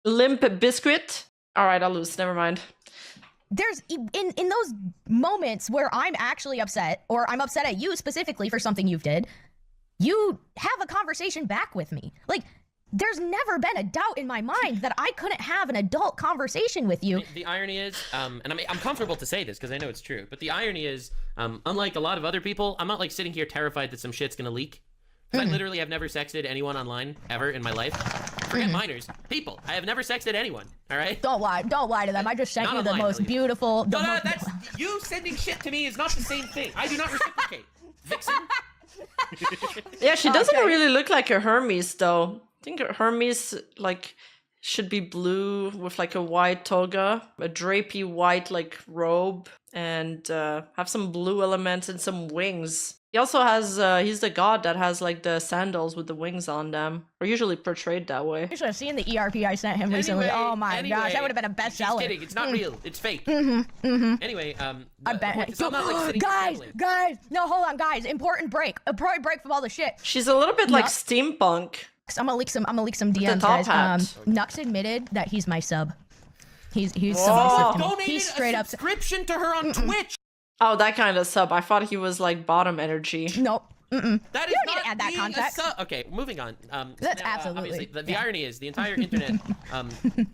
Limp Bizkit. All right, I'll lose. Never mind. There's in those moments where I'm actually upset, or I'm upset at you specifically for something you've did, you have a conversation back with me. Like, there's never been a doubt in my mind that I couldn't have an adult conversation with you. The irony is, and I'm comfortable to say this because I know it's true, but the irony is, unlike a lot of other people, I'm not like sitting here terrified that some shit's gonna leak. I literally have never sexted anyone online ever in my life. Forget minors. People. I have never sexted anyone. All right? Don't lie to them. I just sent you the most beautiful... No, that's... You sending shit to me is not the same thing. I do not reciprocate. Vixen. Yeah, she doesn't really look like a Hermes, though. I think her Hermes, like, should be blue with, like, a white toga, a drapey white, like, robe, and have some blue elements and some wings. He also has, he's the god that has, like, the sandals with the wings on them. Or usually portrayed that way. You should have seen the ERP I sent him recently. Oh my gosh, that would have been a bestseller. Just kidding, it's not real. It's fake. Anyway, I bet. So I'm not, like, guys, no, hold on, guys. Important break. A break from all the shit. She's a little bit like steampunk. I'm gonna leak some DMs, guys. Nux admitted that he's my sub. He's submissive to me. He's straight up subscription to her on Twitch. Oh, that kind of sub. I thought he was like bottom energy. Nope. That is you don't not need to add that context. Okay, moving on. That's now, absolutely. Obviously, the irony is the entire internet.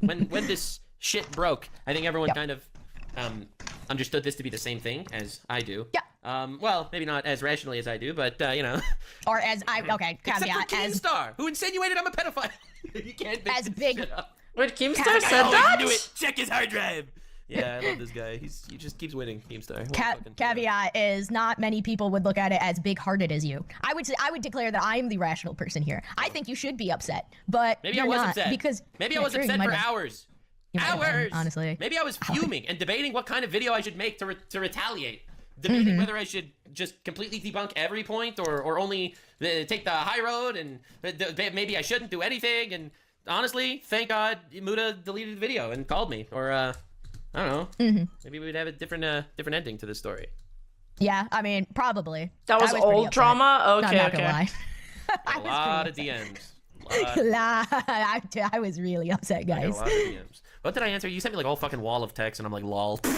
When this shit broke, I think everyone kind of understood this to be the same thing as I do. Yeah. Well, maybe not as rationally as I do, but you know. Or as I caveat. Except for Keemstar, who insinuated I'm a pedophile. You can't make as big. Shit up. Wait, Keemstar said that? Knew it. Check his hard drive. Yeah, I love this guy. He just keeps winning, Keemstar. Caveat is not many people would look at it as big-hearted as you. I would declare that I am the rational person here. I think you should be upset, but maybe you're I was not, upset. Because maybe I was upset for hours. Hours. Honestly. Maybe I was fuming and debating what kind of video I should make to retaliate. Debating whether I should just completely debunk every point or only take the high road, and maybe I shouldn't do anything. And honestly, thank God Muta deleted the video and called me, or I don't know. Maybe we'd have a different ending to this story. Yeah, I mean, probably. That was old drama? Okay, not gonna lie. A lot of DMs. I was really upset, guys. A lot of DMs. What did I answer? You sent me like a whole fucking wall of text, and I'm like, lol. Yeah,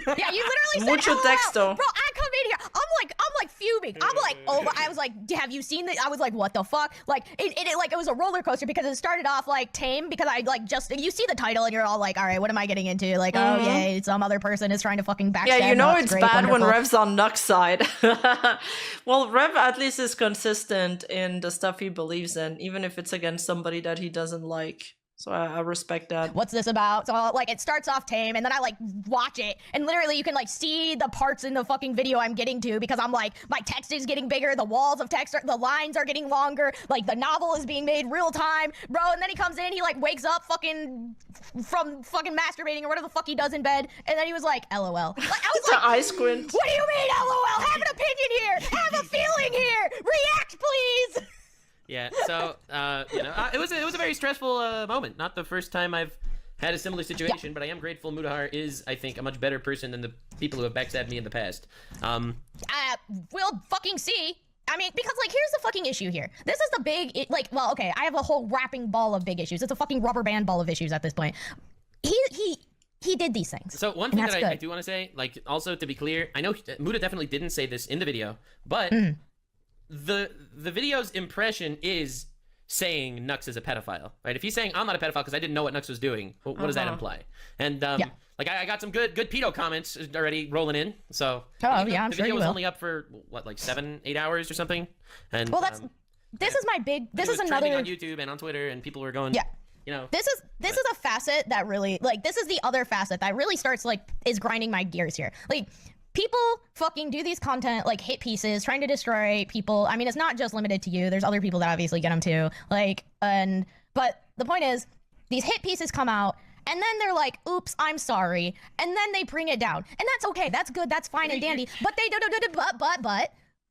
you literally said Mucho texto. Bro, I come in here, I'm like fuming. I'm like, oh, I was like, have you seen this? I was like, what the fuck? Like, it was a roller coaster because it started off like tame because I like you see the title and you're all like, all right, what am I getting into? Like, oh yay, some other person is trying to fucking backstab. Yeah, you know Nux. it's Great, bad wonderful. when Rev's on Nux side. Well, Rev at least is consistent in the stuff he believes in, even if it's against somebody that he doesn't like. So I respect that. What's this about? So like it starts off tame and then I like watch it and literally you can like see the parts in the fucking video I'm getting to because I'm like, my text is getting bigger, the walls of text, the lines are getting longer, like the novel is being made real time, bro. And then he comes in, he like wakes up from fucking masturbating or whatever the fuck he does in bed. And then he was like, LOL. Like, I was like, eye squint. What do you mean LOL? Have an opinion here. Have a feeling here. React, please. Yeah, so you know, it was a very stressful moment. Not the first time I've had a similar situation, but I am grateful Mutahar is, I think, a much better person than the people who have backstabbed me in the past. We'll fucking see. I mean, because like, here's the fucking issue here. This is the big, well, okay, I have a whole wrapping ball of big issues. It's a fucking rubber band ball of issues at this point. he did these things. So one thing that I do want to say, like, also to be clear, I know Muta definitely didn't say this in the video, but the video's impression is saying Nux is a pedophile, right? If he's saying I'm not a pedophile because I didn't know what Nux was doing, what does that imply? And like I got some good pedo comments already rolling in. So I'm the sure video you was will. only up for what, like 7-8 hours or something. And Well, this is my big. This is trending another on YouTube and on Twitter, and people were going. Yeah. You know, this is a facet that really, like, this is the other facet that really starts, like, is grinding my gears here. Like, people fucking do these content, like, hit pieces, trying to destroy people. I mean, it's not just limited to you. There's other people that obviously get them too. Like, but the point is, these hit pieces come out, and then they're like, oops, I'm sorry. And then they bring it down. And that's okay. That's good. That's fine and dandy. But they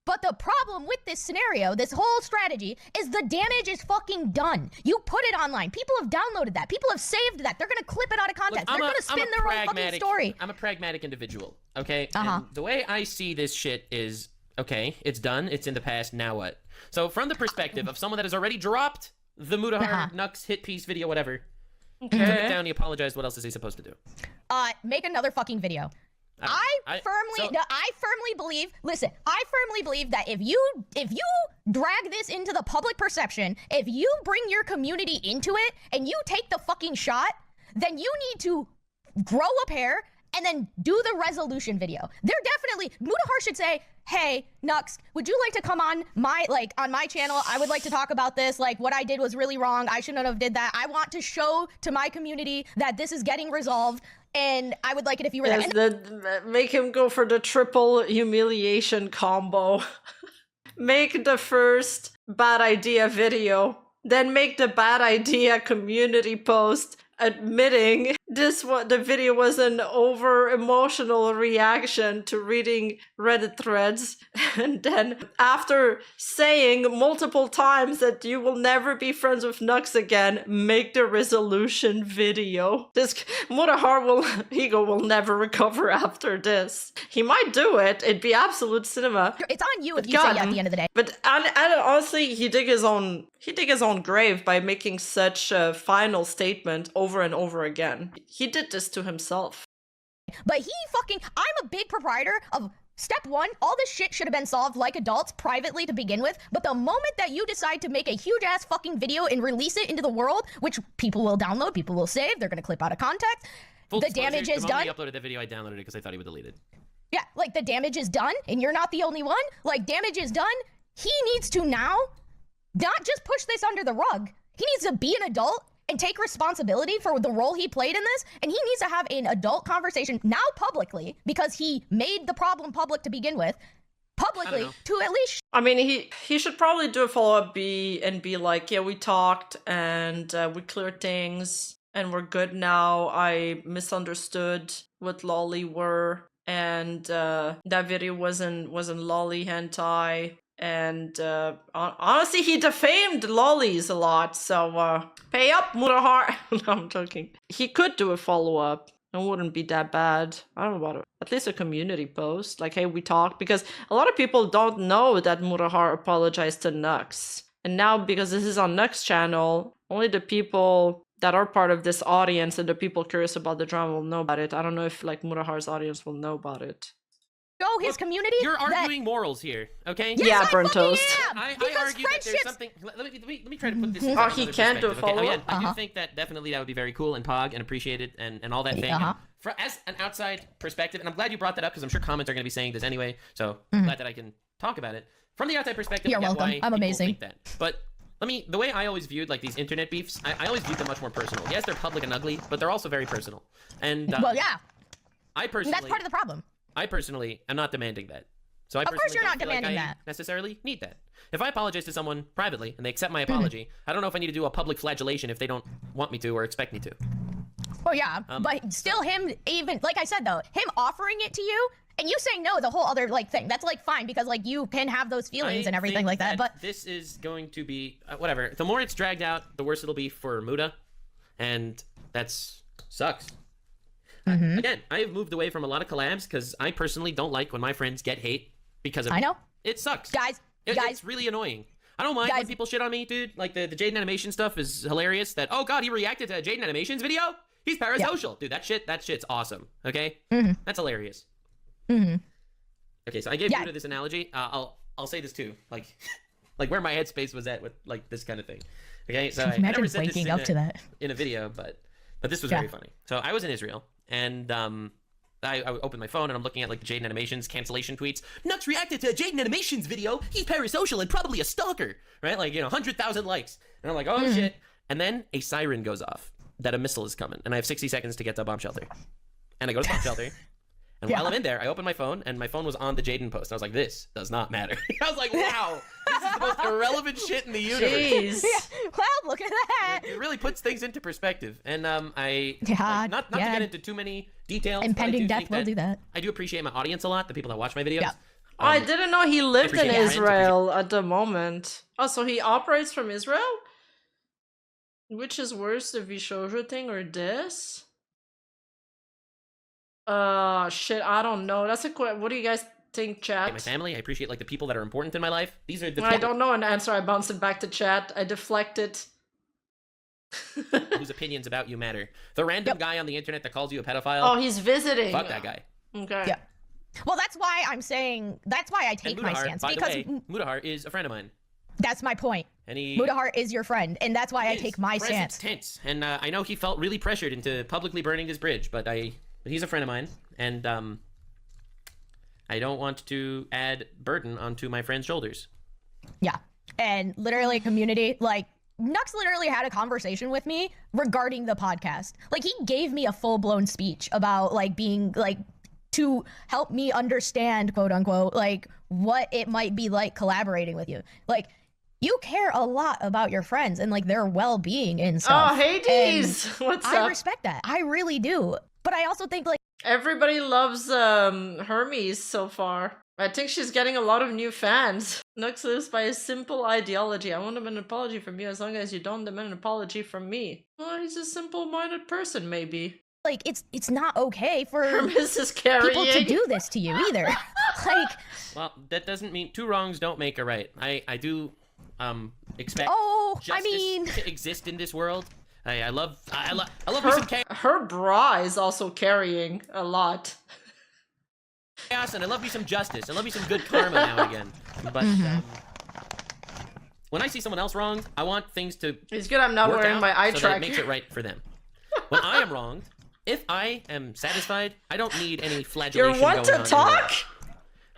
But the problem with this scenario, this whole strategy, is the damage is fucking done. You put it online. People have downloaded that. People have saved that. They're going to clip it out of context. They're going to spin their own fucking story. I'm a pragmatic individual, okay? And the way I see this shit is, okay, it's done. It's in the past. Now what? So from the perspective of someone that has already dropped the Mutahar Nux hit piece video, whatever, he took it down, he apologized. What else is he supposed to do? Make another fucking video. I firmly believe, listen, I firmly believe that if you drag this into the public perception, if you bring your community into it and you take the fucking shot, then you need to grow a pair and then do the resolution video. They're definitely, Mutahar should say, hey, Nux, would you like to come on my channel? I would like to talk about this. Like, what I did was really wrong. I shouldn't have did that. I want to show to my community that this is getting resolved. And I would like it if you were there. Make him go for the triple humiliation combo. Make the first bad idea video, then make the bad idea community post admitting the video was an over emotional reaction to reading Reddit threads, and then after saying multiple times that you will never be friends with Nux again, make the resolution video. This Mutahar ego will never recover after this. He might do it. It'd be absolute cinema. It's on you if you say yeah at the end of the day. But and honestly, he dig his own grave by making such a final statement over and over again. He did this to himself. But I'm a big proprietor of step one. All this shit should have been solved like adults privately to begin with. But the moment that you decide to make a huge ass fucking video and release it into the world, which people will download, people will save, they're gonna clip out of context. The damage is done. The moment he uploaded the video, I downloaded it because I thought he would delete it. Yeah, like the damage is done, and you're not the only one. Like, damage is done. He needs to now not just push this under the rug. He needs to be an adult and take responsibility for the role he played in this, and he needs to have an adult conversation now publicly, because he made the problem public to begin with, publicly, to at least... I mean, he should probably do a follow-up and be like, yeah, we talked, and we cleared things, and we're good now. I misunderstood what lolly were, and that video wasn't lolly hentai. And honestly, he defamed lollies a lot, so pay up, Mutahar. No, I'm joking. He could do a follow-up. It wouldn't be that bad. I don't know about it. At least a community post, like, hey, we talked, because a lot of people don't know that Mutahar apologized to Nux. And now, because this is on Nux channel, only the people that are part of this audience and the people curious about the drama will know about it. I don't know if, like, Mutahar's audience will know about it. Show his community. You're arguing morals here, okay? Yes, yeah, I burnt toast. I argue that there's something. Let me try to put this. Oh, he can't do a follow-up. Again, I do think that definitely that would be very cool and pog and appreciated and all that thing. As an outside perspective, and I'm glad you brought that up because I'm sure comments are going to be saying this anyway. So I'm glad that I can talk about it from the outside perspective. You're welcome. Why I'm amazing. Think that. But the way I always viewed like these internet beefs, I always viewed them much more personal. Yes, they're public and ugly, but they're also very personal. And well, yeah. I personally. That's part of the problem. I personally am not demanding that. So I of course you're not demanding that. Necessarily need that. If I apologize to someone privately and they accept my apology, I don't know if I need to do a public flagellation if they don't want me to or expect me to. Oh yeah, but still him, even like I said though, him offering it to you and you saying no is a whole other like thing. That's like fine because like you can have those feelings and everything like that. But this is going to be whatever. The more it's dragged out, the worse it'll be for Muta, and that's sucks. Again, I have moved away from a lot of collabs because I personally don't like when my friends get hate because of I know. It sucks. Guys, it's really annoying. I don't mind when people shit on me, dude. Like the Jaden Animation stuff is hilarious. That, oh god, he reacted to a Jaden Animations video? He's parasocial, dude. That shit's awesome. Okay, that's hilarious. Okay, so I gave Muda this analogy. I'll say this too, like where my headspace was at with like this kind of thing. Okay, so I never said this in a video, but this was very funny. So I was in Israel, and I opened my phone and I'm looking at like the Jaden Animations cancellation tweets. Nux reacted to a Jaden Animations video. He's parasocial and probably a stalker, right? Like 100,000 likes, and I'm like, oh shit. And then a siren goes off that a missile is coming, and I have 60 seconds to get to a bomb shelter. And I go to the bomb shelter. And while I'm in there, I open my phone, and my phone was on the Jaden post. I was like, this does not matter. I was like, wow, this is the most irrelevant shit in the universe. Jeez. Well, look at that. It really puts things into perspective. And not to get into too many details. Impending death will do that. I do appreciate my audience a lot, the people that watch my videos. Yeah. I didn't know he lived in Israel at the moment. Oh, so he operates from Israel? Which is worse, the Vishoja thing or this? Shit, I don't know. That's a what do you guys think, chat? My family, I appreciate like the people that are important in my life. These are the I don't know an answer. I bounced it back to chat. I deflected. Whose opinions about you matter. The random guy on the internet that calls you a pedophile. Oh, he's visiting. Fuck that guy. Okay. Yeah. Well, that's why I'm saying, that's why I take my stance. By because the way, Mutahar is a friend of mine. That's my point. And Mutahar is your friend, and that's why I take my stance. Tense. And I know he felt really pressured into publicly burning his bridge, but he's a friend of mine, and I don't want to add burden onto my friend's shoulders. Yeah, and literally community, like, Nux literally had a conversation with me regarding the podcast. Like, he gave me a full-blown speech about, like, being, like, to help me understand, quote unquote, like, what it might be like collaborating with you. Like, you care a lot about your friends and, like, their well-being and stuff. Oh, Hades! What's up? I respect that. I really do. But I also think, like, everybody loves Hermes so far. I think she's getting a lot of new fans. Nux lives by a simple ideology. I won't demand an apology from you as long as you don't demand an apology from me. Well, he's a simple-minded person, maybe. Like, it's not okay for Hermes is carrying people to do this to you either. Like, well, that doesn't mean two wrongs don't make a right. I do expect justice to exist in this world. I love me some chaos. Her bra is also carrying a lot. And I love me some justice. I love me some good karma now and again. But when I see someone else wronged, I want things to. It's good I'm not wearing my eye so tracker. That it makes it right for them. When I am wronged, if I am satisfied, I don't need any flagellation. You're one to talk,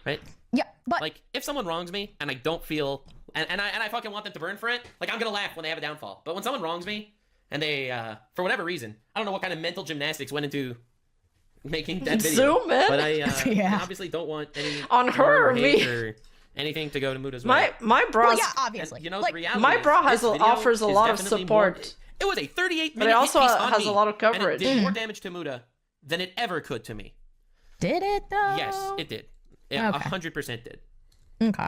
right? Yeah, but like if someone wrongs me and I don't feel, and I fucking want them to burn for it, like I'm gonna laugh when they have a downfall. But when someone wrongs me and they, for whatever reason, I don't know what kind of mental gymnastics went into making that video. Zoom in. But I obviously don't want any on her or me or anything to go to Muda's way. My bra. Well, yeah, obviously. And, you know, like, the reality my bra is, offers a lot of support. It was a 38-minute but it also hit piece on has me, a lot of coverage. And it did more damage to Muda than it ever could to me. Did it though? Yes, it did. Yeah, 100% did. Okay.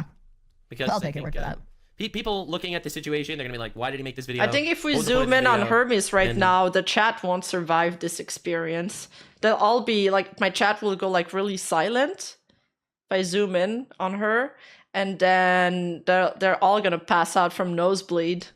Because I'll take it word for that. People looking at the situation, they're gonna be like, "Why did he make this video?" I think if we zoom in on Hermes right now, the chat won't survive this experience. They'll all be like, my chat will go like really silent if I zoom in on her, and then they're all gonna pass out from nosebleed.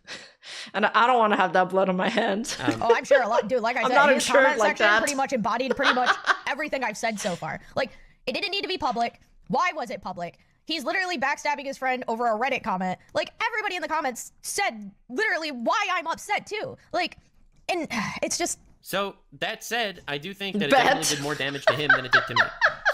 And I don't want to have that blood on my hands. Oh, I'm sure a lot, dude. Like I said, his comment section pretty much embodied pretty much everything I've said so far. Like, it didn't need to be public. Why was it public? He's literally backstabbing his friend over a Reddit comment. Like, everybody in the comments said literally why I'm upset too. Like, and it's just. So that said, I do think that it definitely did more damage to him than it did to me.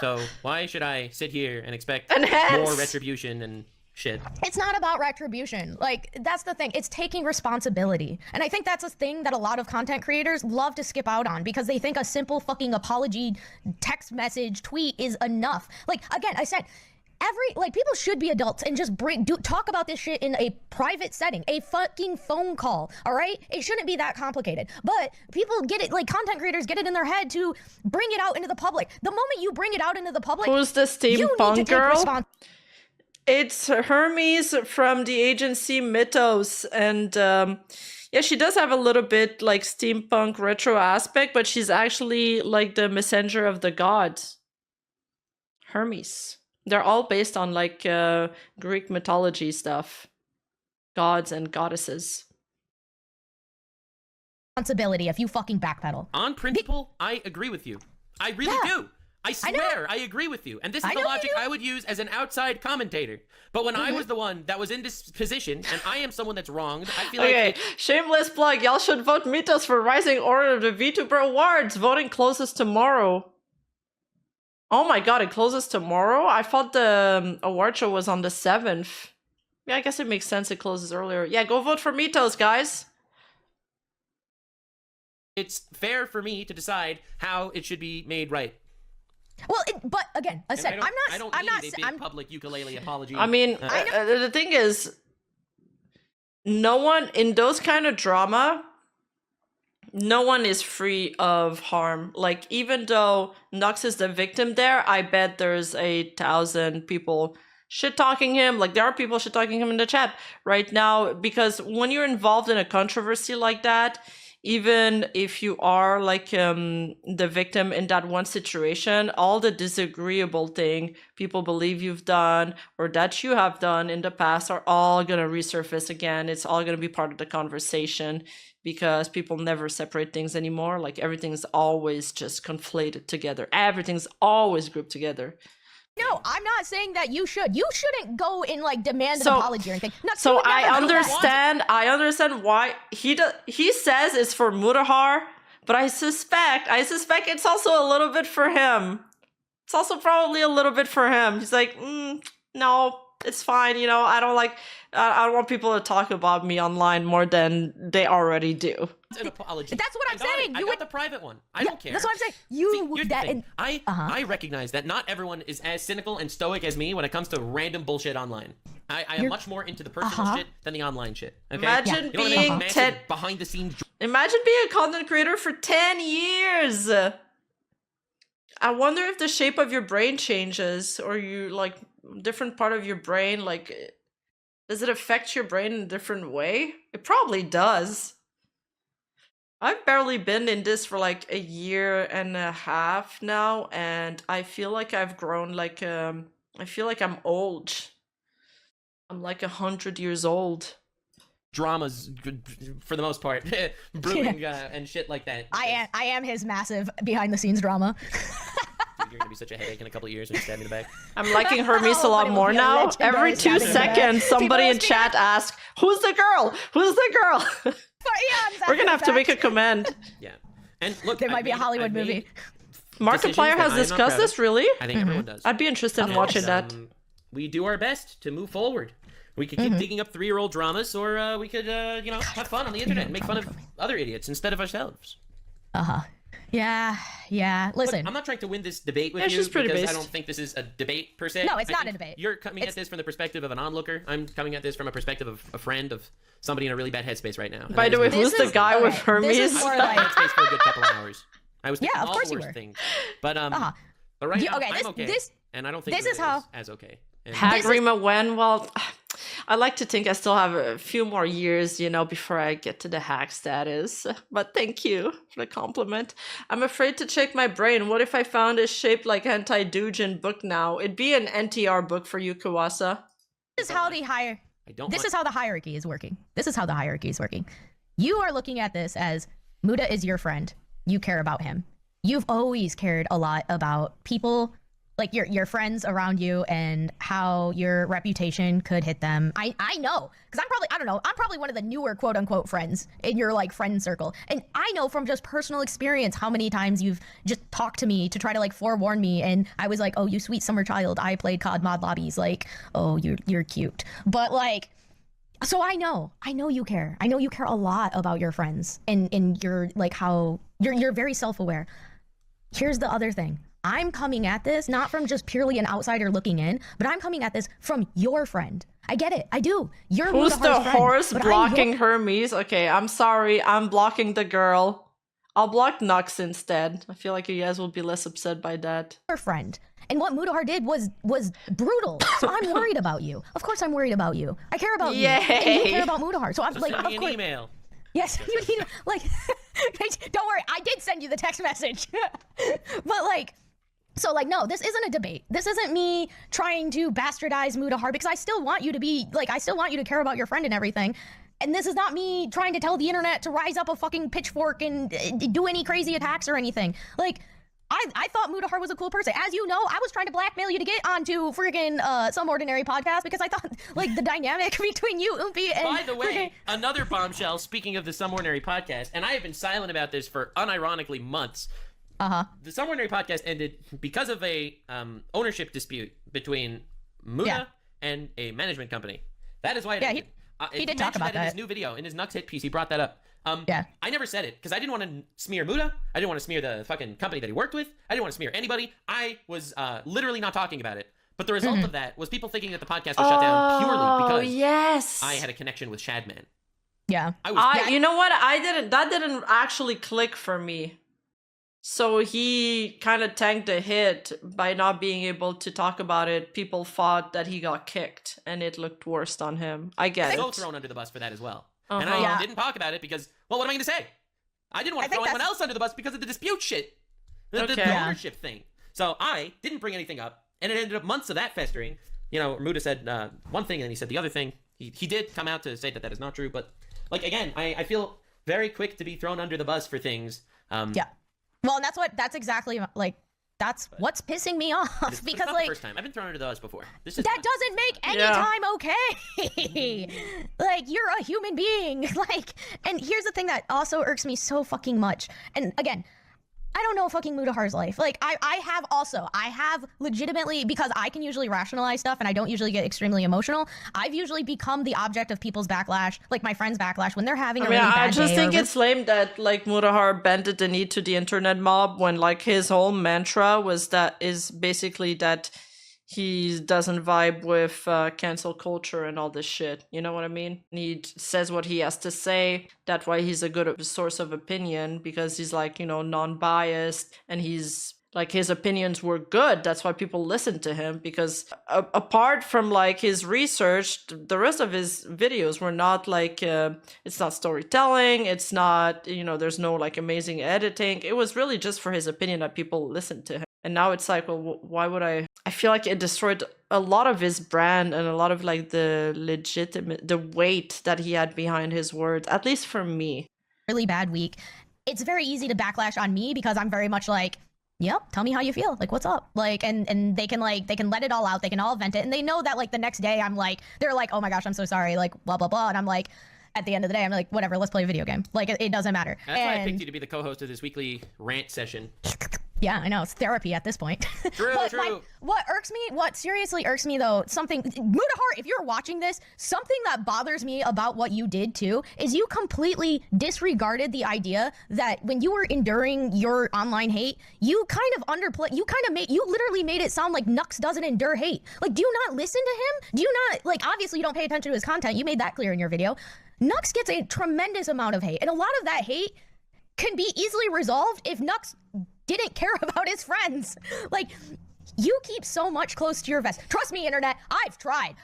So why should I sit here and expect more retribution and shit? It's not about retribution. Like, that's the thing. It's taking responsibility. And I think that's a thing that a lot of content creators love to skip out on because they think a simple fucking apology text message tweet is enough. Like, again, I said, people should be adults and just talk about this shit in a private setting, a fucking phone call, all right? It shouldn't be that complicated. But people get it, like content creators get it in their head to bring it out into the public. The moment you bring it out into the public, who's the steampunk girl? It's Hermes from the agency Mythos, and yeah, she does have a little bit like steampunk retro aspect, but she's actually like the messenger of the gods. Hermes. They're all based on like Greek mythology stuff, gods and goddesses. responsibility if you fucking backpedal. On principle, I agree with you. I really do. I swear, I agree with you. And this is the logic I would use as an outside commentator. But when I was the one that was in this position, and I am someone that's wronged, I feel like... Shameless plug. Y'all should vote Mythos for Rising Order of the Vtuber Awards. Voting closes tomorrow. Oh my god, it closes tomorrow? I thought the award show was on the 7th. Yeah, I guess it makes sense it closes earlier. Yeah, go vote for Mythos, guys. It's fair for me to decide how it should be made right. Well, but again, I said, I don't need a big public ukulele apology. I mean, the thing is, no one in those kind of drama, no one is free of harm. Like, even though Nux is the victim there, I bet there's 1,000 people shit-talking him. Like, there are people shit-talking him in the chat right now, because when you're involved in a controversy like that, even if you are like the victim in that one situation, all the disagreeable thing people believe you've done or that you have done in the past are all going to resurface again. It's all going to be part of the conversation because people never separate things anymore. Like, everything's always just conflated together. Everything's always grouped together. No, I'm not saying that you should. You shouldn't go and like demand an apology or anything. So I understand why he says it's for Mutahar, but I suspect it's also a little bit for him. It's also probably a little bit for him. He's like, no, it's fine. You know, I don't want people to talk about me online more than they already do. An apology. That's what I'm saying. I got the private one. I don't care. That's what I'm saying. I recognize that not everyone is as cynical and stoic as me when it comes to random bullshit online. I am much more into the personal shit than the online shit. Okay? Imagine being behind the scenes. Imagine being a content creator for 10 years. I wonder if the shape of your brain changes, or you like different part of your brain. Like, does it affect your brain in a different way? It probably does. I've barely been in this for like a year and a half now, and I feel like I've grown. Like, I feel like I'm old. I'm like 100 years old. Dramas, for the most part, brewing and shit like that. I am his massive behind the scenes drama. You're gonna be such a headache in a couple of years when you stab me in the back. I'm liking Hermes a lot more now. Every 2 seconds, somebody in chat asks, "Who's the girl? Who's the girl?" We're gonna have to make a command. Yeah, and look, there might be a Hollywood movie. Markiplier has discussed this, really? I think everyone does. I'd be interested in watching that. We do our best to move forward. We could keep digging up 3-year-old dramas, or we could, have fun on the internet and make fun of other idiots instead of ourselves. Yeah. Listen, look, I'm not trying to win this debate with you because I don't think this is a debate per se. No, it's not a debate. You're coming at this from the perspective of an onlooker. I'm coming at this from a perspective of a friend, of somebody in a really bad headspace right now. By the way, who's the guy with Hermes? I was in a headspace for a good couple of hours. I was thinking of all course the you worst were. things. But right now, I'm okay. And I don't think this is how as okay. Hag Rima when? Well, I like to think I still have a few more years, before I get to the hack status. But thank you for the compliment. I'm afraid to check my brain. What if I found a shaped like hentai-doujin book now? It'd be an NTR book for you, Kawasa. This is how the hierarchy is working. You are looking at this as Muda is your friend. You care about him. You've always cared a lot about people, like your friends around you, and how your reputation could hit them. I know, because I'm probably one of the newer quote unquote friends in your like friend circle. And I know from just personal experience how many times you've just talked to me to try to like forewarn me. And I was like, oh, you sweet summer child. I played COD mod lobbies. Like, oh, you're cute. But like, so I know you care. I know you care a lot about your friends, and you're like how you're very self-aware. Here's the other thing. I'm coming at this not from just purely an outsider looking in, but I'm coming at this from your friend. I get it. I do. You're Who's the horse blocking Hermes? Okay, I'm sorry. I'm blocking the girl. I'll block Nux instead. I feel like you guys will be less upset by that. Your friend. And what Mutahar did was brutal. So I'm worried about you. Of course I'm worried about you. I care about you. And you care about Mutahar. So I'm like, send me an email. Yes, you need like don't worry, I did send you the text message. But like, so like, no, this isn't a debate. This isn't me trying to bastardize Mutahar, because I still want you to be like, I still want you to care about your friend and everything. And this is not me trying to tell the internet to rise up a fucking pitchfork and do any crazy attacks or anything. Like, I thought Mutahar was a cool person. As you know, I was trying to blackmail you to get onto friggin' Some Ordinary Podcast because I thought, like, the dynamic between you, Oompi, and... By the way, another bombshell, speaking of the Some Ordinary Podcast, and I have been silent about this for unironically months. The Some Ordinary Podcast ended because of a ownership dispute between Muta and a management company. That is why it ended. He did talk about that in his new video, in his Nux hit piece. He brought that up. I never said it because I didn't want to smear Muta. I didn't want to smear the fucking company that he worked with. I didn't want to smear anybody. I was literally not talking about it. But the result of that was people thinking that the podcast was shut down purely because I had a connection with Shadman. You know what? That didn't actually click for me. So he kind of tanked the hit by not being able to talk about it. People thought that he got kicked, and it looked worse on him. I get it. I was thrown under the bus for that as well. And I didn't talk about it because, well, what am I going to say? I didn't want to throw anyone else under the bus because of the dispute shit. The ownership thing. So I didn't bring anything up, and it ended up months of that festering. You know, Muta said one thing, and then he said the other thing. He did come out to say that that is not true, but, like, again, I feel very quick to be thrown under the bus for things. Well, and that's exactly, like, that's what's pissing me off because, it's not like, the first time. I've been thrown under the bus before. This is that doesn't make any time okay. Like, you're a human being. Like, and here's the thing that also irks me so fucking much. And again, I don't know fucking Mutahar's life. Like, I have legitimately, because I can usually rationalize stuff and I don't usually get extremely emotional, I've usually become the object of people's backlash, like my friends' backlash, when they're having a really bad day. I just think it's lame that, like, Mutahar bended the knee to the internet mob when, like, his whole mantra is basically that he doesn't vibe with cancel culture and all this shit. You know what I mean? He says what he has to say. That's why he's a good source of opinion, because he's, like, you know, non-biased, and he's, like, his opinions were good. That's why people listen to him, because apart from, like, his research, the rest of his videos were not, like, it's not storytelling, it's not, you know, there's no, like, amazing editing. It was really just for his opinion that people listened to him. And now it's like, well, why would I feel like it destroyed a lot of his brand and a lot of, like, the weight that he had behind his words, at least for me. Really bad week. It's very easy to backlash on me because I'm very much like, yep, tell me how you feel. Like, what's up? Like, and they can let it all out. They can all vent it. And they know that, like, the next day I'm like, they're like, oh my gosh, I'm so sorry. Like, blah, blah, blah. And I'm like, at the end of the day, I'm like, whatever, let's play a video game. Like, it doesn't matter. That's why I picked you to be the co-host of this weekly rant session. Yeah, I know. It's therapy at this point. True, true. What seriously irks me, though, Mutahar, if you're watching this, something that bothers me about what you did, too, is you completely disregarded the idea that when you were enduring your online hate, you literally made it sound like Nux doesn't endure hate. Like, do you not listen to him? Do you not, like, obviously you don't pay attention to his content. You made that clear in your video. Nux gets a tremendous amount of hate, and a lot of that hate can be easily resolved if Nux didn't care about his friends. Like, you keep so much close to your vest. Trust me, internet, I've tried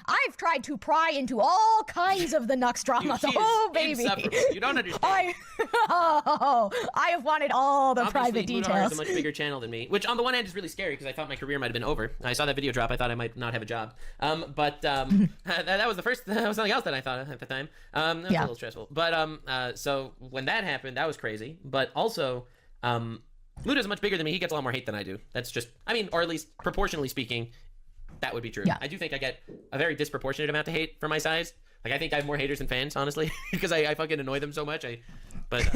to pry into all kinds of the Nux drama. Oh, baby. You don't understand. I have wanted all the Obviously, private details. Mutahar has a much bigger channel than me, which on the one hand is really scary because I thought my career might have been over. I saw that video drop. I thought I might not have a job. But that was that was something else that I thought at the time. That was a little stressful. But so when that happened, that was crazy. But also, Muta's much bigger than me. He gets a lot more hate than I do. That's just, I mean, or at least proportionally speaking, that would be true. I do think I get a very disproportionate amount of hate for my size. Like, I think I have more haters than fans, honestly, because I fucking annoy them so much. But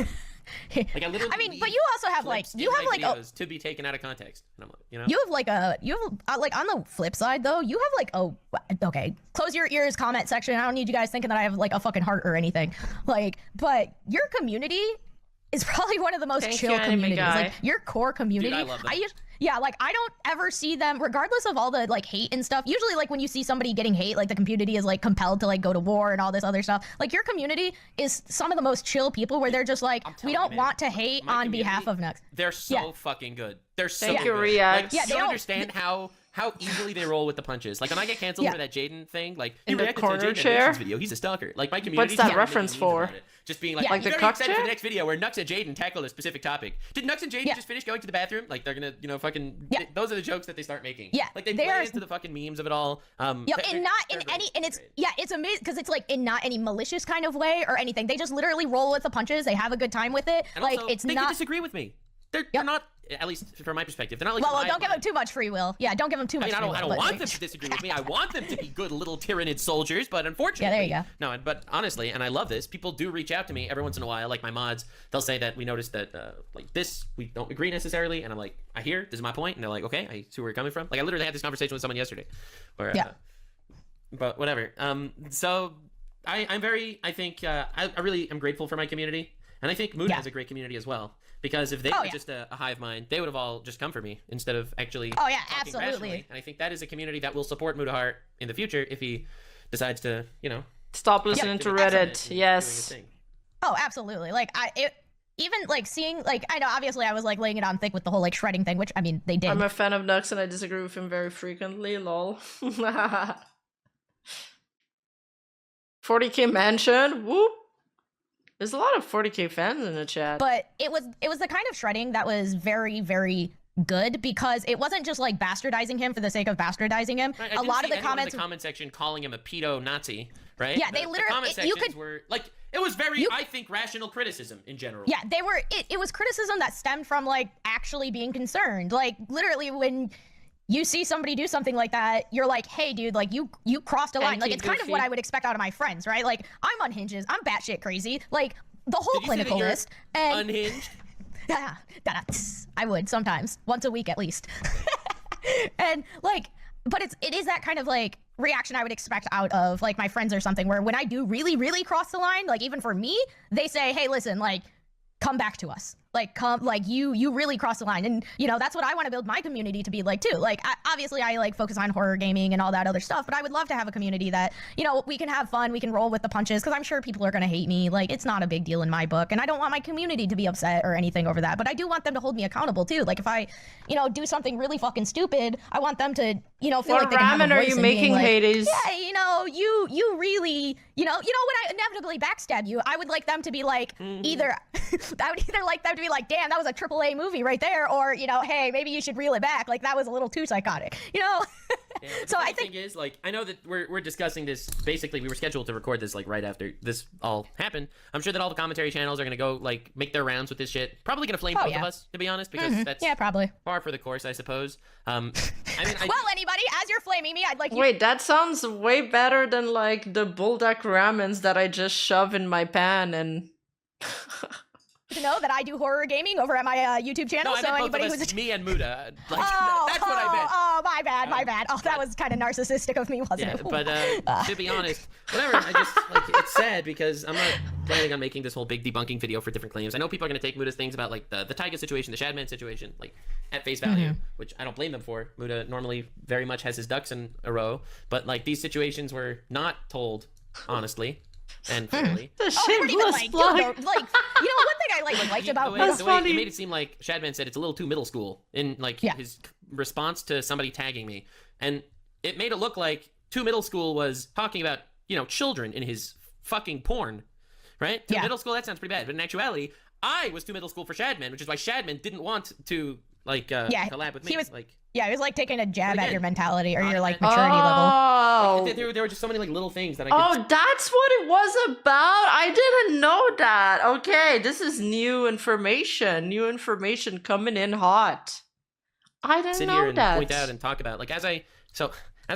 I literally. I mean, but you also have videos to be taken out of context. And I'm like, you know. You have like on the flip side though, you have like okay, close your ears comment section. I don't need you guys thinking that I have like a fucking heart or anything. Like, but your community is probably one of the most chill communities. Like, your core community. Dude, I love them. Like, I don't ever see them, regardless of all the, like, hate and stuff. Usually, like, when you see somebody getting hate, like, the community is, like, compelled to, like, go to war and all this other stuff. Like, your community is some of the most chill people where they're just like, we don't want to hate on behalf of Nux. They're so fucking good. They're so good. React. Like, you don't understand how how easily they roll with the punches. Like when I get canceled for that Jaden thing, like In he the reacted to corner Jaden chair? Animations video. He's a stalker. Like my community. What's that reference for? Just being like, Like I'm the very cuck excited for chair? the next video where Nux and Jaden tackle a specific topic. Did Nux and Jaden just finish going to the bathroom? Like they're gonna, you know, fucking. Those are the jokes that they start making. Yeah, like they they play are- into the fucking memes of it all. And not in any, and it's it's amazing because it's like in not any malicious kind of way or anything. They just literally roll with the punches. They have a good time with it. And like also, it's they not. can disagree with me. They're not, at least from my perspective, they're not like. Well, don't give them too much free will. Yeah, don't give them too much. I free don't will, want them to disagree with me. I want them to be good little tyrannid soldiers, but unfortunately, there you go. No, but honestly, and I love this. People do reach out to me every once in a while, like my mods. They'll say that we noticed that like this, we don't agree necessarily, and I'm like, I hear this is my point, and they're like, okay, I see where you're coming from. Like I literally had this conversation with someone yesterday, where but whatever. So I'm very, I think I really am grateful for my community, and I think Mood has a great community as well. Because if they were just a hive mind, they would have all just come for me instead of actually. Oh yeah, talking absolutely. rationally. And I think that is a community that will support Mutahar in the future if he decides to, you know, stop listening to Reddit. Yes. Oh, absolutely. Like even like seeing like I know obviously I was like laying it on thick with the whole like shredding thing, which I mean they did. I'm a fan of Nux and I disagree with him very frequently. Lol. 40k mansion. Whoop. There's a lot of 40k fans in the chat. But it was the kind of shredding that was very, very good because it wasn't just like bastardizing him for the sake of bastardizing him. Right, a lot of the comments in the comment section calling him a pedo Nazi, right? Yeah, they literally the comment sections were like it was very I think rational criticism in general. Yeah, they were it was criticism that stemmed from like actually being concerned. Like literally when you see somebody do something like that, you're like, hey, dude, like you crossed a line. Like it's kind of what I would expect out of my friends, right? Like I'm unhinged, I'm batshit crazy, like the whole clinical list. And unhinged? I would sometimes, once a week at least. And like, but it is that kind of like reaction I would expect out of like my friends or something, where when I do really, really cross the line, like even for me, they say, hey, listen, like come back to us. Like come, like you really cross the line, and you know that's what I want to build my community to be like too. Like obviously I like focus on horror gaming and all that other stuff, but I would love to have a community that you know we can have fun, we can roll with the punches, because I'm sure people are gonna hate me. Like it's not a big deal in my book, and I don't want my community to be upset or anything over that. But I do want them to hold me accountable too. Like if I, you know, do something really fucking stupid, I want them to, you know, feel like they can have a ramen are voice you in being making, like, Hades? yeah, you know, you really, you know, when I inevitably backstab you, I would like them to be like either I would either like them to be like, damn, that was a AAA movie right there, or you know, hey, maybe you should reel it back, like that was a little too psychotic, you know. Yeah, so I think thing is, like, I know that we're discussing this. Basically, we were scheduled to record this like right after this all happened. I'm sure that all the commentary channels are gonna go like make their rounds with this shit. Probably gonna flame both of us, to be honest, because that's probably par for the course, I suppose. I mean, well, anybody, as you're flaming me, I'd like you. Wait, that sounds way better than like the bulldog ramens that I just shove in my pan and. To know that I do horror gaming over at my YouTube channel. No, I so meant anybody both of us, who's me and Muda, like that's what I meant. Oh, my bad. Oh, that was kind of narcissistic of me, wasn't Yeah, it? but to be honest, whatever. I just like it's sad because I'm not planning on making this whole big debunking video for different claims. I know people are gonna take Muda's things about like the Taiga situation, the Shadman situation, like at face value, which I don't blame them for. Muda normally very much has his ducks in a row, but like these situations were not told honestly. And fairly. The shameless plug. Like, you know, one thing I liked about the way it made it seem like Shadman said it's a little too middle school in like his response to somebody tagging me, and it made it look like too middle school was talking about, you know, children in his fucking porn, right? Too middle school, that sounds pretty bad, but in actuality, I was too middle school for Shadman, which is why Shadman didn't want to like collab with me. He was like. Yeah, it was like taking a jab at your mentality or your like Oh. maturity level. Like, there were just so many like little things that I Oh, could... that's what it was about. I didn't know that. Okay, this is new information. New information coming in hot. I didn't sit know here and that. point out and talk about like as I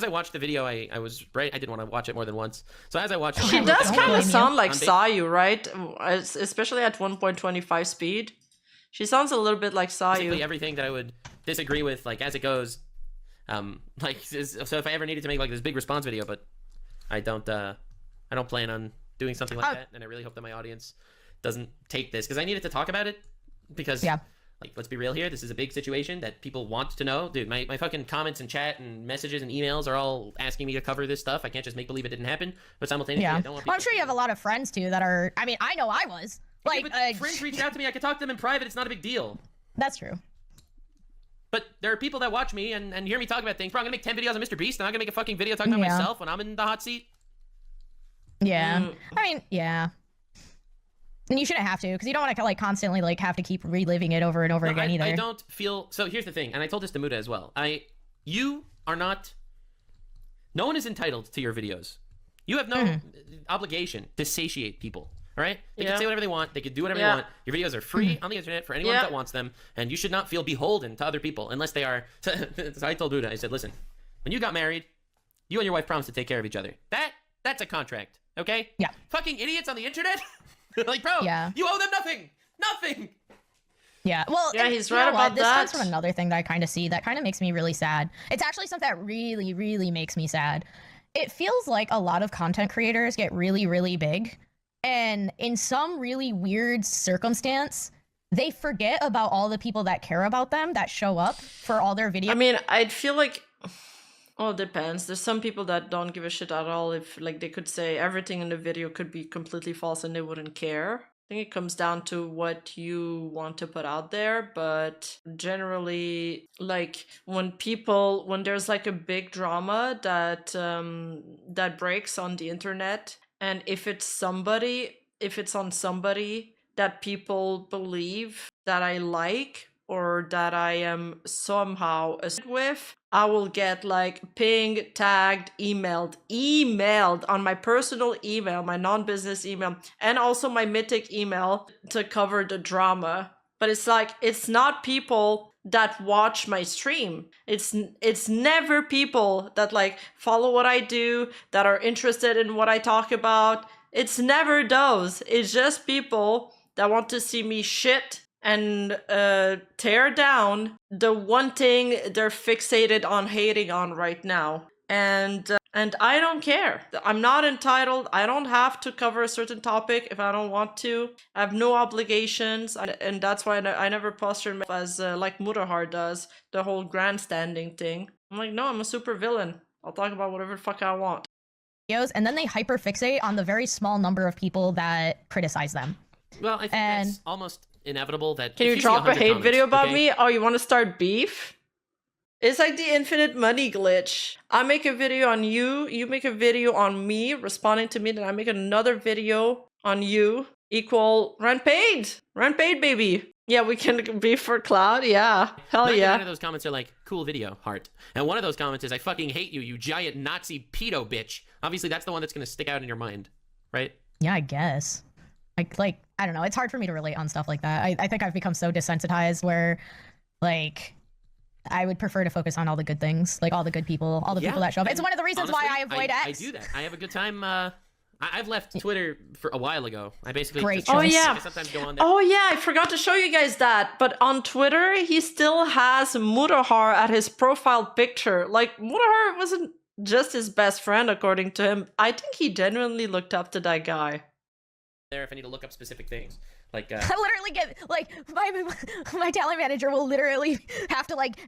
watched the video, I was right. I didn't want to watch it more than once. So as I watched, She does kind of sound like on Sayu, right? Especially at 1.25 speed. She sounds a little bit like basically Sayu. everything that I would disagree with, like as it goes, like so if I ever needed to make like this big response video, but I don't plan on doing something like that, and I really hope that my audience doesn't take this because I needed to talk about it because like let's be real here, this is a big situation that people want to know. Dude, my fucking comments and chat and messages and emails are all asking me to cover this stuff. I can't just make believe it didn't happen, but simultaneously I don't want people I'm sure you have a lot of friends too that are, I mean, I know I was like but friends reach out to me, I could talk to them in private, it's not a big deal. That's true. But there are people that watch me and hear me talk about things. Bro, I'm gonna make 10 videos on Mr. Beast, and I'm gonna make a fucking video talking about myself when I'm in the hot seat. Yeah. I mean, yeah. And you shouldn't have to, because you don't want to like constantly like have to keep reliving it over and over again either. I don't feel so. Here's the thing, and I told this to Muta as well. You are not. No one is entitled to your videos. You have no obligation to satiate people. All right? They can say whatever they want. They can do whatever they want. Your videos are free on the internet for anyone that wants them, and you should not feel beholden to other people unless they are. So I told Muta, I said, listen, when you got married, you and your wife promised to take care of each other. That's a contract. Okay? Yeah. Fucking idiots on the internet. Like, bro, you owe them nothing. Nothing. Yeah, well, yeah, he's right about this that. comes from another thing that I kind of see that kind of makes me really sad. It's actually something that really, really makes me sad. It feels like a lot of content creators get really, really big, and in some really weird circumstance, they forget about all the people that care about them, that show up for all their videos. I mean, I'd feel like, well, it depends. There's some people that don't give a shit at all if, like, they could say everything in the video could be completely false and they wouldn't care. I think it comes down to what you want to put out there, but generally, like, when there's like a big drama that that breaks on the internet, and if it's on somebody that people believe that I like or that I am somehow associated with, I will get like pinged, tagged, emailed on my personal email, my non-business email, and also my mythic email to cover the drama. But it's like, it's not people that watch my stream. It's never people that like follow what I do, that are interested in what I talk about. It's never those. It's just people that want to see me shit and tear down the one thing they're fixated on hating on right now. And I don't care. I'm not entitled. I don't have to cover a certain topic if I don't want to. I have no obligations, and that's why I never posture myself as like Mutahar does, the whole grandstanding thing. I'm like, no, I'm a super villain. I'll talk about whatever the fuck I want. And then they hyperfixate on the very small number of people that criticize them. Well, I think that's almost inevitable. That can you drop a hate video about me? Oh, you want to start beef? It's like the infinite money glitch. I make a video on you, you make a video on me, responding to me, then I make another video on you, equal rent paid, baby. Yeah, we can beef for cloud, yeah. Hell yeah. One of those comments are like, cool video, heart. And one of those comments is, I fucking hate you, you giant Nazi pedo bitch. Obviously, that's the one that's going to stick out in your mind, right? Yeah, I guess. Like, I don't know. It's hard for me to relate on stuff like that. I think I've become so desensitized where, like, I would prefer to focus on all the good things, like all the good people, all the people that show up. It's one of the reasons why I avoid X. I do that. I have a good time. I've left Twitter for a while ago. I basically I sometimes go on there. Oh yeah, I forgot to show you guys that. But on Twitter, he still has Mutahar at his profile picture. Like, Mutahar wasn't just his best friend, according to him. I think he genuinely looked up to that guy. There, if I need to look up specific things. Like, I literally get, like, my talent manager will literally have to, like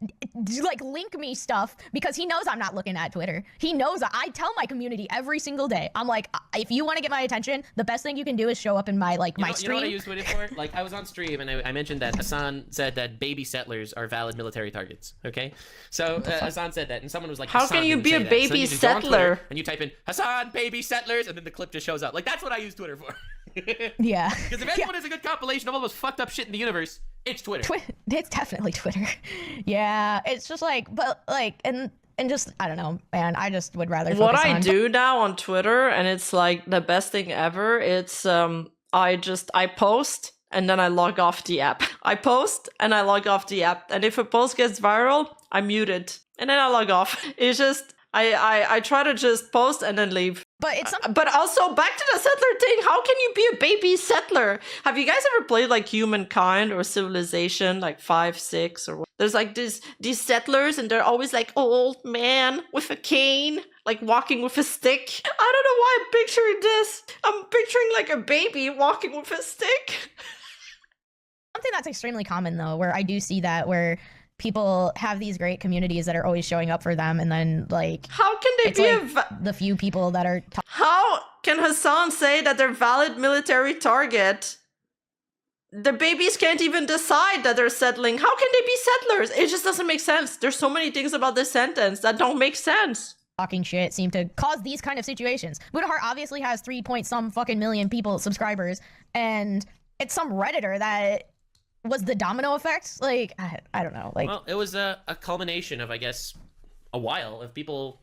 link me stuff because he knows I'm not looking at Twitter. He knows I tell my community every single day. I'm like, if you want to get my attention, the best thing you can do is show up in my, like, my stream. You know what I use Twitter for? Like, I was on stream and I mentioned that Hassan said that baby settlers are valid military targets, okay? So, Hassan said that, and someone was like, how can you be a baby settler? And you type in, Hassan, baby settlers, and then the clip just shows up. Like, that's what I use Twitter for. Yeah. Because if anyone is a good compilation of all the most fucked up shit in the universe, it's Twitter. It's definitely Twitter. Yeah, it's just like, but like, and just, I don't know, man, I just would rather focus what I do now on Twitter, and it's like the best thing ever, it's I post and then I log off the app. I post and I log off the app, and if a post gets viral, I mute it and then I log off. It's just I try to just post and then leave. But it's but also back to the settler thing. How can you be a baby settler? Have you guys ever played like Humankind or Civilization, like 5, 6, or what? There's like these settlers, and they're always like old man with a cane, like walking with a stick. I don't know why I'm picturing this. I'm picturing like a baby walking with a stick. Something that's extremely common though, where I do see that, where people have these great communities that are always showing up for them, and then like, how can they be like the few people that are how can Hassan say that they're valid military target the babies can't even decide that they're settling. How can they be settlers? It just doesn't make sense. There's so many things about this sentence that don't make sense. Talking shit seem to cause these kind of situations. Mutahar obviously has 3 point some fucking million people subscribers, and it's some Redditor that was the domino effect. Like, I don't know. Like, well, it was a culmination of, I guess, a while of people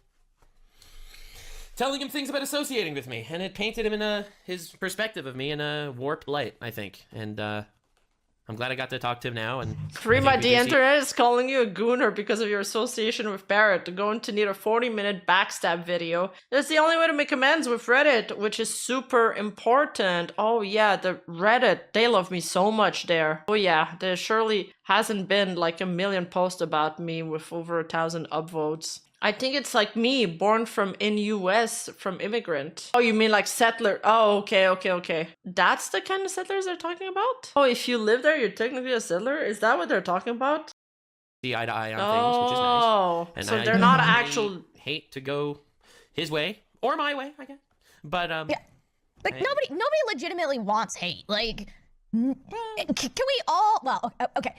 telling him things about associating with me, and it painted him in his perspective of me in a warped light, I think. And I'm glad I got to talk to him now. And Rima, the internet is calling you a gooner because of your association with Barrett. You're going to need a 40-minute backstab video. That's the only way to make amends with Reddit, which is super important. Oh yeah, the Reddit, they love me so much there. Oh yeah, there surely hasn't been like a million posts about me with over 1,000 upvotes. I think it's like me, born from in US, from immigrant. Oh, you mean like settler? Oh, okay. That's the kind of settlers they're talking about? Oh, if you live there, you're technically a settler? Is that what they're talking about? See eye to eye on things, which is nice. Oh, And so I they're not really actual... hate to go his way or my way, I guess. But yeah, like nobody legitimately wants hate. Like, can we all? Well, okay.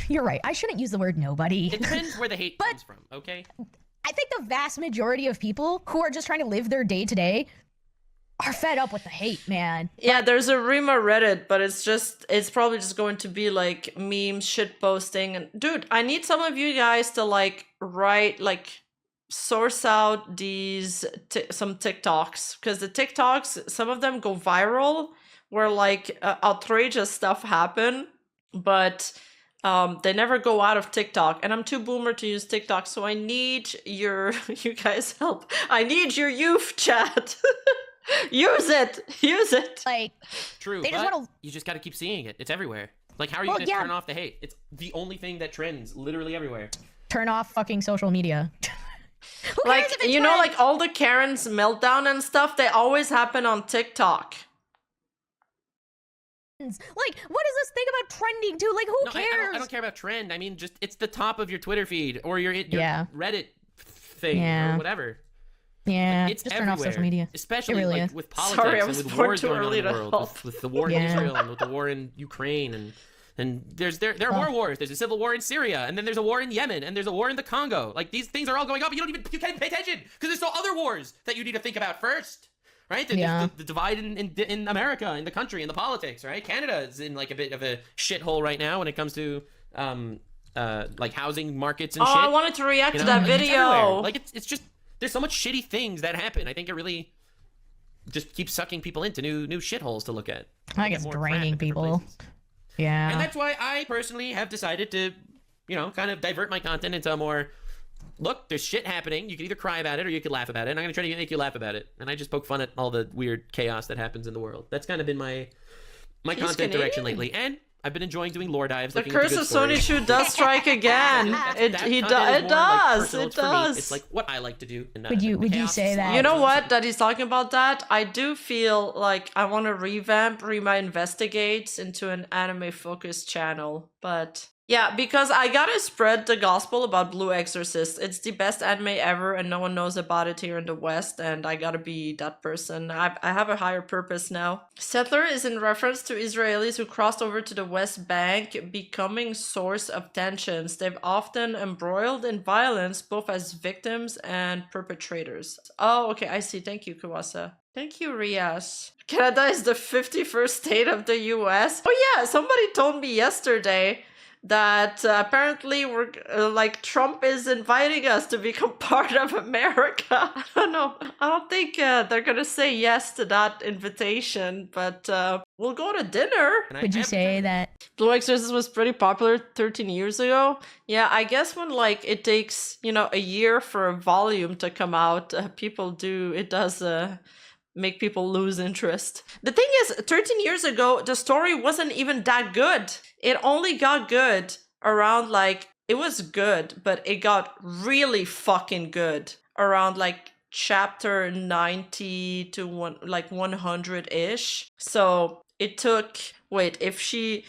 You're right. I shouldn't use the word nobody. It depends where the hate comes from, okay? I think the vast majority of people who are just trying to live their day to day are fed up with the hate, man. Yeah, there's a Rima Reddit, but it's probably just going to be like memes, shit posting. And dude, I need some of you guys to like write, like source out these some TikToks, because the TikToks, some of them go viral where like outrageous stuff happen, but they never go out of TikTok, and I'm too boomer to use TikTok, so I need you guys help. I need your youth chat. Use it. Like, true, they just but wanna... you just got to keep seeing it. It's everywhere. Like, how are you going to turn off the hate? It's the only thing that trends literally everywhere. Turn off fucking social media. Like, you know, like all the Karen's meltdown and stuff, they always happen on TikTok. Like, what is this thing about trending too? Like, who cares? I don't care about trend. I mean, just it's the top of your Twitter feed or your Reddit thing or whatever. Yeah, like, it's just everywhere. turn off social media. Especially like with politics Sorry, I and was with born wars too going on early in the to world, help. with the war in Israel and with the war in Ukraine and there are more wars. There's a civil war in Syria, and then there's a war in Yemen, and there's a war in the Congo. Like, these things are all going on, but you can't even pay attention because there's still other wars that you need to think about first. Right? The divide in America, in the country, in the politics, right? Canada is in like a bit of a shithole right now when it comes to like housing markets and shit. I wanted to react to that video. Like it's just there's so much shitty things that happen. I think it really just keeps sucking people into new shitholes to look at. I guess draining people. Yeah. And that's why I personally have decided to, kind of divert my content into a more, look, there's shit happening. You can either cry about it or you can laugh about it. And I'm going to try to make you laugh about it. And I just poke fun at all the weird chaos that happens in the world. That's kind of been my content direction lately. And I've been enjoying doing lore dives. The curse of Sony Shu does strike again. It does. It's like what I like to do. And, would you say that? You know what? That he's talking about that. I do feel like I want to revamp Rima Investigates into an anime-focused channel, but. Yeah, because I gotta spread the gospel about Blue Exorcist. It's the best anime ever, and no one knows about it here in the West, and I gotta be that person. I have a higher purpose now. Settler is in reference to Israelis who crossed over to the West Bank, becoming source of tensions. They've often embroiled in violence, both as victims and perpetrators. Oh, okay, I see. Thank you, Kawasa. Thank you, Rias. Canada is the 51st state of the US. Oh yeah, somebody told me yesterday that apparently we're like Trump is inviting us to become part of America. I don't know. I don't think they're gonna say yes to that invitation, but we'll go to dinner. Would you say that Blue Exorcist was pretty popular 13 years ago? Yeah, I guess when like it takes a year for a volume to come out, it does make people lose interest. The thing is, 13 years ago, the story wasn't even that good. It only got good around it was good, but it got really fucking good around chapter 90 to 100-ish. So it took, if she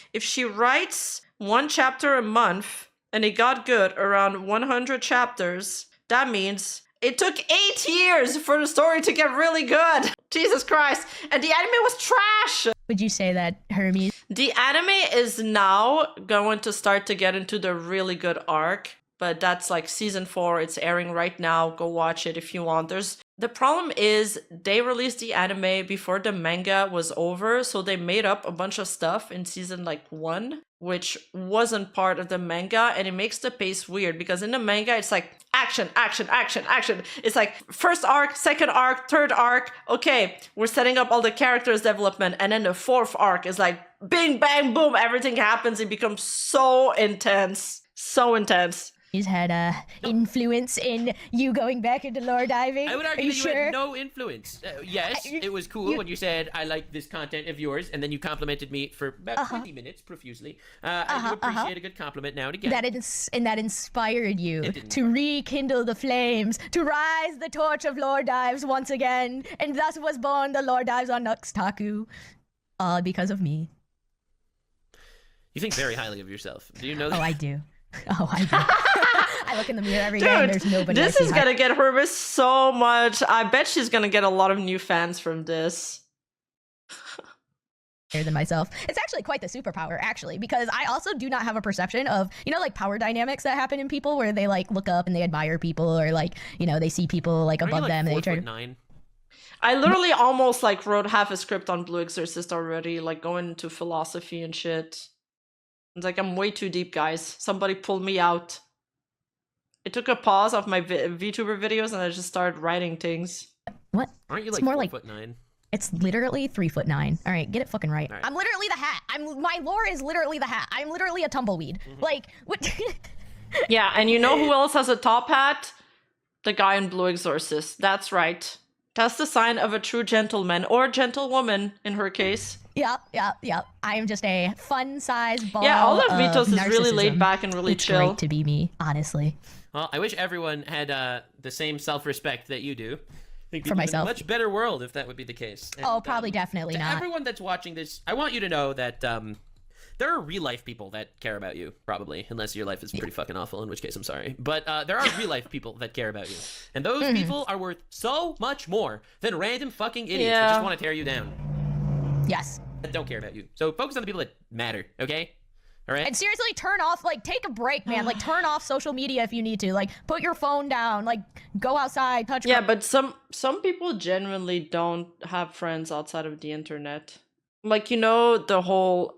writes one chapter a month and it got good around 100 chapters, that means it took 8 years for the story to get really good. Jesus Christ. And the anime was trash. would you say that, Hermes? The anime is now going to start to get into the really good arc, but that's like season 4. It's airing right now. Go watch it if you want. The problem is they released the anime before the manga was over, so they made up a bunch of stuff in season like 1, which wasn't part of the manga, and it makes the pace weird because in the manga it's like action, action, action, action. It's like first arc, second arc, third arc. Okay, we're setting up all the characters' development, and then the 4th arc is like bing, bang, boom, everything happens. It becomes so intense, so intense. He's had influence in you going back into lore diving. I would argue Are you that you sure? had no influence. Yes, it was cool when you said, I like this content of yours, and then you complimented me for about 20 minutes profusely. I do appreciate a good compliment now and again. That inspired you to rekindle the flames, to rise the torch of lore dives once again, and thus was born the lore dives on Nux Taku. All because of me. You think very highly of yourself. Do you know that? Oh, I do. Oh, I do. I look in the mirror every day and there's nobody. This is gonna get Hermes so much. I bet she's gonna get a lot of new fans from this. Than myself. It's actually quite the superpower, actually, because I also do not have a perception of, you know, like power dynamics that happen in people where they like look up and they admire people, or like, you know, they see people like above them and they try to. 9? I literally almost like wrote half a script on Blue Exorcist already, like going into philosophy and shit. It's like I'm way too deep, guys. Somebody pulled me out. It took a pause of my VTuber videos and I just started writing things. What? Aren't you It's like more 4'9"? It's literally 3'9". All right, get it fucking right. Right. I'm literally the hat. My lore is literally the hat. I'm literally a tumbleweed. Like what? Yeah, and you know who else has a top hat? The guy in Blue Exorcist. That's right. That's the sign of a true gentleman, or gentlewoman in her case. Yep. I am just a fun-sized ball. Yeah, all of Vitos is really narcissism. laid back and really It's chill. great to be me, honestly. Well, I wish everyone had the same self-respect that you do. I think For we'd live in myself. a much better world if that would be the case. And, Probably definitely to not. everyone that's watching this, I want you to know that there are real-life people that care about you, probably, unless your life is pretty fucking awful, in which case I'm sorry. But there are real-life people that care about you. And those people are worth so much more than random fucking idiots that just want to tear you down. Yes. That don't care about you. So focus on the people that matter, okay? All right? And seriously, turn off, like, take a break, man. Like, turn off social media if you need to. Like, put your phone down. Like, go outside, touch. Yeah, but some people genuinely don't have friends outside of the internet. Like, you know, the whole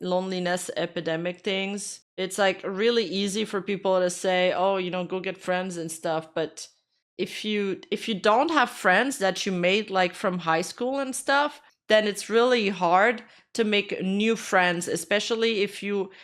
loneliness epidemic things. It's like really easy for people to say, oh, you know, go get friends and stuff. But if you don't have friends that you made like from high school and stuff, then it's really hard to make new friends, especially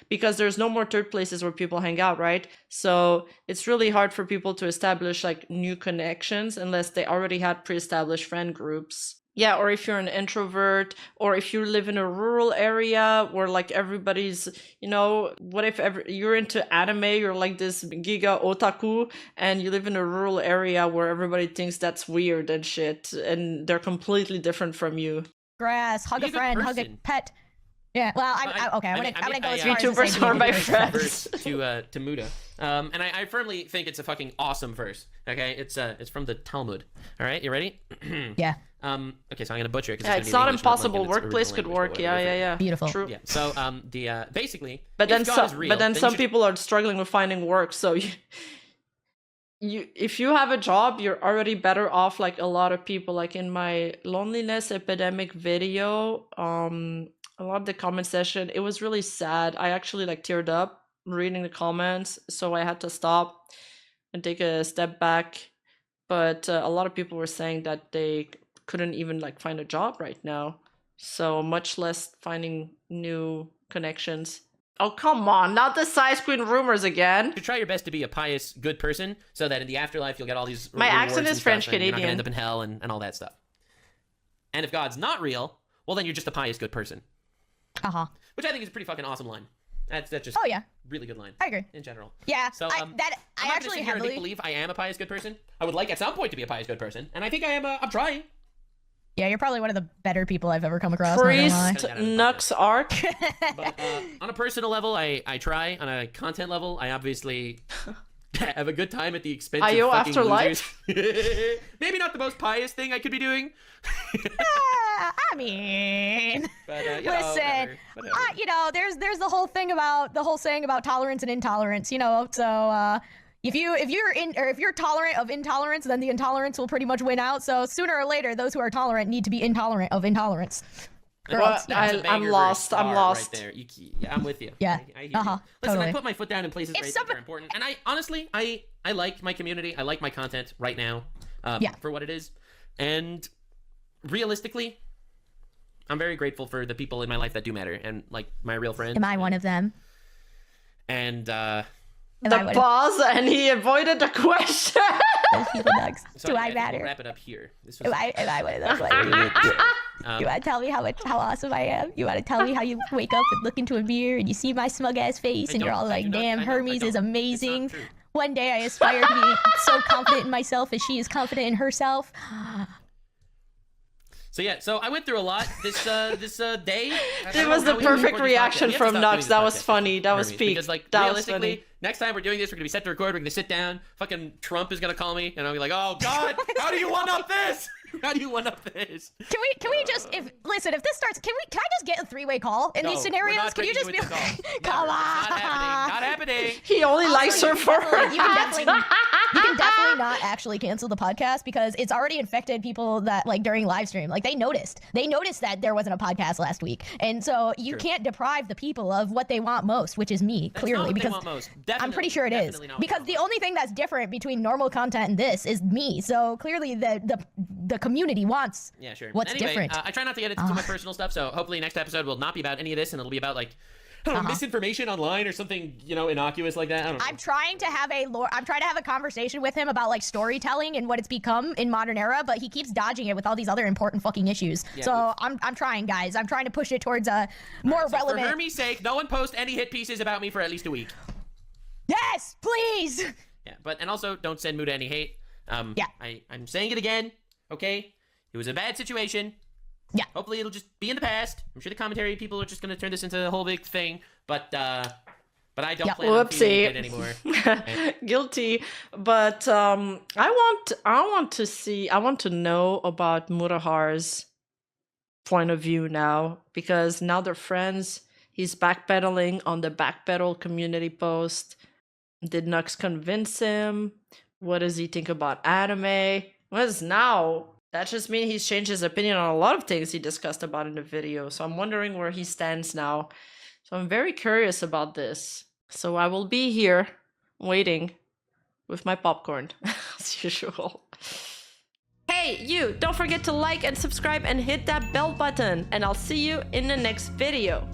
because there's no more third places where people hang out, right? So it's really hard for people to establish like new connections unless they already had pre-established friend groups. Yeah, or if you're an introvert, or if you live in a rural area where like everybody's, you know, what if you're into anime, you're like this giga otaku, and you live in a rural area where everybody thinks that's weird and shit, and they're completely different from you. Grass, hug a friend, hug a pet. Yeah, well, I wouldn't go as far as to VTubers say are my VTubers. friends. to Muda. And I firmly think it's a fucking awesome verse. Okay, it's from the Talmud. All right, you ready? Yeah. Okay, so I'm gonna butcher it. Yeah, it's not impossible. Workplace could work. Yeah. Beautiful. True. Yeah. So basically, But then if God is real, then some you should- people are struggling with finding work. So if you have a job, you're already better off. Like a lot of people, like in my loneliness epidemic video, a lot of the comment section, it was really sad. I actually like teared up reading the comments, so I had to stop and take a step back. But a lot of people were saying that they couldn't even like find a job right now, so much less finding new connections. Oh, come on, not the size queen rumors again. You try your best to be a pious, good person, so that in the afterlife you'll get all these. My rewards accent and is stuff, French and you're not Canadian. gonna end up in hell and all that stuff. And if God's not real, well, then you're just a pious, good person. Which I think is a pretty fucking awesome line. That's just. Oh yeah. Really good line. I agree. In general. Yeah. So I I'm not actually gonna sit here and believe I am a pious, good person. I would like at some point to be a pious, good person, and I think I am. I'm trying. Yeah, you're probably one of the better people I've ever come across. not gonna lie. Priest Nux Arc. But on a personal level, I try. On a content level, I obviously have a good time at the expense of IO fucking Afterlife? losers. Maybe not the most pious thing I could be doing. I mean, But, you know, listen, whatever. you know, there's the whole thing about the whole saying about tolerance and intolerance, you know. So if you're tolerant of intolerance, then the intolerance will pretty much win out. So sooner or later, those who are tolerant need to be intolerant of intolerance. Well, That's a I'm banger lost. versus I'm bar lost. Right there. Yeah, I'm with you. Yeah. I hear you. Uh-huh. Listen, Totally. I put my foot down in places If right some- that are important, and I honestly, I like my community. I like my content right now, for what it is, and realistically, I'm very grateful for the people in my life that do matter, and like my real friends. Am I one of them? And Am I The one of pause, and he avoided the question. those people, Nugs? so Do yeah, I think we'll matter? wrap it up here. This was Am I one of those? Like, you want to tell me how awesome I am? You want to tell me how you wake up and look into a mirror and you see my smug ass face and you're all like, damn, Hermes is amazing. It's not true. One day I aspire to be so confident in myself as she is confident in herself. So yeah, so I went through a lot this day. It was the perfect reaction from Nux. That was funny. That was peak. Because like That was realistically, funny. next time we're doing this, we're gonna be set to record. We're gonna sit down. Fucking Trump is gonna call me, and I'll be like, "Oh God, how do you one up this? How do you one up this?" Can we just if this starts can I just get a three-way call in No, these we're scenarios? not Can you breaking just be you into like, the come call. Never. on? It's not happening. Not happening. He only likes her for her. You can definitely not actually cancel the podcast because it's already infected people that like during live stream. Like they noticed that there wasn't a podcast last week, and so you can't deprive the people of what they want most, which is me. That's Clearly, not what because they want most. I'm pretty sure it is Definitely not what because they the only thing that's different between normal content and this is me. So clearly, the community wants Yeah, sure. what's Anyway, different. I try not to get into too much personal stuff, so hopefully next episode will not be about any of this, and it'll be about like I don't know, misinformation online or something, you know, innocuous like that. I don't know. I'm trying to have a conversation with him about like storytelling and what it's become in modern era, but he keeps dodging it with all these other important fucking issues. Yeah, so I'm trying, guys. I'm trying to push it towards a more So relevant. for Hermes' sake, no one post any hit pieces about me for at least a week. Yes, please. Yeah, and also don't send Muda any hate. Yeah. I'm saying it again. Okay, it was a bad situation. Yeah. Hopefully it'll just be in the past. I'm sure the commentary people are just gonna turn this into a whole big thing, but I don't plan on feeling it anymore. Guilty. But I want to know about Mutahar's point of view now, because now they're friends. He's backpedaling on the backpedal community post. Did Nux convince him? What does he think about anime? What is now? That just means he's changed his opinion on a lot of things he discussed about in the video. So I'm wondering where he stands now. So I'm very curious about this. So I will be here waiting with my popcorn as usual. Hey, you! Don't forget to like and subscribe and hit that bell button. And I'll see you in the next video.